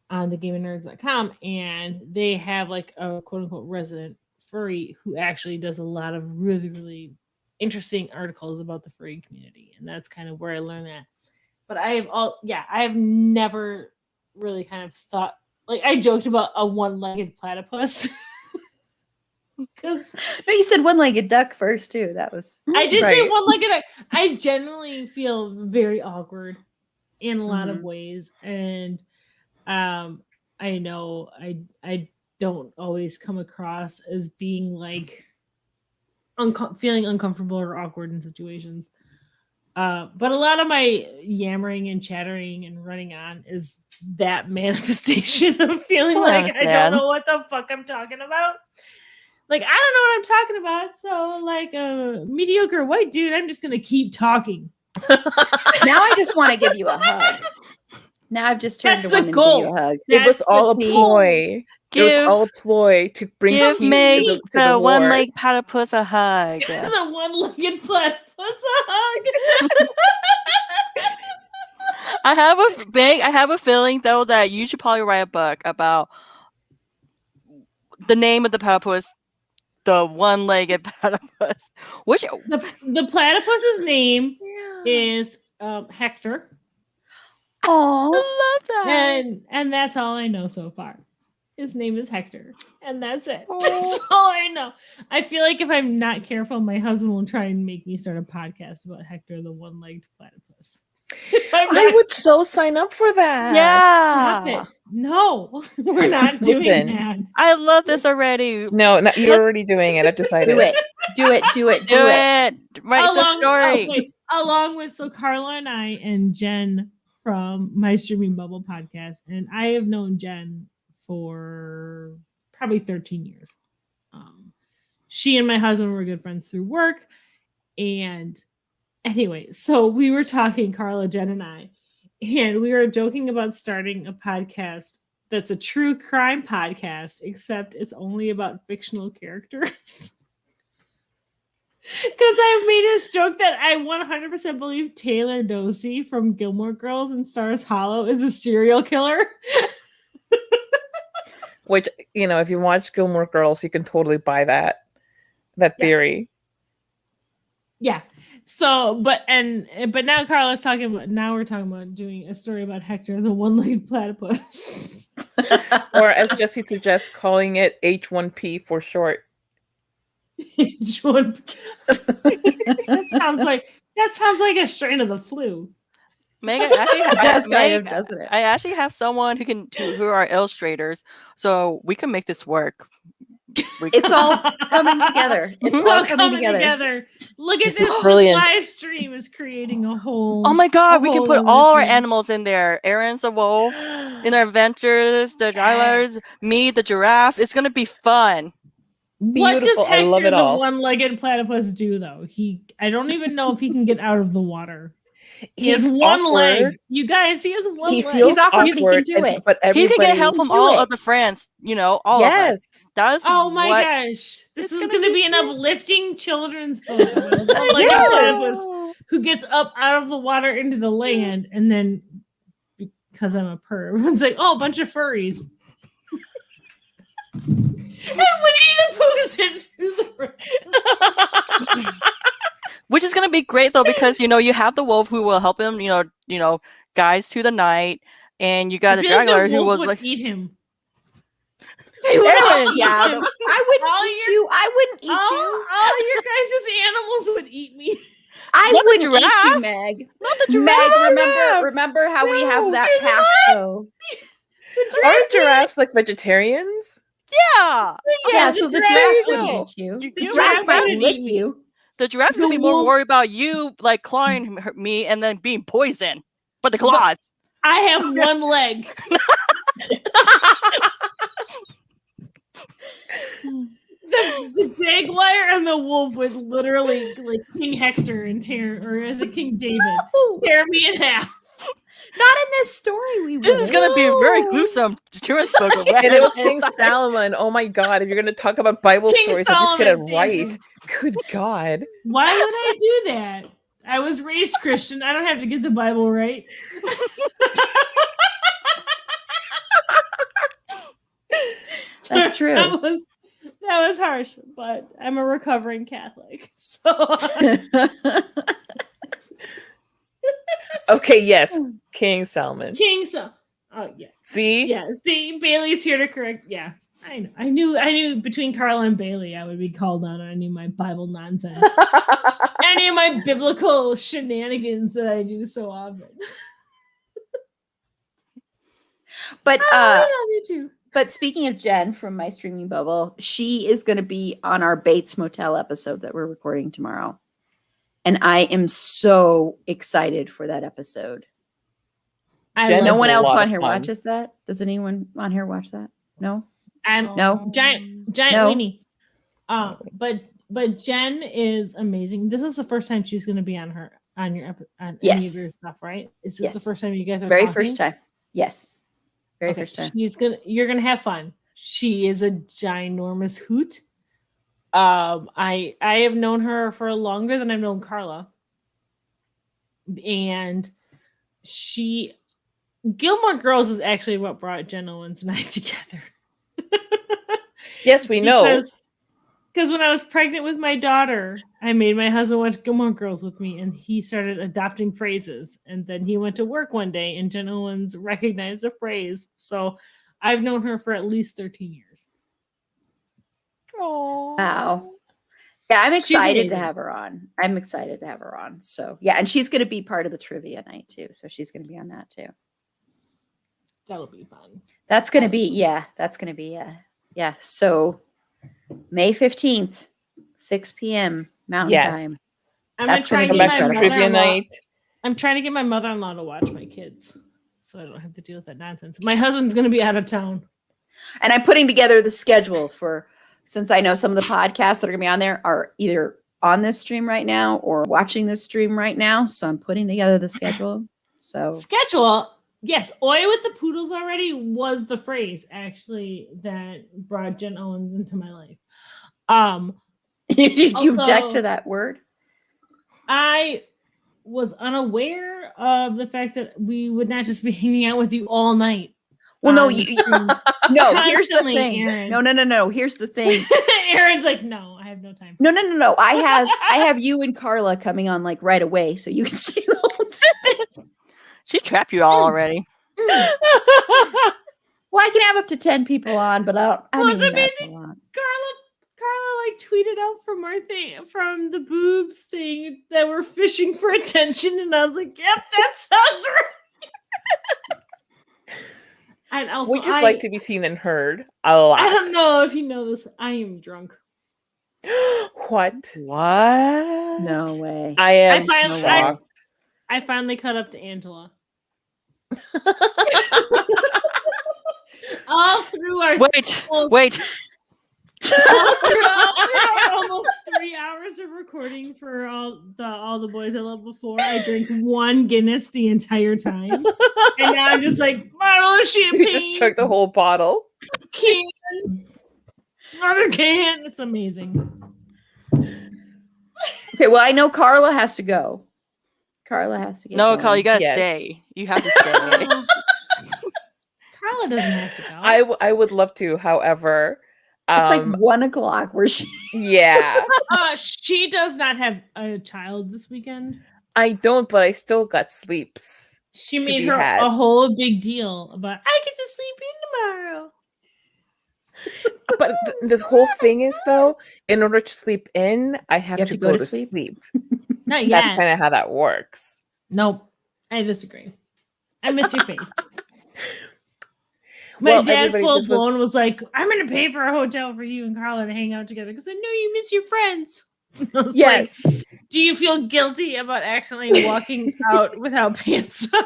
on thegameofnerds.com, and they have like a quote unquote resident furry who actually does a lot of really, really interesting articles about the furry community, and that's kind of where I learned that. But I have never really kind of thought, like, I joked about a one-legged platypus. No, you said one-legged duck first too. That was I did say Right. one-legged duck. I generally feel very awkward in a lot of ways, and I know I don't always come across as being like feeling uncomfortable or awkward in situations. But a lot of my yammering and chattering and running on is that manifestation of feeling like I don't know what the fuck I'm talking about. Like, I don't know what I'm talking about. So, like a mediocre white dude, I'm just gonna keep talking. now I just want to give you a hug. Now I've just turned That's to the one and give goal. you a hug. It was That's all a the ploy. It was all a ploy to bring Give peace me to the the war. one-legged platypus a hug. The one-legged platypus a hug. I have a feeling though that you should probably write a book about the name of the platypus, the one-legged platypus. Which the platypus's name is Hector. Oh, I love that. And that's all I know so far. His name is Hector, and that's it. Aw. That's all I know. I feel like if I'm not careful, my husband will try and make me start a podcast about Hector, the one-legged platypus. I would so sign up for that. Stop Yeah. it. No, we're not doing Listen. that. I love this already. No, you're already doing it. I've decided. do it. Do it. Write the story. Along with Carla and I and Jen from My Streaming Bubble podcast, and I have known Jen for probably 13 years. She and my husband were good friends through work, and anyway, so we were talking, Carla, Jen, and I, and we were joking about starting a podcast that's a true crime podcast, except it's only about fictional characters. Because I've made this joke that I 100% believe Taylor Dosey from Gilmore Girls and Stars Hollow is a serial killer. Which, if you watch Gilmore Girls, you can totally buy that theory. Yeah. So, but now Carla's talking about, now we're talking about doing a story about Hector, the one-legged platypus. Or as Jesse suggests, calling it H1P for short. That sounds like a strain of the flu. Megan, doesn't it? I actually have someone who are illustrators, so we can make this work. It's all coming together. It's all coming together. Look at This this. is brilliant. Live stream is creating a whole. Oh my god, we can whole put other all our thing. animals in there. Aaron's the wolf in their adventures, the drivers, me, the giraffe. It's gonna be fun. What does Beautiful. I love Hector, it the all. one-legged platypus, do though? I don't even know if he can get out of the water. He has He's one awkward. leg. You guys, he has one He leg. feels He's awkward, but he can awkward, do it. but He everybody can get help from do all it. of the friends, all of us. Yes. That's Oh my what- gosh. This it's is gonna going to be be an cool. uplifting children's book. About a one-legged Yes. platypus who gets up out of the water into the land, and then because I'm a perv, it's like, oh, a bunch of furries. And Winnie the Pooh's into the Which is gonna be great though, because you have the wolf who will help him, guys through the night, and you got I the feel like juggler the who wolf was would like eat him. I would Aaron, eat Yeah, them. I wouldn't All eat your- you. I wouldn't eat you. All your guys' animals would eat me. I Not the wouldn't eat you, giraffe. Meg. Not the Meg, giraffe. remember how we have No, that just pact though? Aren't giraffes like vegetarians? Yeah. Yeah, the so the giraffe giraffe you wouldn't go. eat you. You- The you giraffe remember- might wouldn't lick eat me. you. The giraffe's gonna The be more wolf- worried about you like clawing me and then being poisoned. But the claws. I have one leg. The jaguar and the wolf would literally, like King Hector and the King David, tear me in half. Not in this story. We This is wouldn't. gonna be a very gruesome children's book. And it was King Solomon. Oh my god! If you're gonna talk about Bible King stories, at least get it Solomon, thank right. you. Good God! Why would I do that? I was raised Christian. I don't have to get the Bible right. That's true. That was harsh, but I'm a recovering Catholic. So Okay, yes, King Solomon. King so oh yeah. See, Yeah. See, Bailey's here to correct. Yeah. I know. I knew between Carla and Bailey I would be called on any of my Bible nonsense. Any of my biblical shenanigans that I do so often. But I love you too. but speaking of Jen from my streaming bubble, she is going to be on our Bates Motel episode that we're recording tomorrow. And I am so excited for that episode. Jen No is one a else lot on of here fun. watches that? Does anyone on here watch that? No? I'm No? giant No. weenie. But Jen is amazing. This is the first time she's going to be on any of Yes. your stuff, right? Is this the Yes. first time you guys are Very talking? first time. Yes. Very Okay, first time. you're gonna have fun. She is a ginormous hoot. I have known her for longer than I've known Carla, and Gilmore Girls is actually what brought Jen Owens and I together. yes, we know. Because when I was pregnant with my daughter, I made my husband watch Gilmore Girls with me, and he started adopting phrases. And then he went to work one day, and Jen Owens recognized a phrase. So I've known her for at least 13 years. Wow. Yeah, I'm She's excited to amazing. have her on. I'm excited to have her on. So yeah, and she's going to be part of the trivia night too. So she's going to be on that too. That'll be fun. That's going to be, yeah. So May 15th, 6 p.m. Mountain Yes. Time. I'm That's gonna try gonna and be get my incredible. Trivia mother-in-law. night. I'm trying to get my mother-in-law to watch my kids, so I don't have to deal with that nonsense. My husband's gonna be out of town. And I'm putting together the schedule for, since I know some of the podcasts that are going to be on there are either on this stream right now or watching this stream right now. So I'm putting together the schedule. So Schedule. Yes, Oi with the poodles already was the phrase actually that brought Jen Owens into my life. you object Also- to that word? I was unaware of the fact that we would not just be hanging out with you all night. Well, no, on you, stream. no, here's the Constantly, thing. Aaron. No. Here's the thing. Aaron's like, no, I have no time. No. I have you and Carla coming on like right away, so you can see the whole time. She trapped you all already. Well, I can have up to 10 people on, but I don't. I Well, it's mean, that's a amazing. lot. Carla like tweeted out from our thing, from the boobs thing, that we're fishing for attention, and I was like, "Yep, that sounds right." And also, We just like to be seen and heard a lot. I don't know if you know this. I am drunk. What? What? No way. I am finally- shocked. I finally caught up to Angela. All through our Wait. almost- Wait. all through our almost 3 hours of recording for all the boys I loved before, I drank one Guinness the entire time, and now I'm just like bottle of You champagne, just chugged the whole bottle. can, another can. It's amazing. Okay, well, I know Carla has to go. Carla has to get No, going. Carl, you gotta Yes. stay. You have to stay. Carla doesn't have to go. I would love to, however. It's like 1 o'clock where she. Yeah. She does not have a child this weekend. I don't, but I still got sleeps. She To made be her had. a whole big deal about I get to sleep in tomorrow. But the whole thing is, though, in order to sleep in, I have to go to sleep. Not That's yet. kind of how that works. Nope. I disagree. I miss your face. My Well, dad everybody, full this was- blown was like, I'm gonna pay for a hotel for you and Carla to hang out together because I know you miss your friends. I was Yes. like, do you feel guilty about accidentally walking out without pants on?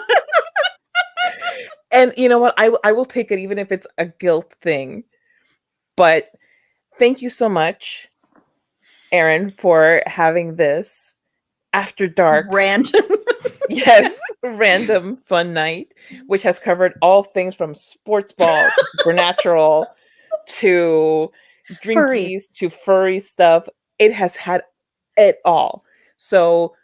And you know what? I will take it even if it's a guilt thing. But thank you so much, Erin, for having this after dark. Random. Yes, random fun night, which has covered all things from sports ball, supernatural, to drinkies, to furry stuff. It has had it all. So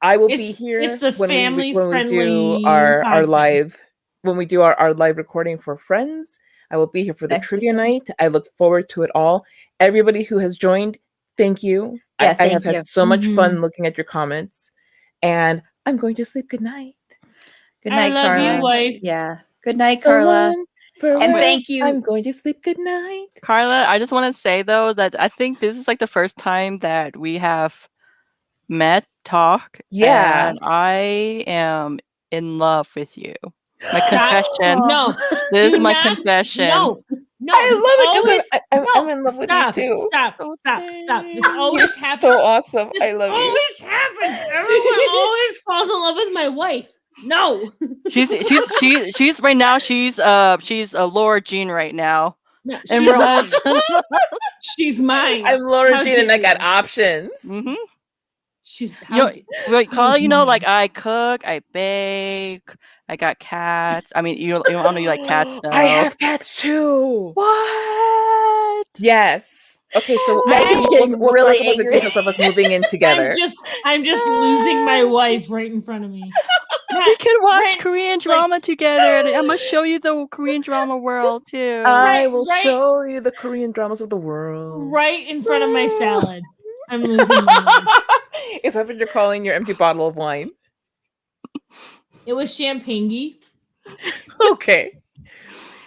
I will be here It's a when we family-friendly do our podcast. live our live recording for friends. I will be here for the trivia night. I look forward to it all. Everybody who has joined, thank you. Yeah, I have thank you. had so much fun looking at your comments. And I'm going to sleep. Good night. Good night, I love Carla. you, wife. Yeah. Good night, So Carla. long, farewell. And thank you. I'm going to sleep. Good night. Carla, I just want to say though that I think this is like the first time that we have met, talk. Yeah. And I am in love with you. My Stop. confession. No. This do is my not- confession. No. I love it because because I'm in love with you too. Stop. This always happens. So awesome. This I love you. always happens. Everyone always falls in love with my wife. No. She's right now. She's a Laura Jean right now. No, And she's we're mine. She's mine. I'm Laura How Jean and I dare got you. options. Mm-hmm. She's Wait, Carla, you know, mine. like I cook, I bake, I got cats. I mean, I don't know you like cats though. I have cats too. What? Yes. Okay, so Meg is getting we'll really talk about the angry. details of us moving in together. I'm just losing my wife right in front of me. We could watch Right, Korean drama together, and I'm gonna show you the Korean drama world too. I will right. show you the Korean dramas of the world. Right in front of my salad. I'm losing my wife. Is that what you're calling your empty bottle of wine? It was champagne. Okay.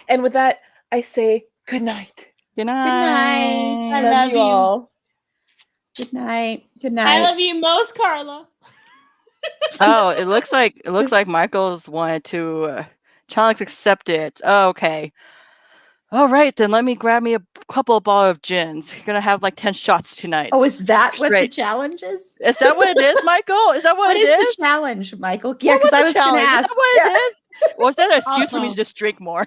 And with that, I say good night. Good night. I Love love you you. all. Good night. Good I night. love you most, Carla. Oh, it looks like Michael's wanted to challenge accepted. Oh, okay. All right, then let me grab me a couple of bottles of gins. Gonna have like 10 shots tonight. Oh, is that what the Straight. challenge is? Is that what it is, Michael? Is that what What it is is? the challenge, Michael? Yeah, What because I the was going to challenge? ask. Is that what it is? Well, is that an excuse for me to Also- just drink more?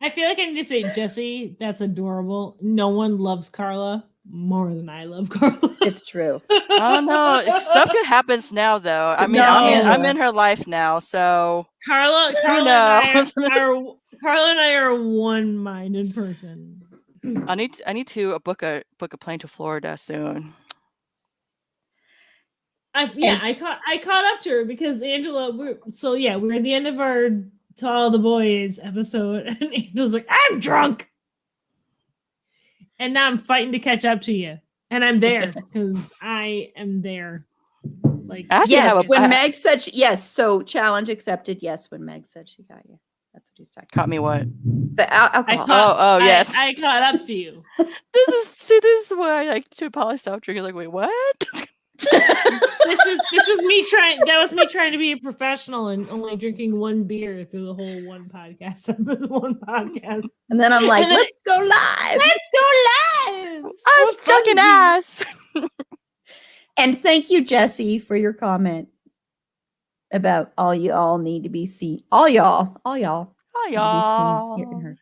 I feel like I need to say, Jesse, that's adorable. No one loves Carla more than I love Carla. It's true. I don't know. Stuff could happens now, though. I mean, No. I'm in her life now, so Carla knows? and I are one-minded person. I need to book a plane to Florida soon. I caught up to her because Angela. We're at the end of our To All the Boys episode, and Angela's like, "I'm drunk," and now I'm fighting to catch up to you, and I'm there because I am there. Like, I actually Yes, have a, when I- Meg said yes, so challenge accepted. Yes, when Meg said she got you. That's what he's talking caught me what? about. The alcohol. Oh, yes. I caught up to you. This is where I like should probably stop drinking. Like, wait, what? This is me trying. That was me trying to be a professional and only drinking one beer through the whole one podcast. And then I'm like, And then- let's go live. Let's go live. Us chucking ass. And thank you, Jesse, for your comment about all you all need to be seen. All y'all Hi, need to be y'all. seen, heard, and heard.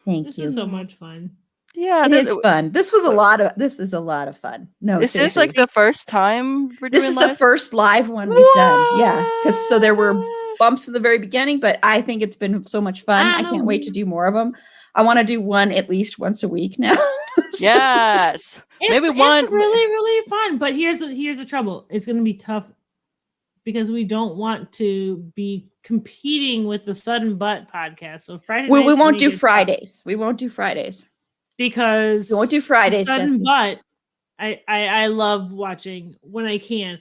Thank This you. is so much fun. Yeah, It is fun. This is a lot of fun. No, Is this seriously. like the first time we're This doing is the live? first live one we've done. Yeah. Because so there were bumps in the very beginning, but I think it's been so much fun. I can't wait to do more of them. I want to do one at least once a week now. So- Yes. Maybe one- It's really, really fun. But here's the trouble. It's going to be tough because we don't want to be competing with the Sudden Butt podcast. So Friday we nights won't make do it tough Fridays. We won't do Fridays. because We won't do Fridays, Sudden Jesse. Butt. I love watching when I can.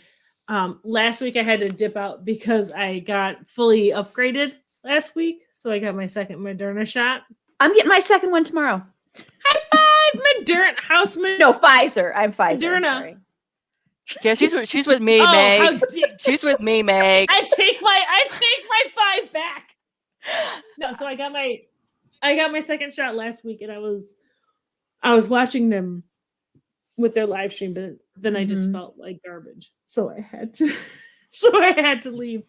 Last week I had to dip out because I got fully upgraded last week, so I got my second Moderna shot. I'm getting my second one tomorrow. Moderna Houseman. No, Pfizer. I'm Pfizer. Moderna. Sorry. Yeah, she's with me, Oh, Meg. how dare- She's with me, Meg. I take my 5 back. No, so I got my second shot last week, and I was watching them with their live stream, but then I just felt like garbage, so I had to leave.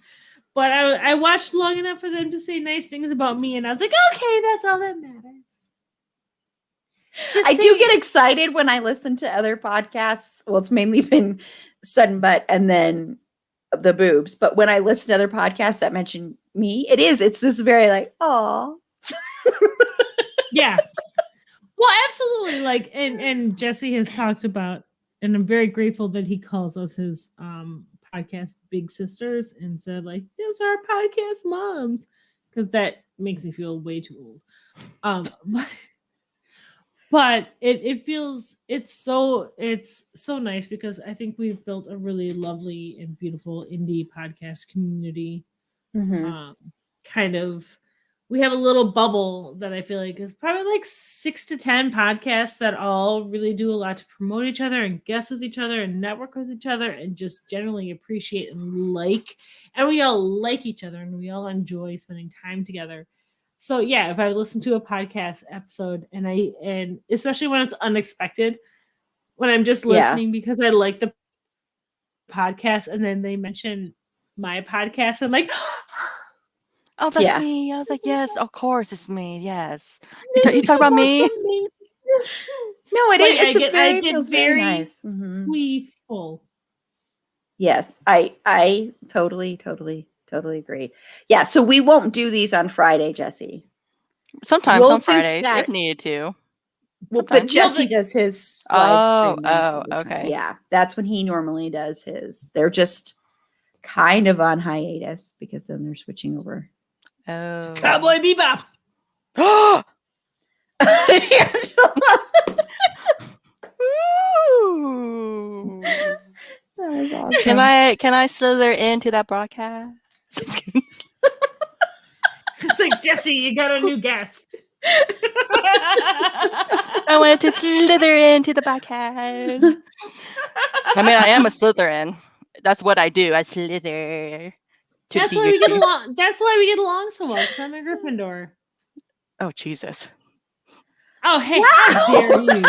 But I watched long enough for them to say nice things about me, and I was like, okay, that's all that matters. I do get excited when I listen to other podcasts. Well, it's mainly been Sudden Butt and then the boobs. But when I listen to other podcasts that mention me, it's this very like, oh. Yeah. Well, absolutely. Like, and Jesse has talked about, and I'm very grateful that he calls us his podcast big sisters and said, like, these are our podcast moms. Because that makes me feel way too old. But it's so nice because I think we've built a really lovely and beautiful indie podcast community. Kind of, we have a little bubble that I feel like is probably like 6 to 10 podcasts that all really do a lot to promote each other and guest with each other and network with each other and just generally appreciate and we all like each other and we all enjoy spending time together. So yeah, if I listen to a podcast episode and especially when it's unexpected, when I'm just listening because I like the podcast and then they mention my podcast, I'm like, oh, that's me. I was like, yes, of course it's me. Yes. You talk about me? No, it is. I get very very nice. squeeful. Yes, I totally agree. Yeah, so we won't do these on Friday, Jesse. Sometimes We'll on do Fridays Sat- if needed to. Well, but Jesse does his live stream. Okay. Yeah, that's when he normally does his. They're just kind of on hiatus because then they're switching over. Oh. Cowboy Bebop. Ooh. That was awesome. Can I slither into that broadcast? It's like, Jesse, you got a new guest. I wanted to slither into the podcast. I mean, I am a Slytherin. That's what I do. I slither. That's why we get along. That's why we get along so well. Because I'm a Gryffindor. Oh, Jesus. Oh, hey, how dare you?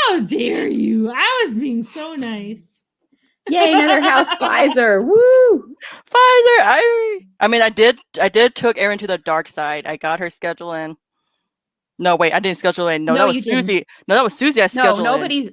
How dare you? I was being so nice. Yay, another house Pfizer. Woo! Pfizer. I mean, I did took Erin to the dark side. I got her schedule in. No, wait, I didn't schedule in. No, that was Susie. Didn't. No, that was Susie. I scheduled in. Nobody's.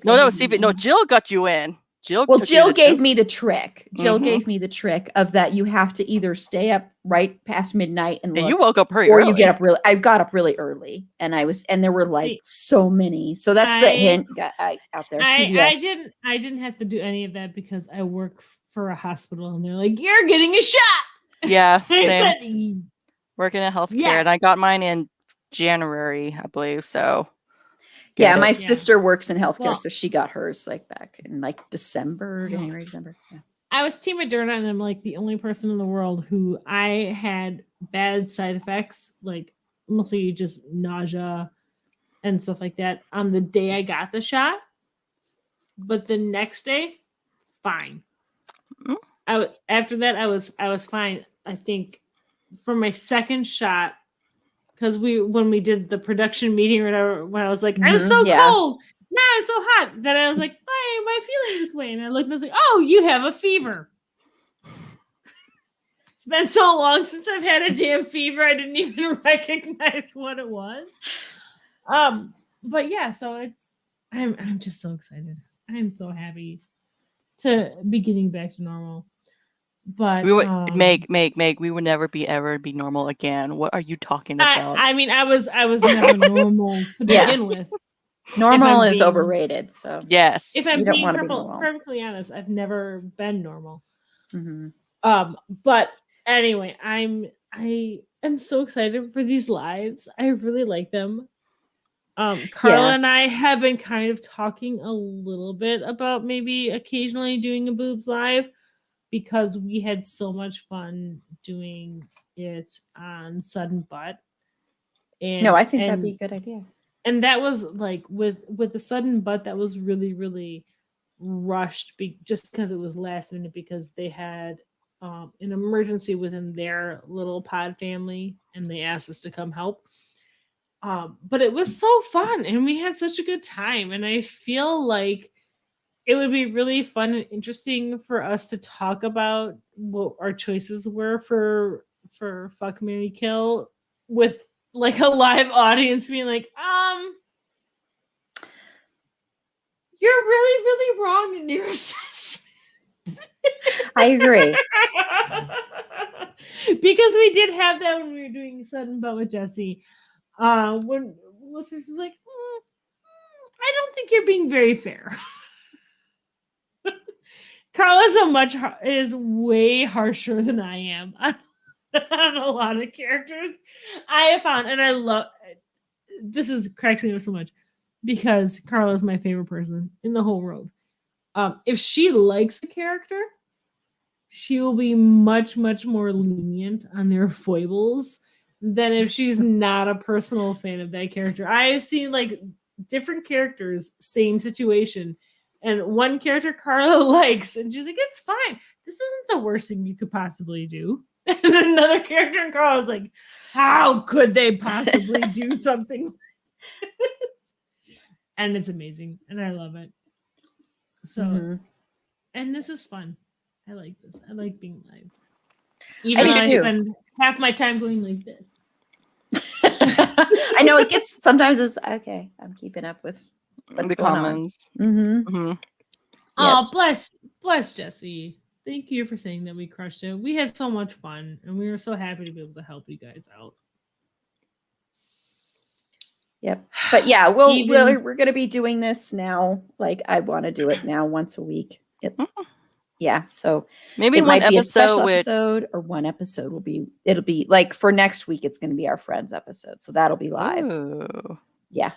No, that was Stevie. No, Jill got you in. Jill gave me the trick. Jill gave me the trick of that you have to either stay up right past midnight and you woke up early. You get up really. I got up really early, and there were like so many. So that's the hint out there. CBS. I didn't have to do any of that because I work for a hospital, and they're like, "You're getting a shot." Yeah, same. Working in healthcare, and I got mine in January, I believe. So. Yeah, my sister works in healthcare, so she got hers like back in like January, December. Yeah. I was Team Moderna, and I'm like the only person in the world who I had bad side effects, like mostly just nausea and stuff like that on the day I got the shot. But the next day, fine. After that, I was fine. I think for my second shot. Because when we did the production meeting or whatever, when I was like, I'm so cold, now I'm so hot. Then I was like, why am I feeling this way? And I looked and I was like, oh, you have a fever. It's been so long since I've had a damn fever, I didn't even recognize what it was. But yeah, so I'm just so excited. I am so happy to be getting back to normal. But we would Meg, we would never ever be normal again. What are you talking about? I mean, I was never normal to begin with. Normal is overrated. So yes, if I'm being perfectly honest, I've never been normal. But anyway, I am so excited for these lives. I really like them. Carla and I have been kind of talking a little bit about maybe occasionally doing a boobs live. Because we had so much fun doing it on Sudden Butt. And No, I think that'd be a good idea. And that was like with the sudden butt, that was really, really rushed just because it was last minute, because they had an emergency within their little pod family and they asked us to come help. But it was so fun and we had such a good time. And I feel like it would be really fun and interesting for us to talk about what our choices were for Fuck, Marry, Kill, with like a live audience being like, you're really, really wrong in your assessment. I agree. Because we did have that when we were doing Sudden But with Jesse. When listeners was like, I don't think you're being very fair. Carla's is way harsher than I am on a lot of characters. I have found, and I love this cracks me up so much because Carla is my favorite person in the whole world. If she likes a character, she will be much, much more lenient on their foibles than if she's not a personal fan of that character. I have seen like different characters, same situation, and one character Carla likes, and she's like, it's fine. This isn't the worst thing you could possibly do. And another character in Carla's like, how could they possibly do something like this? And it's amazing, and I love it. So, and this is fun. I like this. I like being live. Even though I spend half my time going like this. I know it gets, sometimes it's, okay, I'm keeping up with what's the going comments. On. Oh, bless Jesse. Thank you for saying that we crushed it. We had so much fun, and we were so happy to be able to help you guys out. Yep. But yeah, we're going to be doing this now. Like, I want to do it now once a week. Yeah. So maybe it one might be a episode special episode, or one episode it'll be like for next week, it's going to be our Friends episode. So that'll be live. Ooh. Yeah.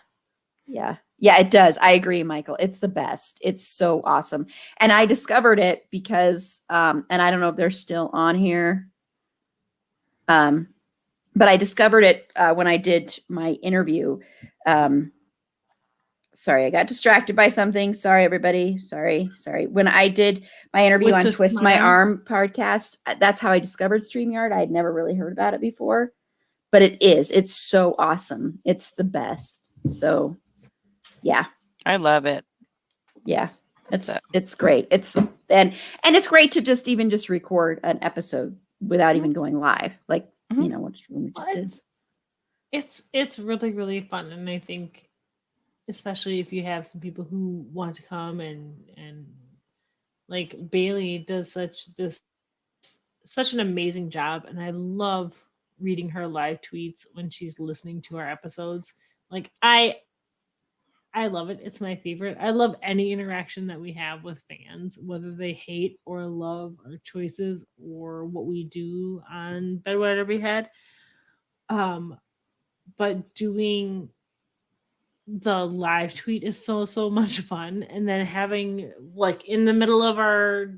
Yeah. Yeah, it does. I agree, Michael. It's the best. It's so awesome. And I discovered it because, and I don't know if they're still on here. But I discovered it when I did my interview. Sorry, I got distracted by something. Sorry, everybody. Sorry. When I did my interview on Twist My Arm podcast, that's how I discovered StreamYard. I had never really heard about it before, but it's so awesome. It's the best. So yeah. I love it. Yeah. It's great. And it's great to just record an episode without even going live. Like, you know, which we just did. It's really, really fun. And I think, especially if you have some people who want to come and like Bailey does such an amazing job. And I love reading her live tweets when she's listening to our episodes. Like I love it. It's my favorite. I love any interaction that we have with fans, whether they hate or love our choices or what we do on Bedwetter We Had. But doing the live tweet is so much fun. And then having like in the middle of our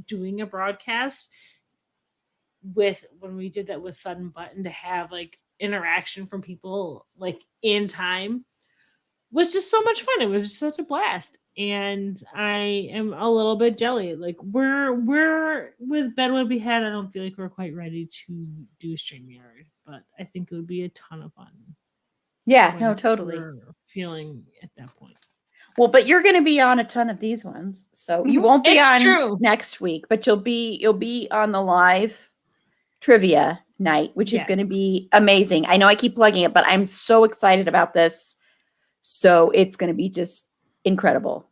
doing a broadcast when we did that with Sudden Button, to have like interaction from people like in time was just so much fun. It was just such a blast. And I am a little bit jelly. Like we're with Bedwood We Had, I don't feel like we're quite ready to do StreamYard, but I think it would be a ton of fun. Yeah, no, totally. Feeling at that point. Well, but you're going to be on a ton of these ones, so you won't be on next week, but you'll be on the live trivia night, which is going to be amazing. I know I keep plugging it, but I'm so excited about this. So it's going to be just incredible.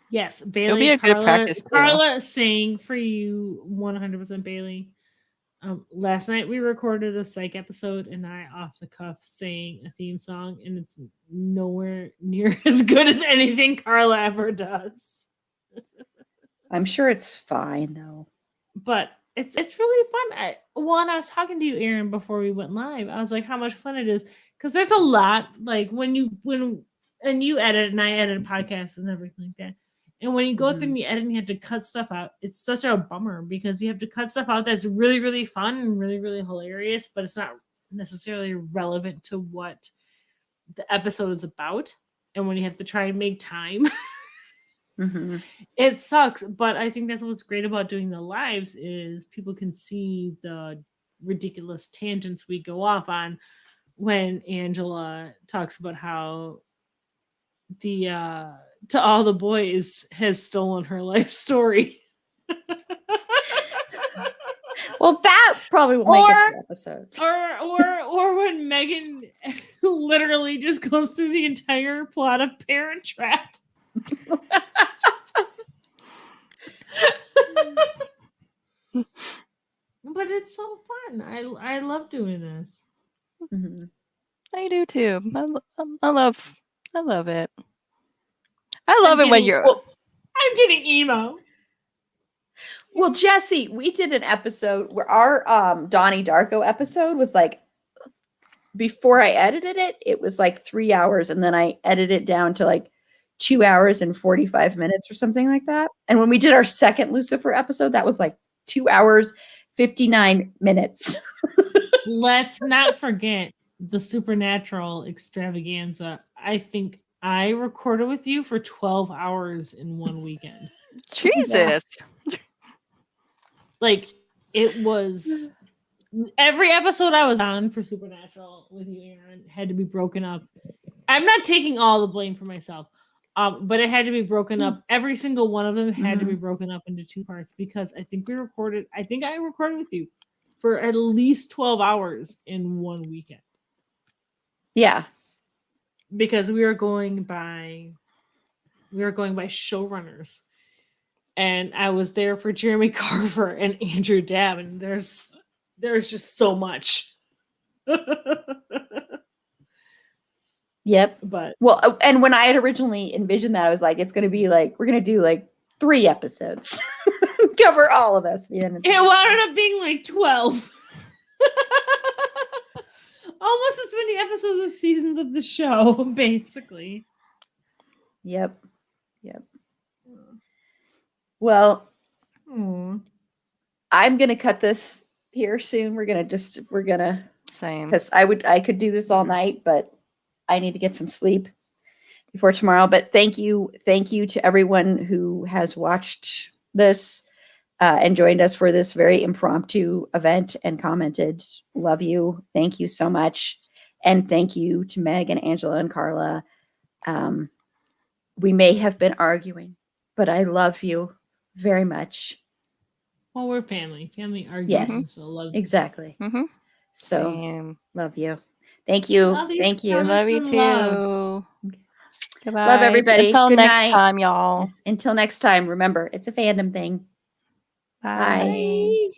Yes, Bailey. It'll be a good practice. Carla sang for you 100%, Bailey. Last night we recorded a psych episode, and I off the cuff sang a theme song, and it's nowhere near as good as anything Carla ever does. I'm sure it's fine though. But it's really fun. When I was talking to you, Aaron, before we went live, I was like, how much fun it is, because there's a lot. Like when you edit and I edit podcasts and everything like that. And when you go through the editing, you have to cut stuff out. It's such a bummer because you have to cut stuff out that's really, really fun and really, really hilarious, but it's not necessarily relevant to what the episode is about. And when you have to try and make time, Mhm. it sucks. But I think that's what's great about doing the lives is people can see the ridiculous tangents we go off on when Angela talks about how the To All the Boys has stolen her life story. Well, that probably will make it to the episode. Or when Megan literally just goes through the entire plot of Parent Trap. But it's so fun. I love doing this. Mhm. I do too. I love it. I love it when you're. I'm getting emo. Well, Jesse, we did an episode where our Donnie Darko episode was like, before I edited it, it was like 3 hours, and then I edited it down to like 2 hours and 45 minutes or something like that. And when we did our second Lucifer episode, that was like 2 hours 59 minutes. Let's not forget the Supernatural extravaganza. I think I recorded with you for 12 hours in one weekend. Jesus. Like, it was every episode I was on for Supernatural with you, Aaron, had to be broken up. I'm not taking all the blame for myself, but it had to be broken up. Every single one of them had to be broken up into 2 parts because I think I recorded with you for at least 12 hours in one weekend. Yeah. Because we were going by showrunners. And I was there for Jeremy Carver and Andrew Dabb, and there's just so much. Yep. But well, and when I had originally envisioned that, I was like, it's going to be like, we're going to do like 3 episodes, cover all of us. It wound up being like 12. Almost as many episodes of seasons of the show, basically. Yep. Well, I'm going to cut this here soon. We're going to Same. because I could do this all night, but I need to get some sleep before tomorrow. But thank you to everyone who has watched this and joined us for this very impromptu event and commented. Love you. Thank you so much. And thank you to Meg and Angela and Carla. We may have been arguing, but I love you very much. Well, we're family. Family argues Yes, and still loves exactly. Mm-hmm. So Same. love you. Thank you. Thank you. Love you and too. love. Goodbye. Love everybody. Until Good next night. time, y'all. Yes. Until next time, remember, it's a fandom thing. Bye. Bye.